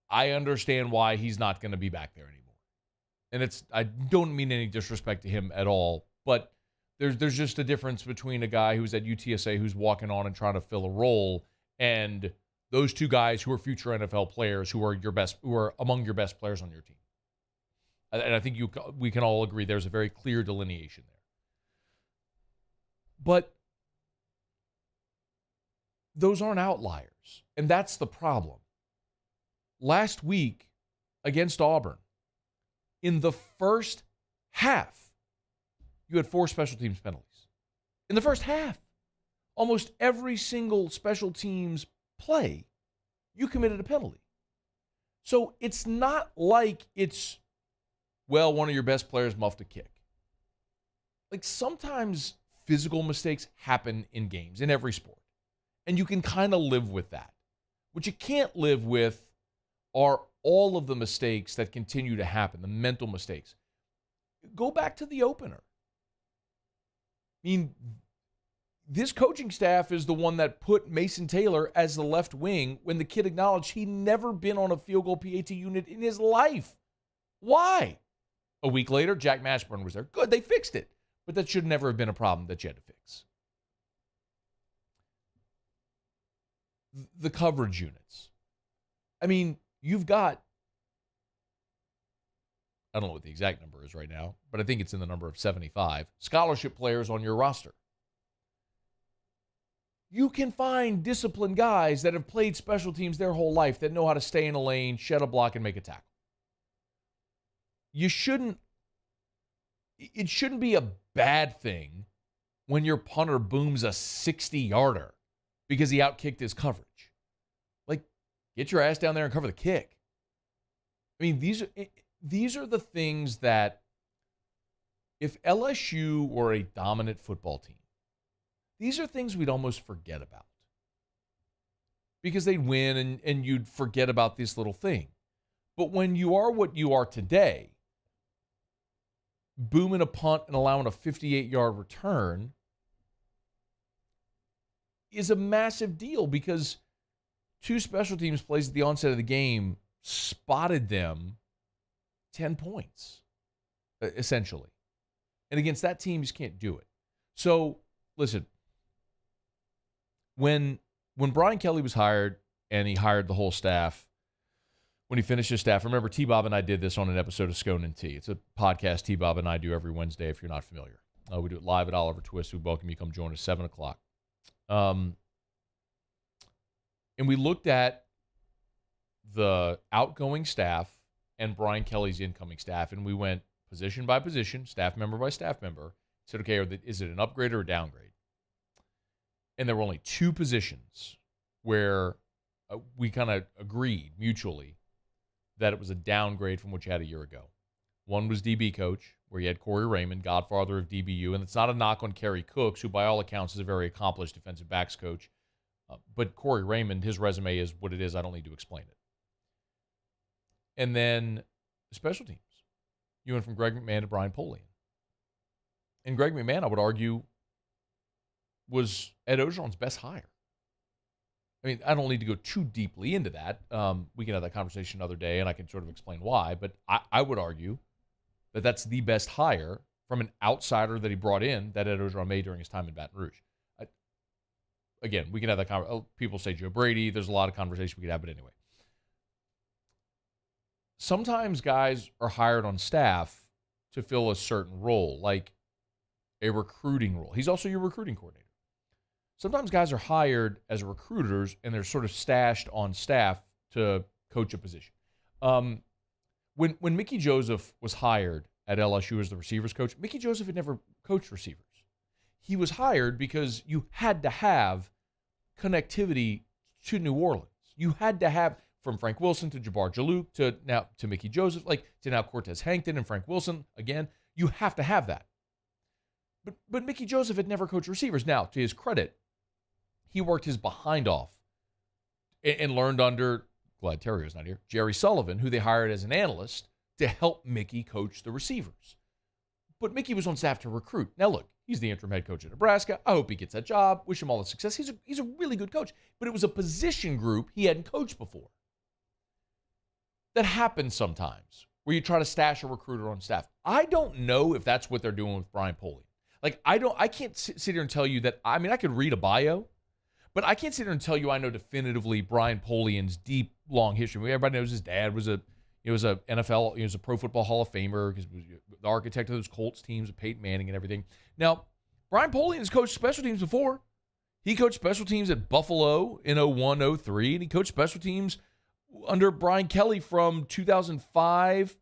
I understand why he's not going to be back there anymore. And I don't mean any disrespect to him at all, but there's just a difference between a guy who's at UTSA who's walking on and trying to fill a role, and those 2 guys who are future NFL players who are among your best players on your team. And I think we can all agree there's a very clear delineation there. But those aren't outliers, and that's the problem. Last week against Auburn, in the first half, you had 4 special teams penalties. In the first half, almost every single special teams play, you committed a penalty. So it's not like one of your best players muffed a kick. Like, sometimes physical mistakes happen in games, in every sport. And you can kind of live with that. What you can't live with are all of the mistakes that continue to happen, the mental mistakes. Go back to the opener. I mean, this coaching staff is the one that put Mason Taylor as the left wing when the kid acknowledged he'd never been on a field goal PAT unit in his life. Why? A week later, Jack Mashburn was there. Good, they fixed it. But that should never have been a problem that you had to fix. The coverage units. I mean, you've got, I don't know what the exact number is right now, but I think it's in the number of 75 scholarship players on your roster. You can find disciplined guys that have played special teams their whole life that know how to stay in a lane, shed a block, and make a tackle. It shouldn't be a bad thing when your punter booms a 60-yarder because he outkicked his coverage. Like, get your ass down there and cover the kick. I mean, these are the things that if LSU were a dominant football team, these are things we'd almost forget about because they'd win and you'd forget about this little thing. But when you are what you are today, booming a punt and allowing a 58-yard return, is a massive deal because 2 special teams plays at the onset of the game spotted them 10 points, essentially. And against that team, you just can't do it. So, listen, when Brian Kelly was hired and he hired the whole staff, when he finished his staff, remember T-Bob and I did this on an episode of Scone and Tea. It's a podcast T-Bob and I do every Wednesday if you're not familiar. We do it live at Oliver Twist. We welcome you. Come join us 7 o'clock. And we looked at the outgoing staff and Brian Kelly's incoming staff, and we went position by position, staff member by staff member, said, okay, is it an upgrade or a downgrade? And there were only 2 positions where we kind of agreed mutually that it was a downgrade from what you had a year ago. One was DB coach, where you had Corey Raymond, godfather of DBU, and it's not a knock on Kerry Cooks, who by all accounts is a very accomplished defensive backs coach. But Corey Raymond, his resume is what it is. I don't need to explain it. And then special teams. You went from Greg McMahon to Brian Polian. And Greg McMahon, I would argue, was Ed Ogeron's best hire. I mean, I don't need to go too deeply into that. We can have that conversation another day, and I can sort of explain why. But I would argue that that's the best hire from an outsider that he brought in that Ed Ogeron made during his time in Baton Rouge. Again, we can have that conversation. People say Joe Brady. There's a lot of conversation we could have, but anyway. Sometimes guys are hired on staff to fill a certain role, like a recruiting role. He's also your recruiting coordinator. Sometimes guys are hired as recruiters, and they're sort of stashed on staff to coach a position. When Mickey Joseph was hired at LSU as the receivers coach, Mickey Joseph had never coached receivers. He was hired because you had to have connectivity to New Orleans. You had to have, from Frank Wilson to Jabbar Jalouk to Mickey Joseph, to now Cortez Hankton and Frank Wilson. Again, you have to have that. But Mickey Joseph had never coached receivers. Now, to his credit, he worked his behind off and learned under, glad Terrier's not here, Jerry Sullivan, who they hired as an analyst to help Mickey coach the receivers. But Mickey was on staff to recruit. Now, look, he's the interim head coach at Nebraska. I hope he gets that job. Wish him all the success. He's a really good coach. But it was a position group he hadn't coached before. That happens sometimes, where you try to stash a recruiter on staff. I don't know if that's what they're doing with Brian Polian. I can't sit here and tell you that. I mean, I could read a bio, but I can't sit here and tell you I know definitively Brian Polian's deep, long history. Everybody knows his dad was a NFL, he was a Pro Football Hall of Famer, because he was the architect of those Colts teams with Peyton Manning and everything. Now, Brian Polian has coached special teams before. He coached special teams at Buffalo in 01-03, and he coached special teams under Brian Kelly from 2005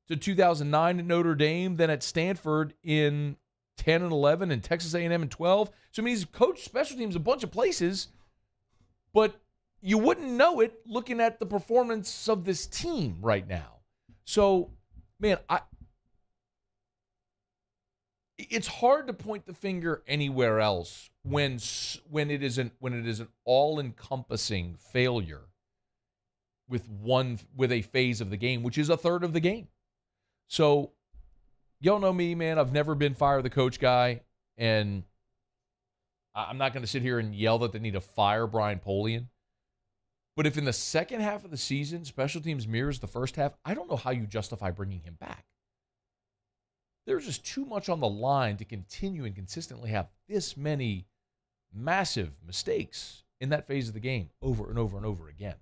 to 2009 at Notre Dame, then at Stanford in 10 and 11, and Texas A&M in 12. So, I mean, he's coached special teams a bunch of places, but you wouldn't know it looking at the performance of this team right now. So, man, it's hard to point the finger anywhere else when it is an all-encompassing failure with a phase of the game, which is a third of the game. So, y'all know me, man. I've never been fire the coach guy, and I'm not going to sit here and yell that they need to fire Brian Polian. But if in the second half of the season, special teams mirrors the first half, I don't know how you justify bringing him back. There's just too much on the line to continue and consistently have this many massive mistakes in that phase of the game over and over and over again.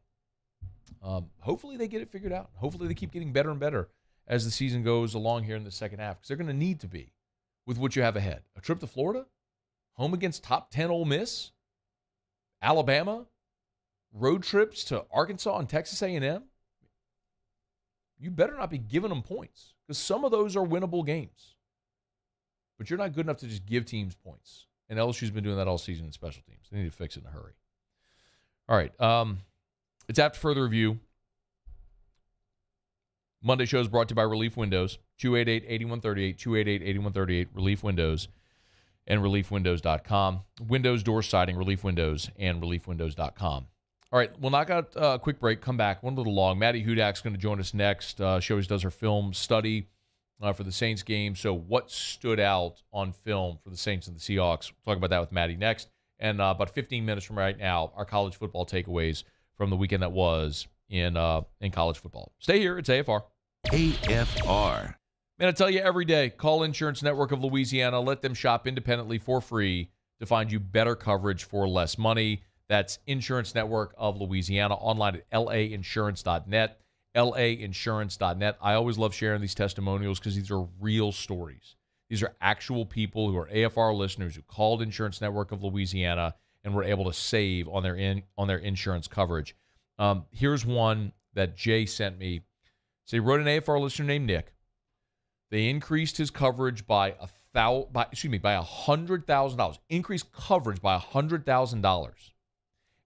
Hopefully they get it figured out. Hopefully they keep getting better and better as the season goes along here in the second half, because they're going to need to be with what you have ahead. A trip to Florida, home against top 10 Ole Miss, Alabama, road trips to Arkansas and Texas A&M. You better not be giving them points, because some of those are winnable games. But you're not good enough to just give teams points. And LSU's been doing that all season in special teams. They need to fix it in a hurry. All right. It's after further review. Monday show is brought to you by Relief Windows, 288-8138, 288-8138, Relief Windows, and reliefwindows.com. Windows, door siding, Relief Windows, and reliefwindows.com. All right, we'll knock out a quick break, come back, one little long. Maddie Hudak's going to join us next. She always does her film study for the Saints game. So what stood out on film for the Saints and the Seahawks? We'll talk about that with Maddie next. And about 15 minutes from right now, our college football takeaways from the weekend that was in college football. Stay here. It's AFR. AFR. Man, I tell you every day, call Insurance Network of Louisiana. Let them shop independently for free to find you better coverage for less money. That's Insurance Network of Louisiana, online at lainsurance.net, lainsurance.net. I always love sharing these testimonials because these are real stories. These are actual people who are AFR listeners who called Insurance Network of Louisiana and were able to save on their insurance coverage. Here's one that Jay sent me. So he wrote an AFR listener named Nick. They increased his coverage by $100,000. Increased coverage by $100,000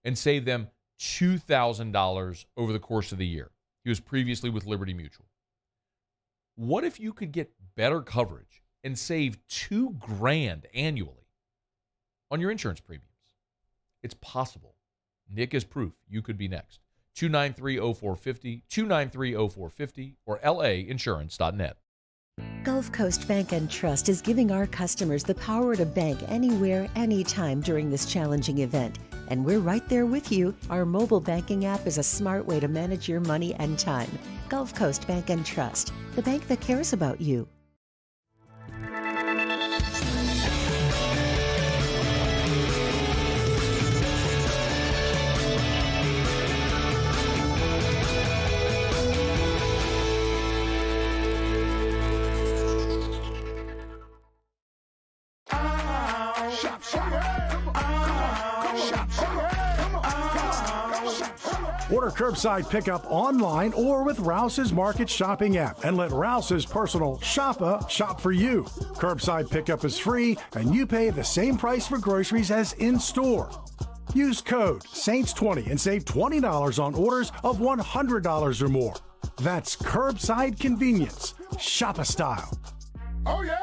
and saved them $2,000 over the course of the year. He was previously with Liberty Mutual. What if you could get better coverage and save $2,000 annually on your insurance premiums? It's possible. Nick is proof. You could be next. 293-0450, 293-0450, or lainsurance.net. Gulf Coast Bank and Trust is giving our customers the power to bank anywhere, anytime during this challenging event. And we're right there with you. Our mobile banking app is a smart way to manage your money and time. Gulf Coast Bank and Trust, the bank that cares about you. Order curbside pickup online or with Rouse's Market Shopping app and let Rouse's personal shopper shop for you. Curbside pickup is free and you pay the same price for groceries as in-store. Use code SAINTS20 and save $20 on orders of $100 or more. That's curbside convenience. Shopper style. Oh, yeah!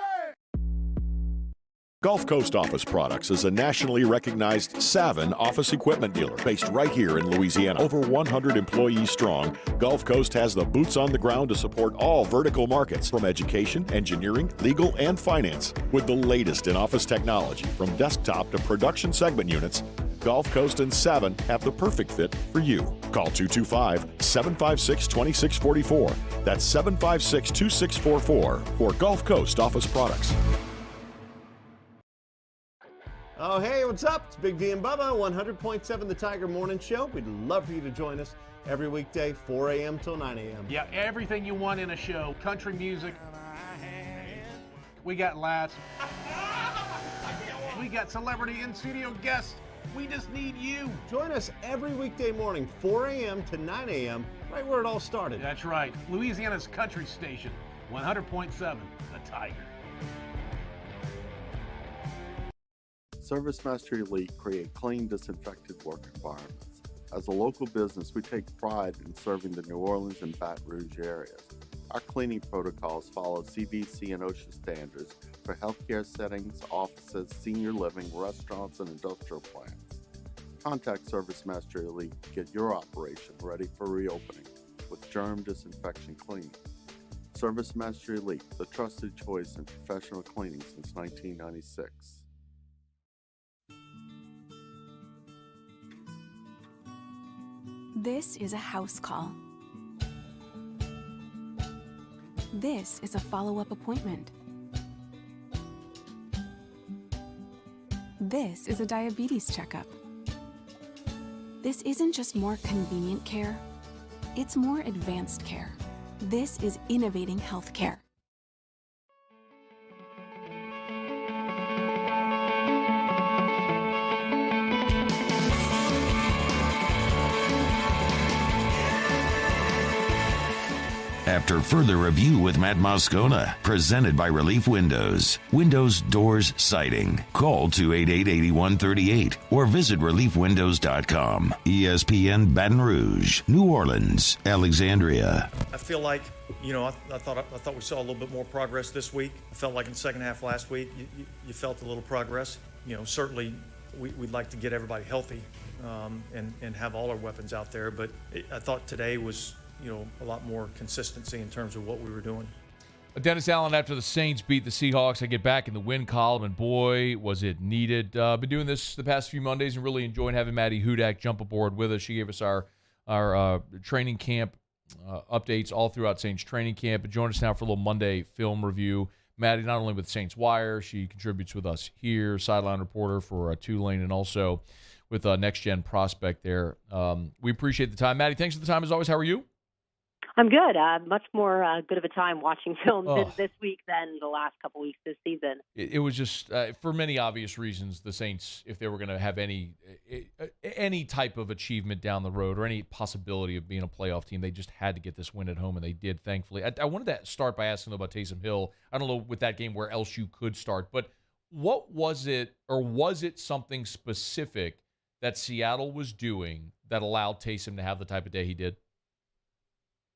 Gulf Coast Office Products is a nationally recognized Savin office equipment dealer based right here in Louisiana. Over 100 employees strong, Gulf Coast has the boots on the ground to support all vertical markets, from education, engineering, legal, and finance. With the latest in office technology, from desktop to production segment units, Gulf Coast and Savin have the perfect fit for you. Call 225-756-2644. That's 756-2644 for Gulf Coast Office Products. Oh, hey, what's up? It's Big D and Bubba, 100.7 The Tiger Morning Show. We'd love for you to join us every weekday, 4 a.m. till 9 a.m. Yeah, everything you want in a show. Country music. We got laughs. We got celebrity in-studio guests. We just need you. Join us every weekday morning, 4 a.m. to 9 a.m., right where it all started. That's right. Louisiana's country station, 100.7 The Tiger. ServiceMaster Elite create clean, disinfected work environments. As a local business, we take pride in serving the New Orleans and Baton Rouge areas. Our cleaning protocols follow CDC and OSHA standards for healthcare settings, offices, senior living, restaurants, and industrial plants. Contact ServiceMaster Elite to get your operation ready for reopening with germ disinfection cleaning. ServiceMaster Elite, the trusted choice in professional cleaning since 1996. This is a house call. This is a follow-up appointment. This is a diabetes checkup. This isn't just more convenient care, it's more advanced care. This is innovating healthcare. After further review with Matt Moscona, presented by Relief Windows. Windows, doors, siding. Call 288-8138 or visit reliefwindows.com. ESPN Baton Rouge, New Orleans, Alexandria. I feel like, I thought we saw a little bit more progress this week. I felt like in the second half last week, you felt a little progress. Certainly we'd like to get everybody healthy and have all our weapons out there. But I thought today was, a lot more consistency in terms of what we were doing. Dennis Allen, after the Saints beat the Seahawks, I get back in the win column, and boy, was it needed. Been doing this the past few Mondays and really enjoying having Maddie Hudak jump aboard with us. She gave us our training camp updates all throughout Saints training camp. But join us now for a little Monday film review. Maddie, not only with Saints Wire, she contributes with us here, sideline reporter for Tulane, and also with Next Gen Prospect there. We appreciate the time. Maddie, thanks for the time as always. How are you? I'm good. Much more good of a time watching film this week than the last couple weeks this season. It was just, for many obvious reasons, the Saints, if they were going to have any type of achievement down the road or any possibility of being a playoff team, they just had to get this win at home, and they did, thankfully. I wanted to start by asking about Taysom Hill. I don't know with that game where else you could start, but what was it, or was it something specific that Seattle was doing that allowed Taysom to have the type of day he did?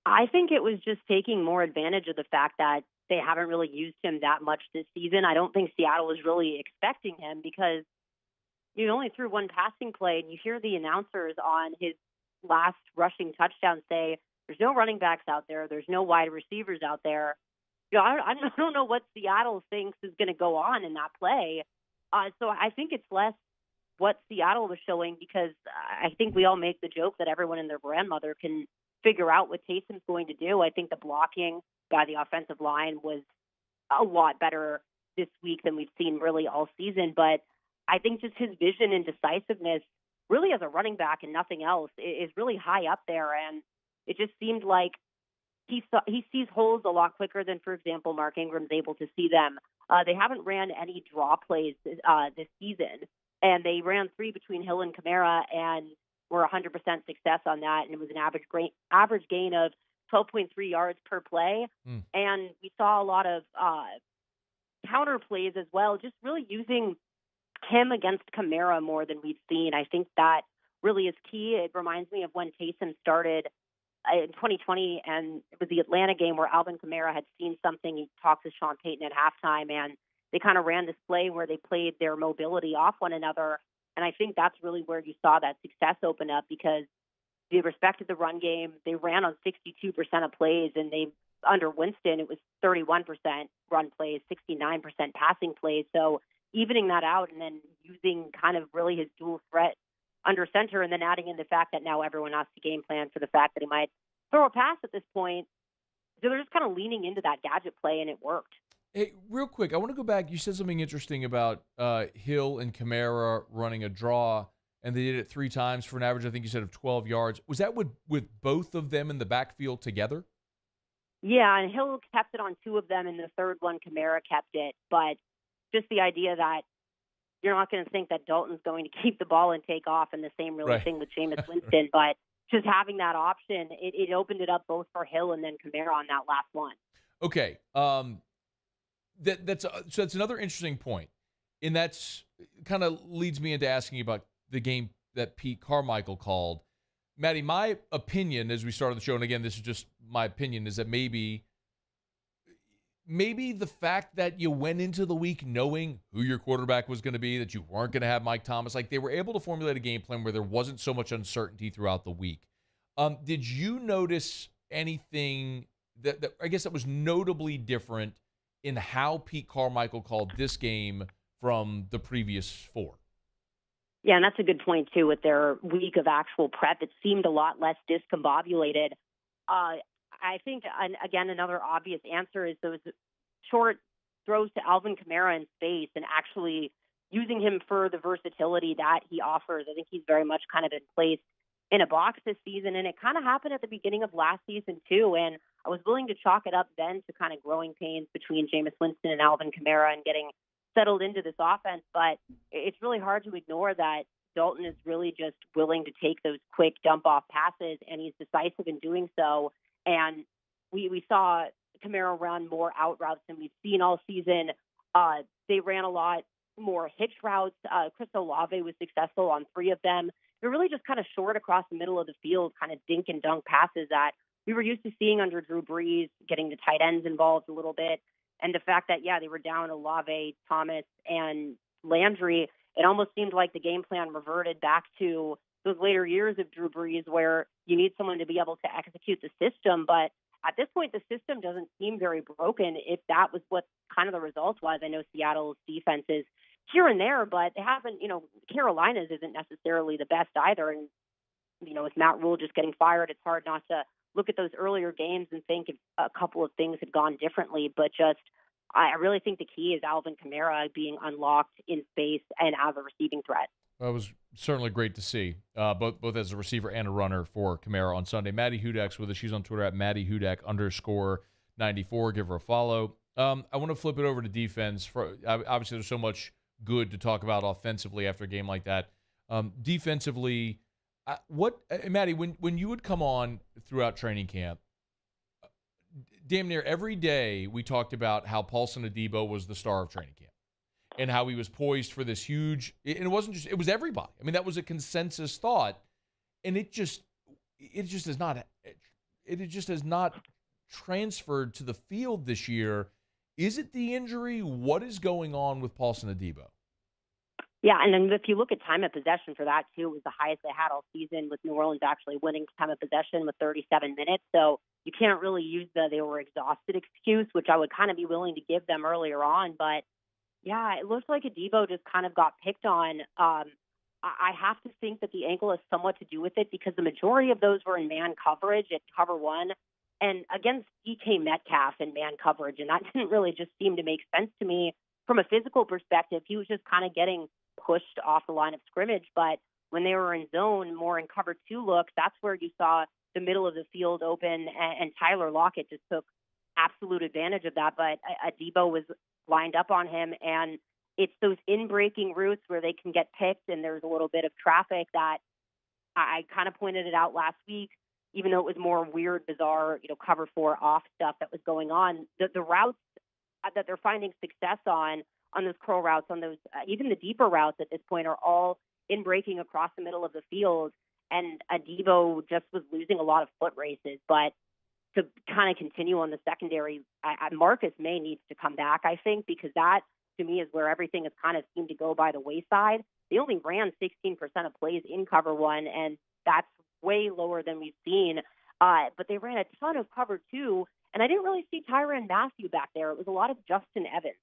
I think it was just taking more advantage of the fact that they haven't really used him that much this season. I don't think Seattle was really expecting him because you only threw one passing play, and you hear the announcers on his last rushing touchdown say, there's no running backs out there, there's no wide receivers out there. You know, I don't know what Seattle thinks is going to go on in that play. So I think it's less what Seattle was showing, because I think we all make the joke that everyone and their grandmother can figure out what Taysom's going to do. I think the blocking by the offensive line was a lot better this week than we've seen really all season. But I think just his vision and decisiveness, really as a running back and nothing else, is really high up there. And it just seemed like he sees holes a lot quicker than, for example, Mark Ingram's able to see them. They haven't ran any draw plays this season, and they ran 3 between Hill and Kamara, and were 100% success on that, and it was an average gain of 12.3 yards per play. And we saw a lot of counter plays as well, just really using him against Kamara more than we've seen. I think that really is key. It reminds me of when Taysom started in 2020, and it was the Atlanta game where Alvin Kamara had seen something. He talked to Sean Payton at halftime, and they kind of ran this play where they played their mobility off one another. And I think that's really where you saw that success open up, because they respected the run game. They ran on 62% of plays, and under Winston, it was 31% run plays, 69% passing plays. So evening that out and then using kind of really his dual threat under center, and then adding in the fact that now everyone has to game plan for the fact that he might throw a pass at this point. So they're just kind of leaning into that gadget play, and it worked. Hey, real quick, I want to go back. You said something interesting about Hill and Kamara running a draw, and they did it 3 times for an average, I think you said, of 12 yards. Was that with both of them in the backfield together? Yeah, and Hill kept it on 2 of them, and the third one, Kamara kept it. But just the idea that you're not going to think that Dalton's going to keep the ball and take off, and the same thing with Jameis Winston. But just having that option, it opened it up both for Hill and then Kamara on that last one. Okay. That's another interesting point, and that's kind of leads me into asking about the game that Pete Carmichael called. Maddie, my opinion as we started the show, and again, this is just my opinion, is that maybe the fact that you went into the week knowing who your quarterback was going to be, that you weren't going to have Mike Thomas, like they were able to formulate a game plan where there wasn't so much uncertainty throughout the week. Did you notice anything that I guess that was notably different in how Pete Carmichael called this game from the previous 4? Yeah, and that's a good point, too, with their week of actual prep. It seemed a lot less discombobulated. I think, again, another obvious answer is those short throws to Alvin Kamara in space and actually using him for the versatility that he offers. I think he's very much kind of in place in a box this season, and it kind of happened at the beginning of last season, too, and I was willing to chalk it up then to kind of growing pains between Jameis Winston and Alvin Kamara and getting settled into this offense. But it's really hard to ignore that Dalton is really just willing to take those quick dump-off passes, and he's decisive in doing so. And we saw Kamara run more out routes than we've seen all season. They ran a lot more hitch routes. Chris Olave was successful on 3 of them. They're really just kind of short across the middle of the field, kind of dink and dunk passes that we were used to seeing under Drew Brees, getting the tight ends involved a little bit. And the fact that, they were down Olave, Thomas, and Landry, it almost seemed like the game plan reverted back to those later years of Drew Brees where you need someone to be able to execute the system. But at this point, the system doesn't seem very broken if that was what kind of the result was. I know Seattle's defense is here and there, but they haven't, Carolina's isn't necessarily the best either. And, with Matt Rule just getting fired, it's hard not to look at those earlier games and think if a couple of things had gone differently. But I really think the key is Alvin Kamara being unlocked in space and as a receiving threat. Well, it was certainly great to see, both as a receiver and a runner for Kamara on Sunday. Maddie Hudak's with us. She's on Twitter at Maddie Hudak _94. Give her a follow. I want to flip it over to defense. Obviously, there's so much good to talk about offensively after a game like that. Defensively, Maddie, when you would come on throughout training camp, damn near every day we talked about how Paulson Adebo was the star of training camp and how he was poised for this huge, and it wasn't just, it was everybody. I mean, that was a consensus thought, and it just has not transferred to the field this year. Is it the injury? What is going on with Paulson Adebo? Yeah, and then if you look at time of possession for that, too, it was the highest they had all season, with New Orleans actually winning time of possession with 37 minutes. So you can't really use the they were exhausted excuse, which I would kind of be willing to give them earlier on. But, yeah, it looks like Adebo just kind of got picked on. I have to think that the ankle has somewhat to do with it because the majority of those were in man coverage at cover one and against DK Metcalf in man coverage. And that didn't really just seem to make sense to me from a physical perspective. He was just kind of getting pushed off the line of scrimmage, but when they were in zone, more in cover two looks, that's where you saw the middle of the field open, and Tyler Lockett just took absolute advantage of that. But Adebo was lined up on him, and it's those in-breaking routes where they can get picked, and there's a little bit of traffic that I kind of pointed it out last week, even though it was more weird, bizarre, cover four off stuff that was going on. The routes that they're finding success on those curl routes, on those even the deeper routes at this point, are all in breaking across the middle of the field. And Adebo just was losing a lot of foot races. But to kind of continue on the secondary, Marcus May needs to come back, I think, because that, to me, is where everything has kind of seemed to go by the wayside. They only ran 16% of plays in cover one, and that's way lower than we've seen. But they ran a ton of cover two, and I didn't really see Tyrann Mathieu back there. It was a lot of Justin Evans,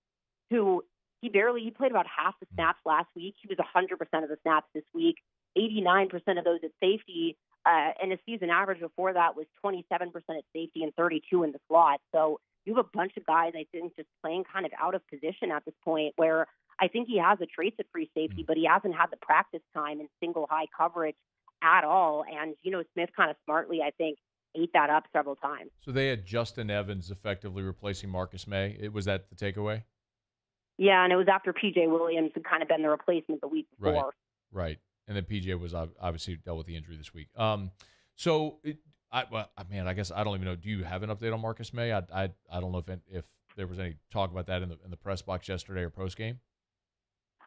who he played about half the snaps last week. He was 100% of the snaps this week, 89% of those at safety, and the season average before that was 27% at safety and 32 in the slot. So you have a bunch of guys, I think, just playing kind of out of position at this point, where I think he has the traits at free safety, but he hasn't had the practice time in single high coverage at all. And, Smith kind of smartly, I think, ate that up several times. So they had Justin Evans effectively replacing Marcus May. Was that the takeaway? Yeah, and it was after P.J. Williams had kind of been the replacement the week before. Right. And then P.J. was obviously dealt with the injury this week. I guess I don't even know. Do you have an update on Marcus May? I don't know if there was any talk about that in the press box yesterday or post game.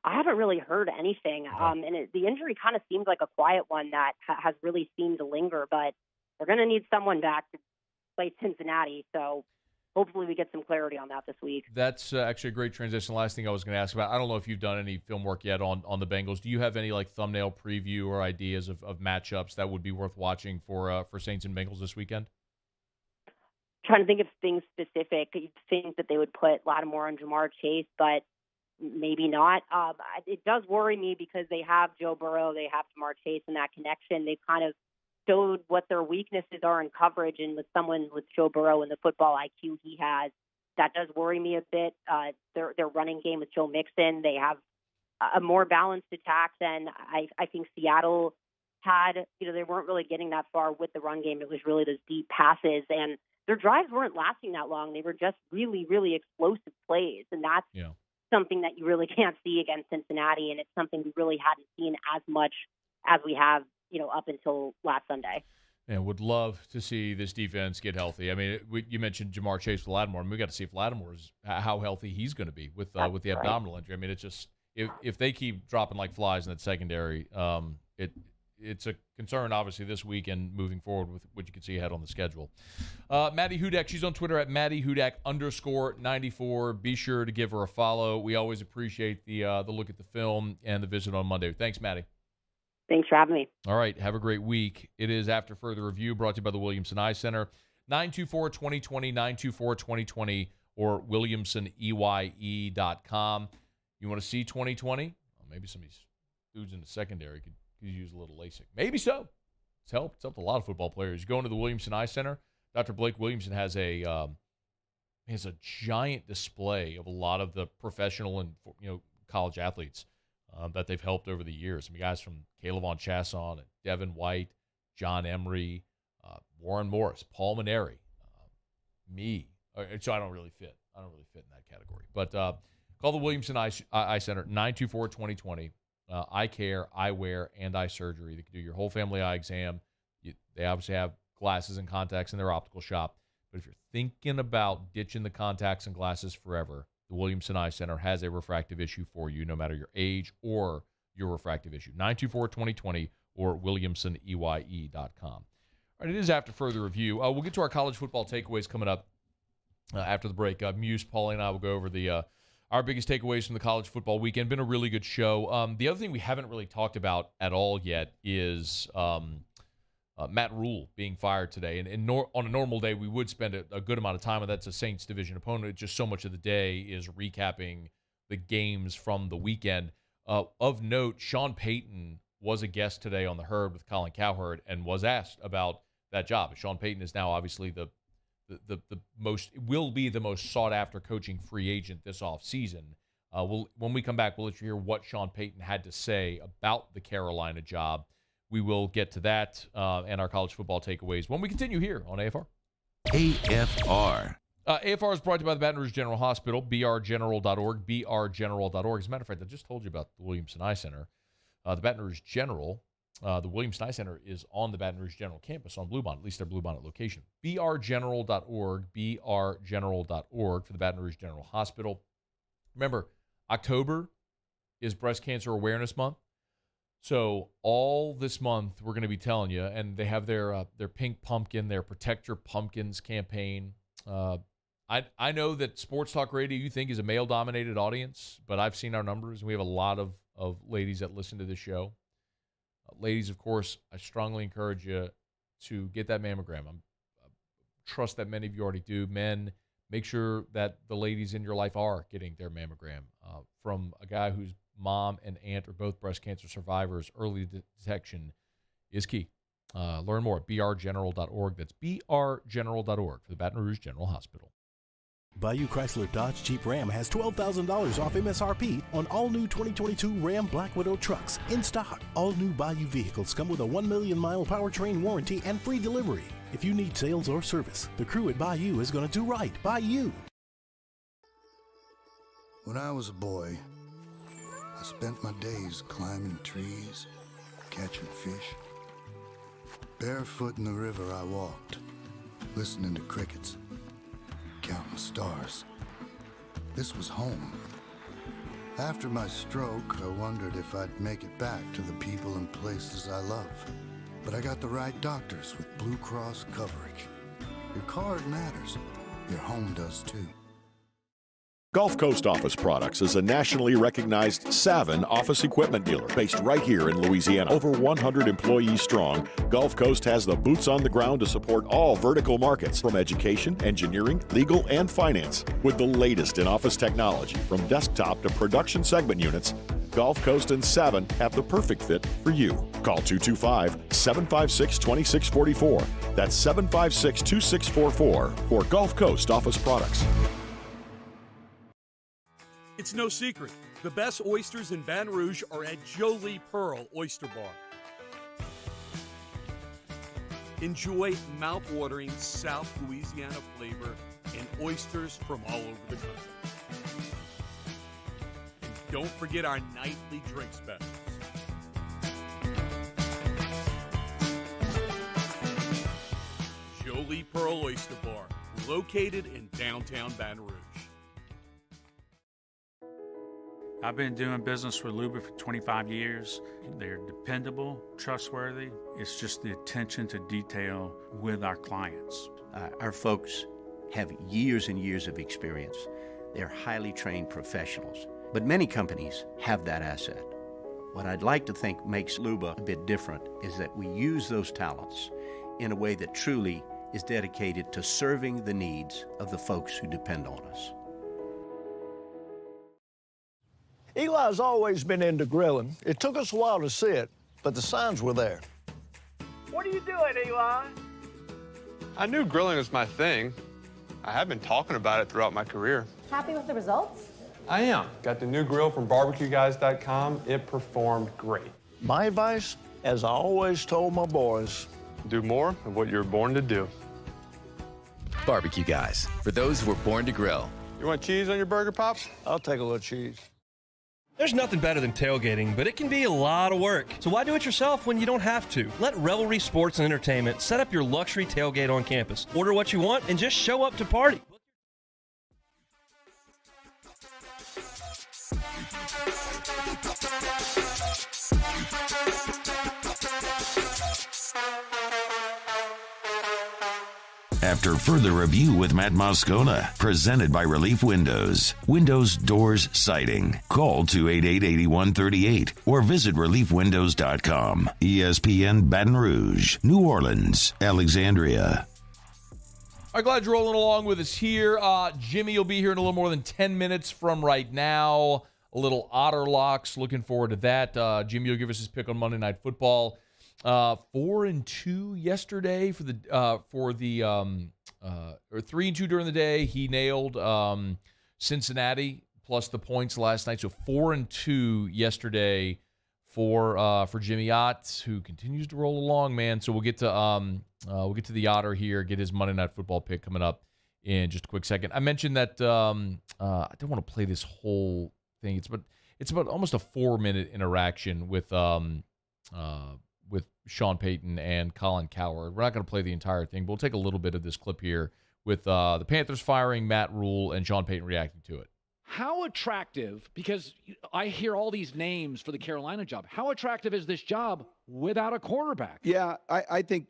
I haven't really heard anything. Okay. The injury kind of seems like a quiet one that has really seemed to linger, but they're going to need someone back to play Cincinnati. So hopefully we get some clarity on that this week. That's actually a great transition. Last thing I was going to ask about, I don't know if you've done any film work yet on the Bengals. Do you have any thumbnail preview or ideas of matchups that would be worth watching for Saints and Bengals this weekend? Trying to think of things specific. You'd think that they would put Lattimore on Jamar Chase, but maybe not. It does worry me because they have Joe Burrow, they have Jamar Chase in that connection. They've kind of showed what their weaknesses are in coverage, and with someone with Joe Burrow and the football IQ he has, that does worry me a bit. Their running game with Joe Mixon, they have a more balanced attack than I think Seattle had. They weren't really getting that far with the run game. It was really those deep passes, and their drives weren't lasting that long. They were just really, really explosive plays, and that's something that you really can't see against Cincinnati, and it's something we really hadn't seen as much as we have up until last Sunday. And would love to see this defense get healthy. I mean, you mentioned Jamar Chase with Lattimore, and we got to see if Lattimore's how healthy he's going to be with the abdominal injury. I mean, it's just if they keep dropping like flies in that secondary, it's a concern obviously this week and moving forward with what you can see ahead on the schedule. Maddie Hudak, she's on Twitter at Maddie Hudak _94. Be sure to give her a follow. We always appreciate the look at the film and the visit on Monday. Thanks, Maddie. Thanks for having me. All right. Have a great week. It is After Further Review, brought to you by the Williamson Eye Center. 924-2020, 924-2020, or WilliamsonEYE.com. You want to see 2020? Well, maybe some of these dudes in the secondary could use a little LASIK. Maybe so. It's helped. It's helped a lot of football players. You go into the Williamson Eye Center. Dr. Blake Williamson has a giant display of a lot of the professional and college athletes that they've helped over the years. I mean, guys from Caleb Von Chasson and Devin White, John Emery, Warren Morris, Paul Maneri, me. So I don't really fit. I don't really fit in that category. But call the Williamson Eye Center, 924-2020. Eye care, eyewear, and eye surgery. They can do your whole family eye exam. They obviously have glasses and contacts in their optical shop. But if you're thinking about ditching the contacts and glasses forever, the Williamson Eye Center has a refractive issue for you, no matter your age or your refractive issue. 924-2020 or WilliamsonEYE.com. All right, it is after further review. We'll get to our college football takeaways coming up after the break. Muse, Paulie, and I will go over our biggest takeaways from the college football weekend. Been a really good show. The other thing we haven't really talked about at all yet is Matt Rule being fired today. And on a normal day, we would spend a good amount of time, and that's a Saints division opponent. Just so much of the day is recapping the games from the weekend. Of note, Sean Payton was a guest today on The Herd with Colin Cowherd and was asked about that job. Sean Payton is now obviously the most sought after coaching free agent this offseason. When we come back, we'll let you hear what Sean Payton had to say about the Carolina job. We will get to that and our college football takeaways when we continue here on AFR. AFR. AFR is brought to you by the Baton Rouge General Hospital, brgeneral.org, brgeneral.org. As a matter of fact, I just told you about the Williamson Eye Center. The Baton Rouge General, the Williamson Eye Center is on the Baton Rouge General campus on Bluebonnet, at least their Bluebonnet location. brgeneral.org, brgeneral.org for the Baton Rouge General Hospital. Remember, October is Breast Cancer Awareness Month. So all this month, we're going to be telling you, and they have their pink pumpkin, their Protect Your Pumpkins campaign. I know that sports talk radio you think is a male-dominated audience, but I've seen our numbers, and we have a lot of ladies that listen to this show. Ladies, of course, I strongly encourage you to get that mammogram. I trust that many of you already do. Men, make sure that the ladies in your life are getting their mammogram from a guy whose mom and aunt are both breast cancer survivors. Early detection is key. Learn more at brgeneral.org. That's brgeneral.org for the Baton Rouge General Hospital. Bayou Chrysler Dodge Jeep Ram has $12,000 off MSRP on all new 2022 Ram Black Widow trucks in stock. All new Bayou vehicles come with a 1 million mile powertrain warranty and free delivery. If you need sales or service, the crew at Bayou is going to do right by you. When I was a boy, I spent my days climbing trees, catching fish. Barefoot in the river I walked, listening to crickets, counting stars. This was home. After my stroke, I wondered if I'd make it back to the people and places I love. But I got the right doctors with Blue Cross coverage. Your card matters. Your home does too. Gulf Coast Office Products is a nationally recognized Savin office equipment dealer based right here in Louisiana. Over 100 employees strong, Gulf Coast has the boots on the ground to support all vertical markets, from education, engineering, legal, and finance. With the latest in office technology, from desktop to production segment units, Gulf Coast and Savin have the perfect fit for you. Call 225-756-2644. That's 756-2644 for Gulf Coast Office Products. It's no secret, the best oysters in Baton Rouge are at Jolie Pearl Oyster Bar. Enjoy mouth-watering South Louisiana flavor and oysters from all over the country. And don't forget our nightly drink specials. Jolie Pearl Oyster Bar, located in downtown Baton Rouge. I've been doing business with Luba for 25 years. They're dependable, trustworthy. It's just the attention to detail with our clients. Our folks have years and years of experience. They're highly trained professionals, but many companies have that asset. What I'd like to think makes Luba a bit different is that we use those talents in a way that truly is dedicated to serving the needs of the folks who depend on us. Eli's always been into grilling. It took us a while to see it, but the signs were there. What are you doing, Eli? I knew grilling was my thing. I have been talking about it throughout my career. Happy with the results? I am. Got the new grill from barbecueguys.com. It performed great. My advice, as I always told my boys, do more of what you're born to do. Barbecue Guys, for those who were born to grill. You want cheese on your burger, Pops? I'll take a little cheese. There's nothing better than tailgating, but it can be a lot of work. So why do it yourself when you don't have to? Let Revelry Sports and Entertainment set up your luxury tailgate on campus. Order what you want and just show up to party. After further review with Matt Moscona, presented by Relief Windows. Windows, doors, siding. Call 288-8138 or visit reliefwindows.com. ESPN Baton Rouge, New Orleans, Alexandria. All right, glad you're rolling along with us here. Jimmy will be here in a little more than 10 minutes from right now. A little Otter Locks. Looking forward to that. Jimmy will give us his pick on Monday Night Football. 4-2 yesterday for the or 3-2 during the day. He nailed Cincinnati plus the points last night. So 4-2 yesterday for Jimmy Ott, who continues to roll along, man. So we'll get to the Otter here, get his Monday Night Football pick coming up in just a quick second. I mentioned that I don't want to play this whole thing. It's about almost a 4-minute interaction with Sean Payton and Colin Cowherd. We're not going to play the entire thing, but we'll take a little bit of this clip here with the Panthers firing Matt Rule and Sean Payton reacting to it. How attractive, because I hear all these names for the Carolina job, how attractive is this job without a quarterback? Yeah, I think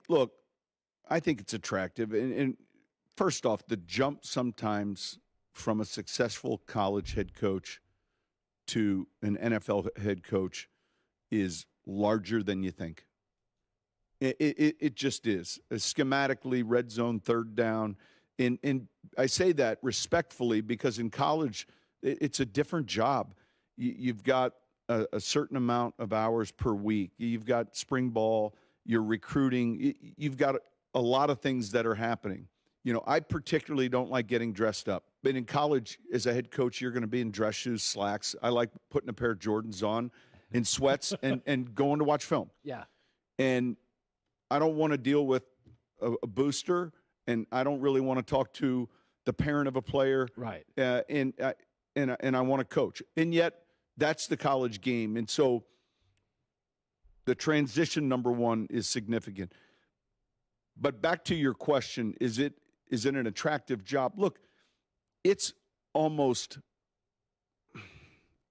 it's attractive. And first off, the jump sometimes from a successful college head coach to an NFL head coach is larger than you think. It just is. Schematically, red zone, third down. And I say that respectfully because in college, it's a different job. You've got a certain amount of hours per week. You've got spring ball, you're recruiting. You've got a lot of things that are happening. You know, I particularly don't like getting dressed up. But in college, as a head coach, you're going to be in dress shoes, slacks. I like putting a pair of Jordans on in sweats and going to watch film. Yeah. And I don't want to deal with a booster, and I don't really want to talk to the parent of a player. Right. And I want to coach. And yet, that's the college game. And so the transition, number one, is significant. But back to your question, is it an attractive job? Look, it's almost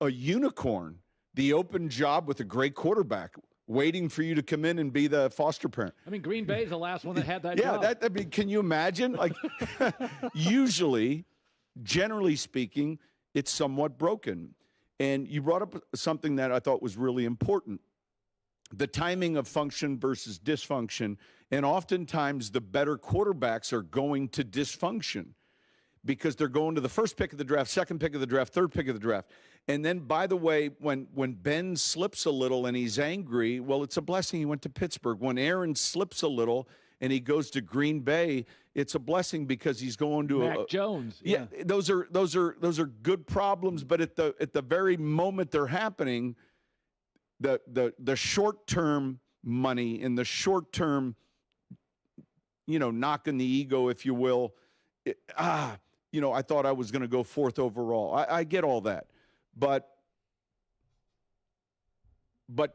a unicorn, the open job with a great quarterback waiting for you to come in and be the foster parent. I mean, Green Bay's the last one that had that yeah, job. I mean, can you imagine? Like, usually, generally speaking, it's somewhat broken. And you brought up something that I thought was really important. The timing of function versus dysfunction. And oftentimes, the better quarterbacks are going to dysfunction because they're going to the first pick of the draft, second pick of the draft, third pick of the draft. And then, by the way, when Ben slips a little and he's angry, well, it's a blessing he went to Pittsburgh. When Aaron slips a little and he goes to Green Bay, it's a blessing because he's going to Mac Jones. Yeah, those are good problems. But at the very moment they're happening, the short term money and the short term, knocking the ego, if you will. I thought I was going to go fourth overall. I get all that. But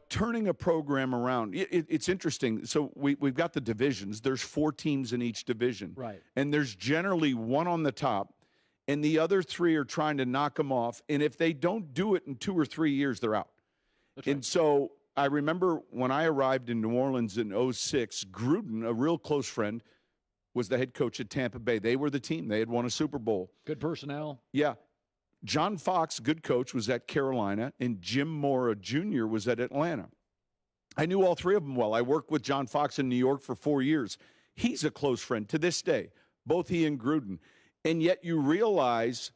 turning a program around, it's interesting. So we've got the divisions. There's 4 teams in each division. Right. And there's generally one on the top, and the other 3 are trying to knock them off. And if they don't do it in 2 or 3 years, they're out. That's right. And so I remember when I arrived in New Orleans in 2006, Gruden, a real close friend, was the head coach at Tampa Bay. They were the team. They had won a Super Bowl. Good personnel. Yeah. John Fox, good coach, was at Carolina, and Jim Mora Jr. was at Atlanta. I knew all 3 of them well. I worked with John Fox in New York for 4 years. He's a close friend to this day, both he and Gruden. And yet you realize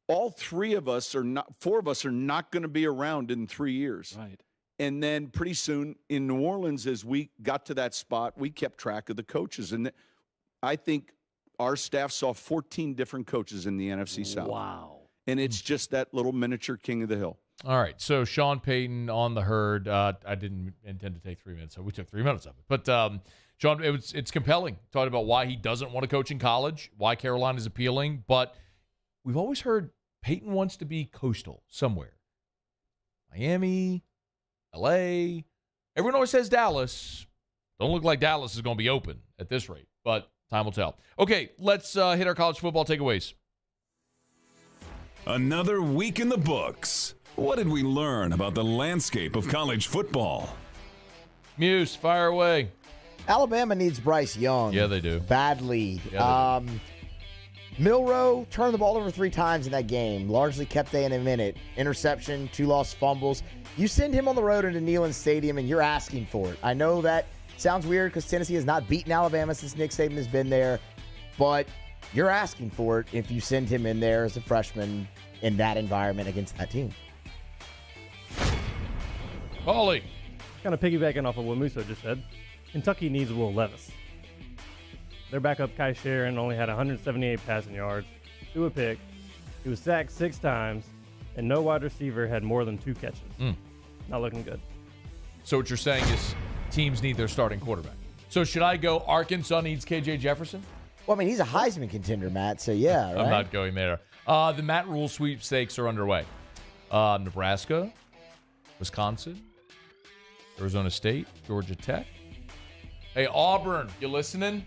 all four of us are not going to be around in 3 years. Right. And then pretty soon in New Orleans, as we got to that spot, we kept track of the coaches. And I think our staff saw 14 different coaches in the NFC South. Wow. And it's just that little miniature king of the hill. All right, so Sean Payton on the herd. I didn't intend to take 3 minutes, so we took 3 minutes of it. But Sean, it's compelling. Talking about why he doesn't want to coach in college, why Carolina is appealing. But we've always heard Payton wants to be coastal somewhere. Miami, L.A. Everyone always says Dallas. Don't look like Dallas is going to be open at this rate, but time will tell. Okay, let's hit our college football takeaways. Another week in the books. What did we learn about the landscape of college football? Muse, fire away. Alabama needs Bryce Young. Yeah, they do. Badly. Yeah, they do. Milroe turned the ball over 3 times in that game. Largely kept they in a minute. Interception, 2 lost fumbles. You send him on the road into Neyland Stadium, and you're asking for it. I know that sounds weird because Tennessee has not beaten Alabama since Nick Saban has been there, but you're asking for it if you send him in there as a freshman in that environment against that team. Paulie. Kind of piggybacking off of what Musso just said, Kentucky needs Will Levis. Their backup Kai Sharon only had 178 passing yards, 2 a pick. He was sacked 6 times, and no wide receiver had more than 2 catches. Not looking good. So what you're saying is teams need their starting quarterback. So should I go Arkansas needs KJ Jefferson? Well, I mean, he's a Heisman contender, Matt, so yeah, right? I'm not going there. The Matt Rule sweepstakes are underway. Nebraska, Wisconsin, Arizona State, Georgia Tech. Hey, Auburn, you listening?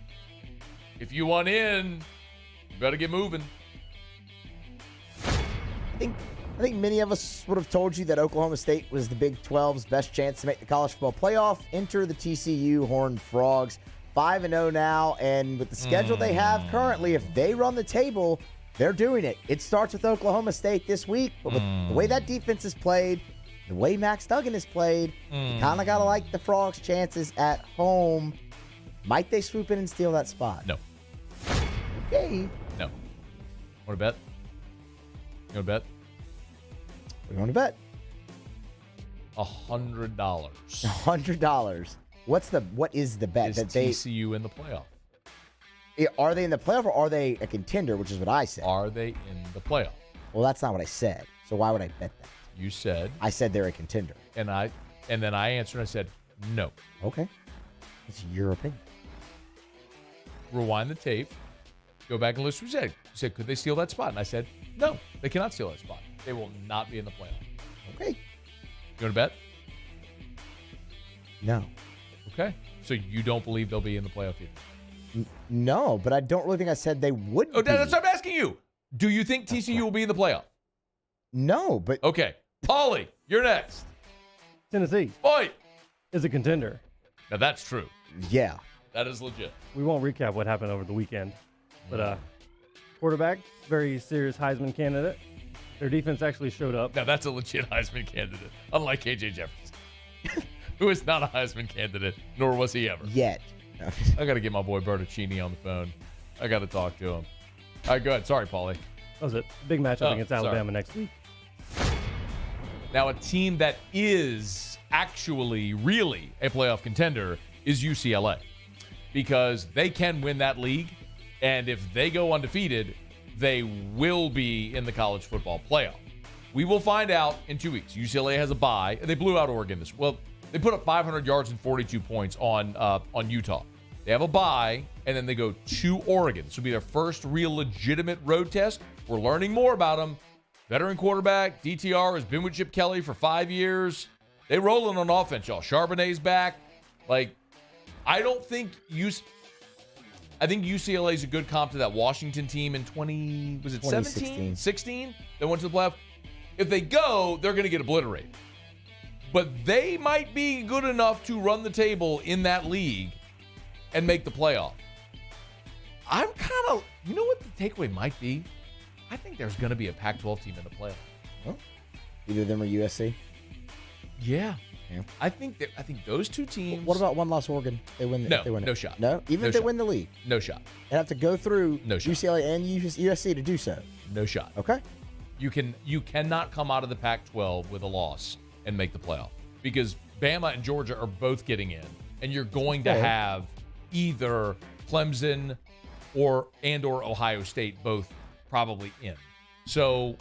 If you want in, you better get moving. I think many of us would have told you that Oklahoma State was the Big 12's best chance to make the college football playoff. Enter the TCU Horned Frogs. 5-0 now, and with the schedule they have currently, if they run the table, they're doing it. It starts with Oklahoma State this week, but with the way that defense is played, the way Max Duggan has played, you kind of got to like the Frogs' chances at home. Might they swoop in and steal that spot? No. Okay. No. Want to bet? You want to bet? What do you want to bet? $100. $100. What is the bet? Is that TCU in the playoff? Are they in the playoff or are they a contender, which is what I said? Are they in the playoff? Well, that's not what I said. So why would I bet that? You said. I said they're a contender. And then I answered and I said no. Okay. It's your opinion. Rewind the tape. Go back and listen to what you said. You said, could they steal that spot? And I said, no, they cannot steal that spot. They will not be in the playoff. Okay. You want to bet? No. Okay. So you don't believe they'll be in the playoff either? No, but I don't really think I said they would be. That's what I'm asking you. Do you think TCU will be in the playoff? No, but... Okay. Paulie, you're next. Tennessee. Oi! Is a contender. Now, that's true. Yeah. That is legit. We won't recap what happened over the weekend. But quarterback, very serious Heisman candidate. Their defense actually showed up. Now, that's a legit Heisman candidate, unlike KJ Jefferson, who is not a Heisman candidate, nor was he ever. Yet. I got to get my boy Bertuccini on the phone. I got to talk to him. All right, go ahead. Sorry, Paulie. That was it. Big matchup against Alabama next week. Now, a team that is actually really a playoff contender is UCLA because they can win that league, and if they go undefeated, they will be in the college football playoff. We will find out in 2 weeks. UCLA has a bye. They blew out Oregon this. Well, they put up 500 yards and 42 points on Utah. They have a bye, and then they go to Oregon. This will be their first real legitimate road test. We're learning more about them. Veteran quarterback, DTR, has been with Chip Kelly for 5 years. They rolling on offense, y'all. Charbonnet's back. I think UCLA is a good comp to that Washington team in 2017? 16? They went to the playoff. If they go, they're going to get obliterated. But they might be good enough to run the table in that league and make the playoff. I'm kind of, you know what the takeaway might be? I think there's going to be a Pac-12 team in the playoff. Oh. Either of them or USC? Yeah. Yeah. I think those two teams. What about one loss Oregon? They win. No, they win no it. shot. No, even No if they shot. win the league, No shot. they have to go through No shot. UCLA and USC to do so. No shot. Okay. You cannot come out of the Pac-12 with a loss and make the playoff because Bama and Georgia are both getting in, and you're going to have either Clemson or Ohio State both probably in. So,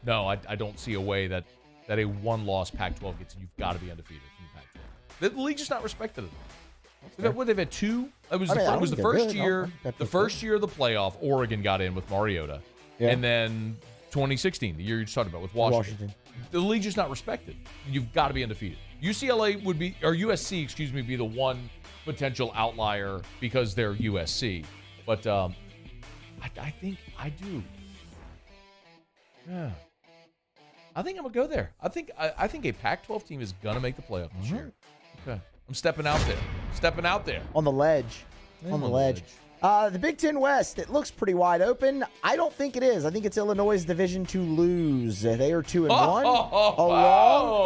no, I don't see a way that a one-loss Pac-12 gets in. You've got to be undefeated from the Pac-12. The league's just not respected enough. What, they've had two? It was the first year. The first year of the playoff, Oregon got in with Mariota, and then 2016, the year you just talked about with Washington. The league's just not respected. You've got to be undefeated. UCLA would be, or USC, excuse me, be the one potential outlier because they're USC. But I think I do. Yeah. I think I'm gonna go there. I think a Pac-12 team is gonna make the playoff this year. Okay. I'm stepping out there. On the ledge. On the ledge. The Big Ten West, it looks pretty wide open. I don't think it is. I think it's Illinois' division to lose. They are 2-1.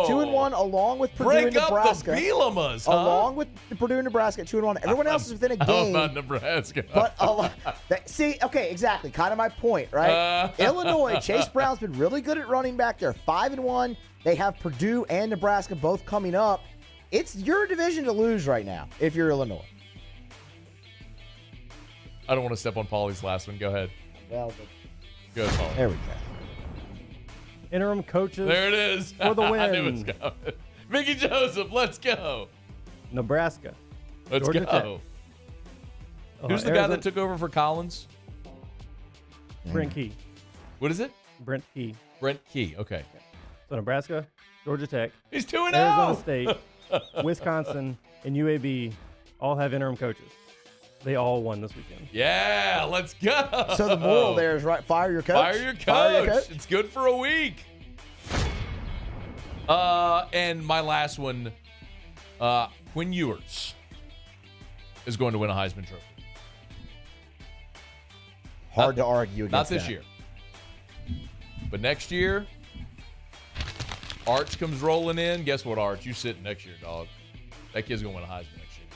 2-1 along with Purdue and Nebraska. Break up the Bielemas, huh? Along with Purdue and Nebraska at 2-1. Everyone else is within a game. How about Nebraska? But see, okay, exactly. Kind of my point, right? Illinois, Chase Brown's been really good at running back. They're 5-1. They have Purdue and Nebraska both coming up. It's your division to lose right now if you're Illinois. I don't want to step on Paulie's last one. Go ahead. Well, go ahead, Paulie. There we go. Interim coaches. There it is. For the win. I knew it was coming. Mickey Joseph, let's go. Nebraska. Let's Georgia go. Tech. Who's the guy that took over for Collins? Brent Key. What is it? Brent Key. Brent Key. Okay. So Nebraska, Georgia Tech. He's 2-0. Arizona State, Wisconsin, and UAB all have interim coaches. They all won this weekend. Yeah, let's go. So the moral there is, right, fire your coach. Fire your coach. It's good for a week. And my last one, Quinn Ewers is going to win a Heisman Trophy. Hard to argue against Not this that. year. But next year, Arch comes rolling in. Guess what, Arch? You sitting next year, dog. That kid's going to win a Heisman next year.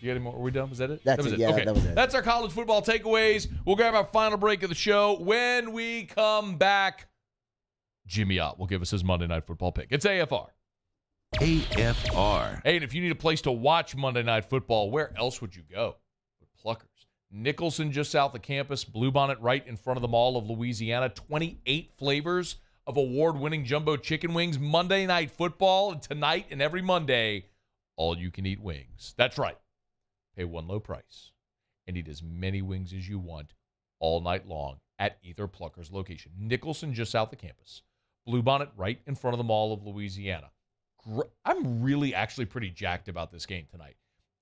You got any more? Are we done? Was that it? That's that was it. Yeah, okay. that was it. That's our college football takeaways. We'll grab our final break of the show. When we come back, Jimmy Ott will give us his Monday Night Football pick. It's AFR. AFR. Hey, and if you need a place to watch Monday Night Football, where else would you go? With Pluckers. Nicholson just south of campus, Bluebonnet right in front of the Mall of Louisiana. 28 flavors of award-winning jumbo chicken wings. Monday Night Football, and tonight and every Monday, all-you-can-eat wings. That's right. Pay one low price and eat as many wings as you want all night long at either Pluckers location. Nicholson just south of campus. Bluebonnet right in front of the Mall of Louisiana. I'm really actually pretty jacked about this game tonight.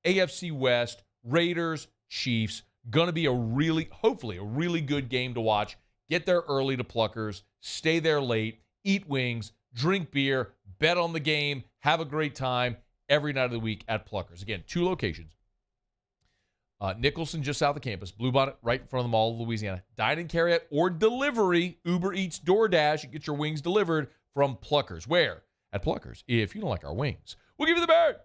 AFC West, Raiders, Chiefs. Going to be hopefully a really good game to watch. Get there early to Pluckers. Stay there late. Eat wings. Drink beer. Bet on the game. Have a great time every night of the week at Pluckers. Again, 2 locations. Nicholson just south of campus. Bluebonnet right in front of the Mall of Louisiana. Dine and carry out or delivery. Uber Eats, DoorDash. You get your wings delivered from Pluckers. Where? At Pluckers. If you don't like our wings, we'll give you the bird.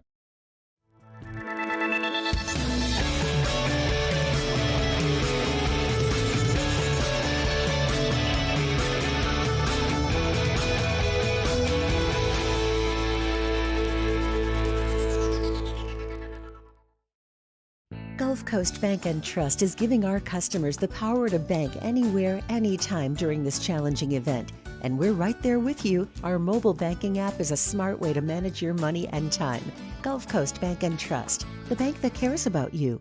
Gulf Coast Bank and Trust is giving our customers the power to bank anywhere, anytime during this challenging event. And we're right there with you. Our mobile banking app is a smart way to manage your money and time. Gulf Coast Bank and Trust, the bank that cares about you.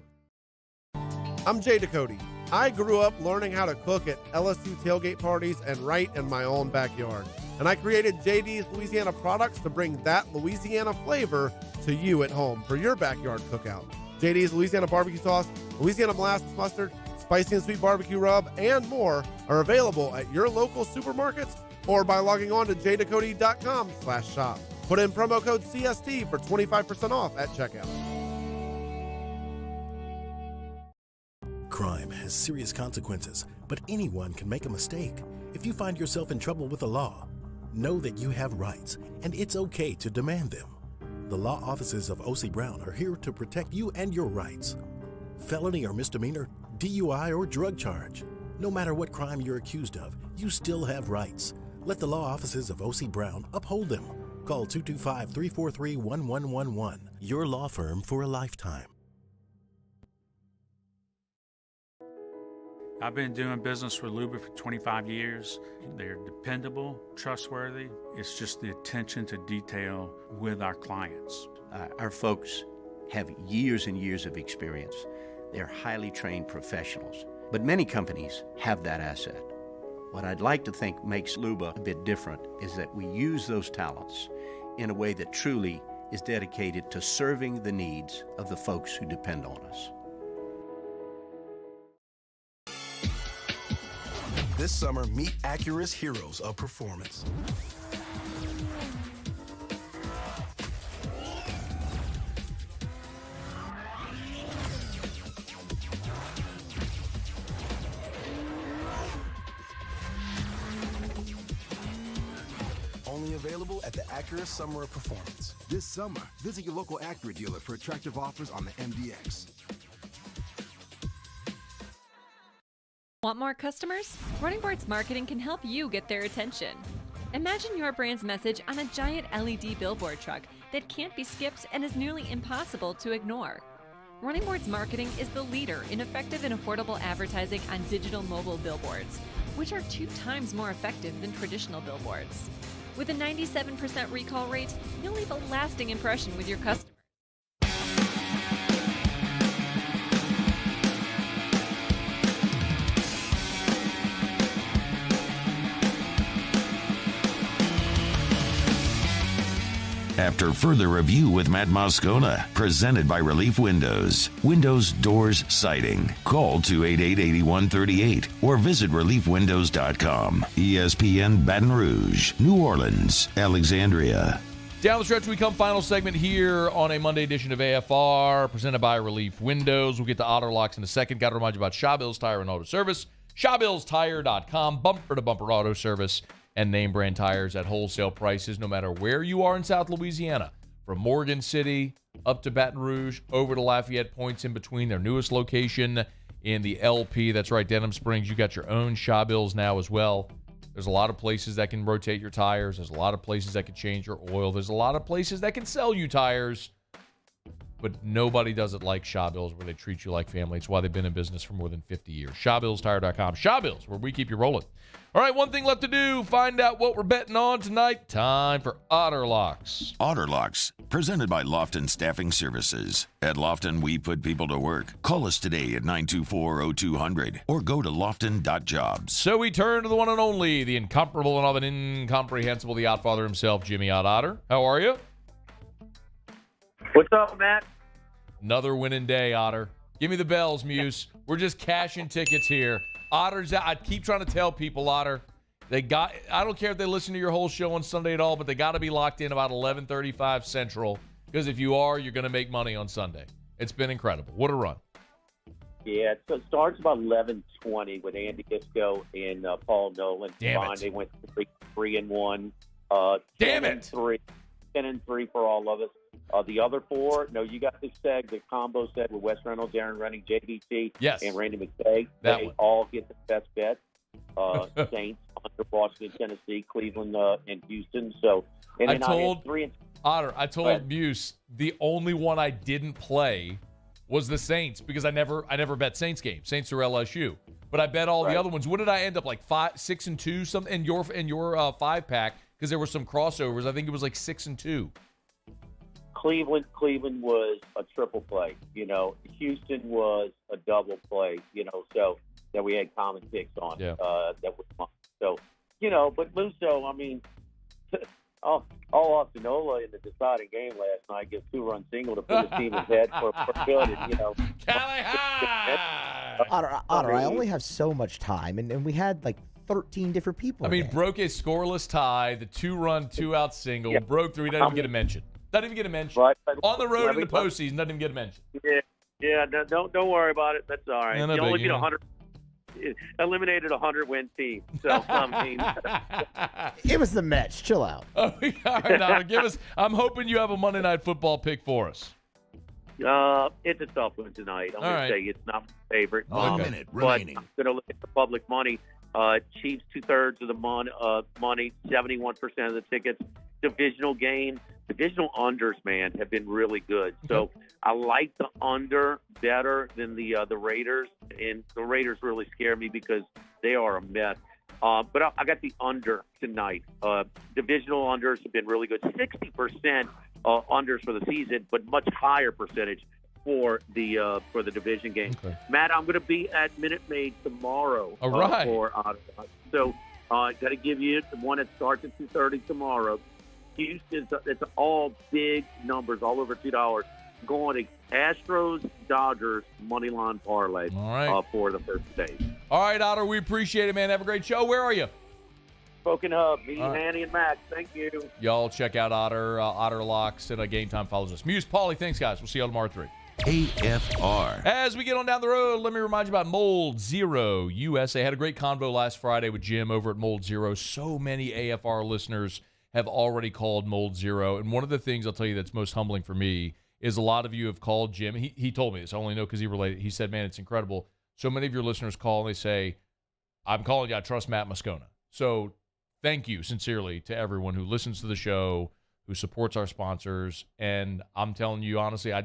I'm Jay Ducote. I grew up learning how to cook at LSU tailgate parties and right in my own backyard. And I created JD's Louisiana products to bring that Louisiana flavor to you at home for your backyard cookout. JD's Louisiana barbecue sauce, Louisiana molasses mustard, spicy and sweet barbecue rub, and more are available at your local supermarkets or by logging on to jducote.com/shop. Put in promo code CST for 25% off at checkout. Crime has serious consequences, but anyone can make a mistake. If you find yourself in trouble with the law, Know that you have rights, and it's okay to demand them. The law offices of O.C. Brown are here to protect you and your rights. Felony or misdemeanor, DUI or drug charge. No matter what crime you're accused of, you still have rights. Let the law offices of O.C. Brown uphold them. Call 225-343-1111. Your law firm for a lifetime. I've been doing business with Luba for 25 years. They're dependable, trustworthy. It's just the attention to detail with our clients. Our folks have years and years of experience. They're highly trained professionals. But many companies have that asset. What I'd like to think makes Luba a bit different is that we use those talents in a way that truly is dedicated to serving the needs of the folks who depend on us. This summer, meet Acura's heroes of performance. Only available at the Acura Summer of Performance. This summer, visit your local Acura dealer for attractive offers on the MDX. Want more customers? Running Boards Marketing can help you get their attention. Imagine your brand's message on a giant LED billboard truck that can't be skipped and is nearly impossible to ignore. Running Boards Marketing is the leader in effective and affordable advertising on digital mobile billboards, which are 2 times more effective than traditional billboards. With a 97% recall rate, you'll leave a lasting impression with your customers. After further review with Matt Moscona, presented by Relief Windows. Windows, doors, siding. Call 288-8138 or visit reliefwindows.com. ESPN Baton Rouge, New Orleans, Alexandria. Down the stretch we come, final segment here on a Monday edition of AFR, presented by Relief Windows. We'll get to Otter Locks in a second. Got to remind you about Shawbills Tire and Auto Service. ShawbillsTire.com, bumper-to-bumper auto service and name brand tires at wholesale prices no matter where you are in South Louisiana. From Morgan City up to Baton Rouge, over to Lafayette, points in between. Their newest location in the LP, that's right, Denham Springs. You got your own Shawbills now as well. There's a lot of places that can rotate your tires. There's a lot of places that can change your oil. There's a lot of places that can sell you tires. But nobody does it like Shawbills, where they treat you like family. It's why they've been in business for more than 50 years. ShawbillsTire.com. Shawbills, where we keep you rolling. All right, one thing left to do. Find out what we're betting on tonight. Time for Otter Locks. Otter Locks, presented by Lofton Staffing Services. At Lofton, we put people to work. Call us today at 924-0200 or go to lofton.jobs. So we turn to the one and only, the incomparable and often incomprehensible, the Oddfather himself, Jimmy Otter. How are you? What's up, Matt? Another winning day, Otter. Give me the bells, Muse. We're just cashing tickets here. Otter's out. I keep trying to tell people, Otter, I don't care if they listen to your whole show on Sunday at all, but they got to be locked in about 11:35 Central, because if you are, you're going to make money on Sunday. It's been incredible. What a run. Yeah, so it starts about 11:20 with Andy Isco and Paul Nolan. Damn it. They went 3-1. Damn it. 10-3 for all of us. The other 4, you got the combo set with Wes Reynolds, Aaron Running, JVT, and Randy McKay. They all get the best bet. Saints, under Washington, Tennessee, Cleveland, and Houston. So, and then I told Muse the only one I didn't play was the Saints, because I never bet Saints games, Saints or LSU. But I bet all the other ones. What did I end up, like 6-2 something in your 5-pack? Because there were some crossovers. I think it was like 6-2. Cleveland was a triple play. Houston was a double play. So that we had common picks on. Yeah. That was fun. So, but Luso, I mean, all Osinola in the deciding game last night gets 2-run single to put his team ahead for good. And, Otter, I only have so much time, and we had like 13 different people. I mean, broke a scoreless tie, the 2-run, 2-out single, broke through. He doesn't even get a mention. Doesn't even get a mention. Right. On the road in the postseason, doesn't even get a mention. Yeah. Don't worry about it. That's all right. You only get 100. eliminated a 100-win team. So, I mean. It was the Mets. Chill out. Oh, all right, now, I'm hoping you have a Monday Night Football pick for us. It's a tough one tonight. I'm All going right. to say it's not my favorite. 1 minute but remaining. I'm going to look at the public money. Chiefs 2/3 of the money, 71% of the tickets. Divisional game, divisional unders, man, have been really good. So I like the under better than the Raiders, and the Raiders really scare me because they are a mess. But I got the under tonight. Divisional unders have been really good. 60% unders for the season, but much higher percentage for the division game. Okay. Matt, I'm going to be at Minute Maid tomorrow. All right. So I got to give you the one that starts at 2:30 tomorrow. Houston, it's all big numbers, all over $2. Going to Astros, Dodgers, money line parlay for the first day. All right, Otter, we appreciate it, man. Have a great show. Where are you? Spoken Hub, me, All right. Manny, and Max. Thank you. Y'all check out Otter. Otter Locks and Game Time follows us. Muse, Paulie, thanks, guys. We'll see you all tomorrow at 3. AFR. As we get on down the road, let me remind you about Mold Zero USA. Had a great convo last Friday with Jim over at Mold Zero. So many AFR listeners have already called Mold Zero. And one of the things I'll tell you that's most humbling for me is a lot of you have called Jim. He told me this. I only know because he related. He said, man, it's incredible. So many of your listeners call and they say, I'm calling you. I trust Matt Moscona. So thank you sincerely to everyone who listens to the show, who supports our sponsors. And I'm telling you, honestly, I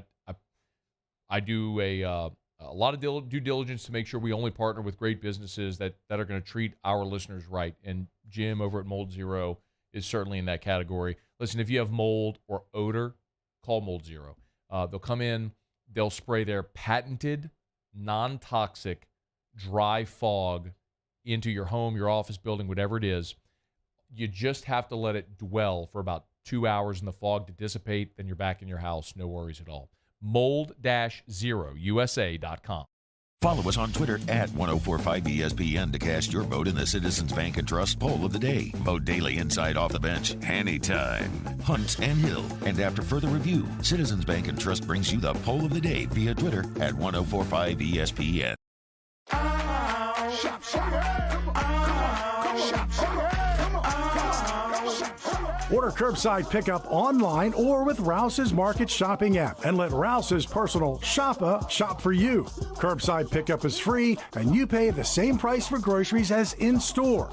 do a lot of due diligence to make sure we only partner with great businesses that are going to treat our listeners right. And Jim over at Mold Zero is certainly in that category. Listen, if you have mold or odor, call Mold Zero. They'll come in, they'll spray their patented, non-toxic, dry fog into your home, your office building, whatever it is. You just have to let it dwell for about 2 hours in the fog to dissipate, then you're back in your house. No worries at all. Mold-0USA.com. Follow us on Twitter at 1045ESPN to cast your vote in the Citizens Bank and Trust poll of the day. Vote daily inside Off the Bench, anytime. Hunt and Hill. And after further review, Citizens Bank and Trust brings you the poll of the day via Twitter at 1045ESPN. Order curbside pickup online or with Rouse's Market Shopping app and let Rouse's personal shopper shop for you. Curbside pickup is free and you pay the same price for groceries as in-store.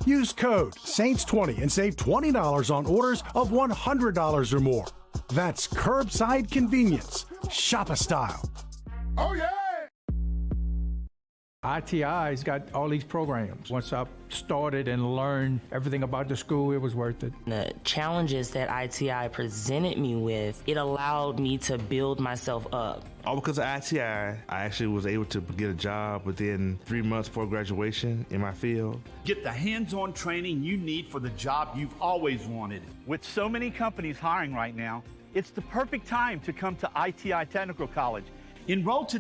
Use code SAINTS20 and save $20 on orders of $100 or more. That's curbside convenience. Shopper style. Oh, yeah! ITI's got all these programs. Once I started and learned everything about the school, it was worth it. The challenges that ITI presented me with, it allowed me to build myself up. All because of ITI, I actually was able to get a job within 3 months before graduation in my field. Get the hands-on training you need for the job you've always wanted. With so many companies hiring right now, it's the perfect time to come to ITI Technical College. Enroll today.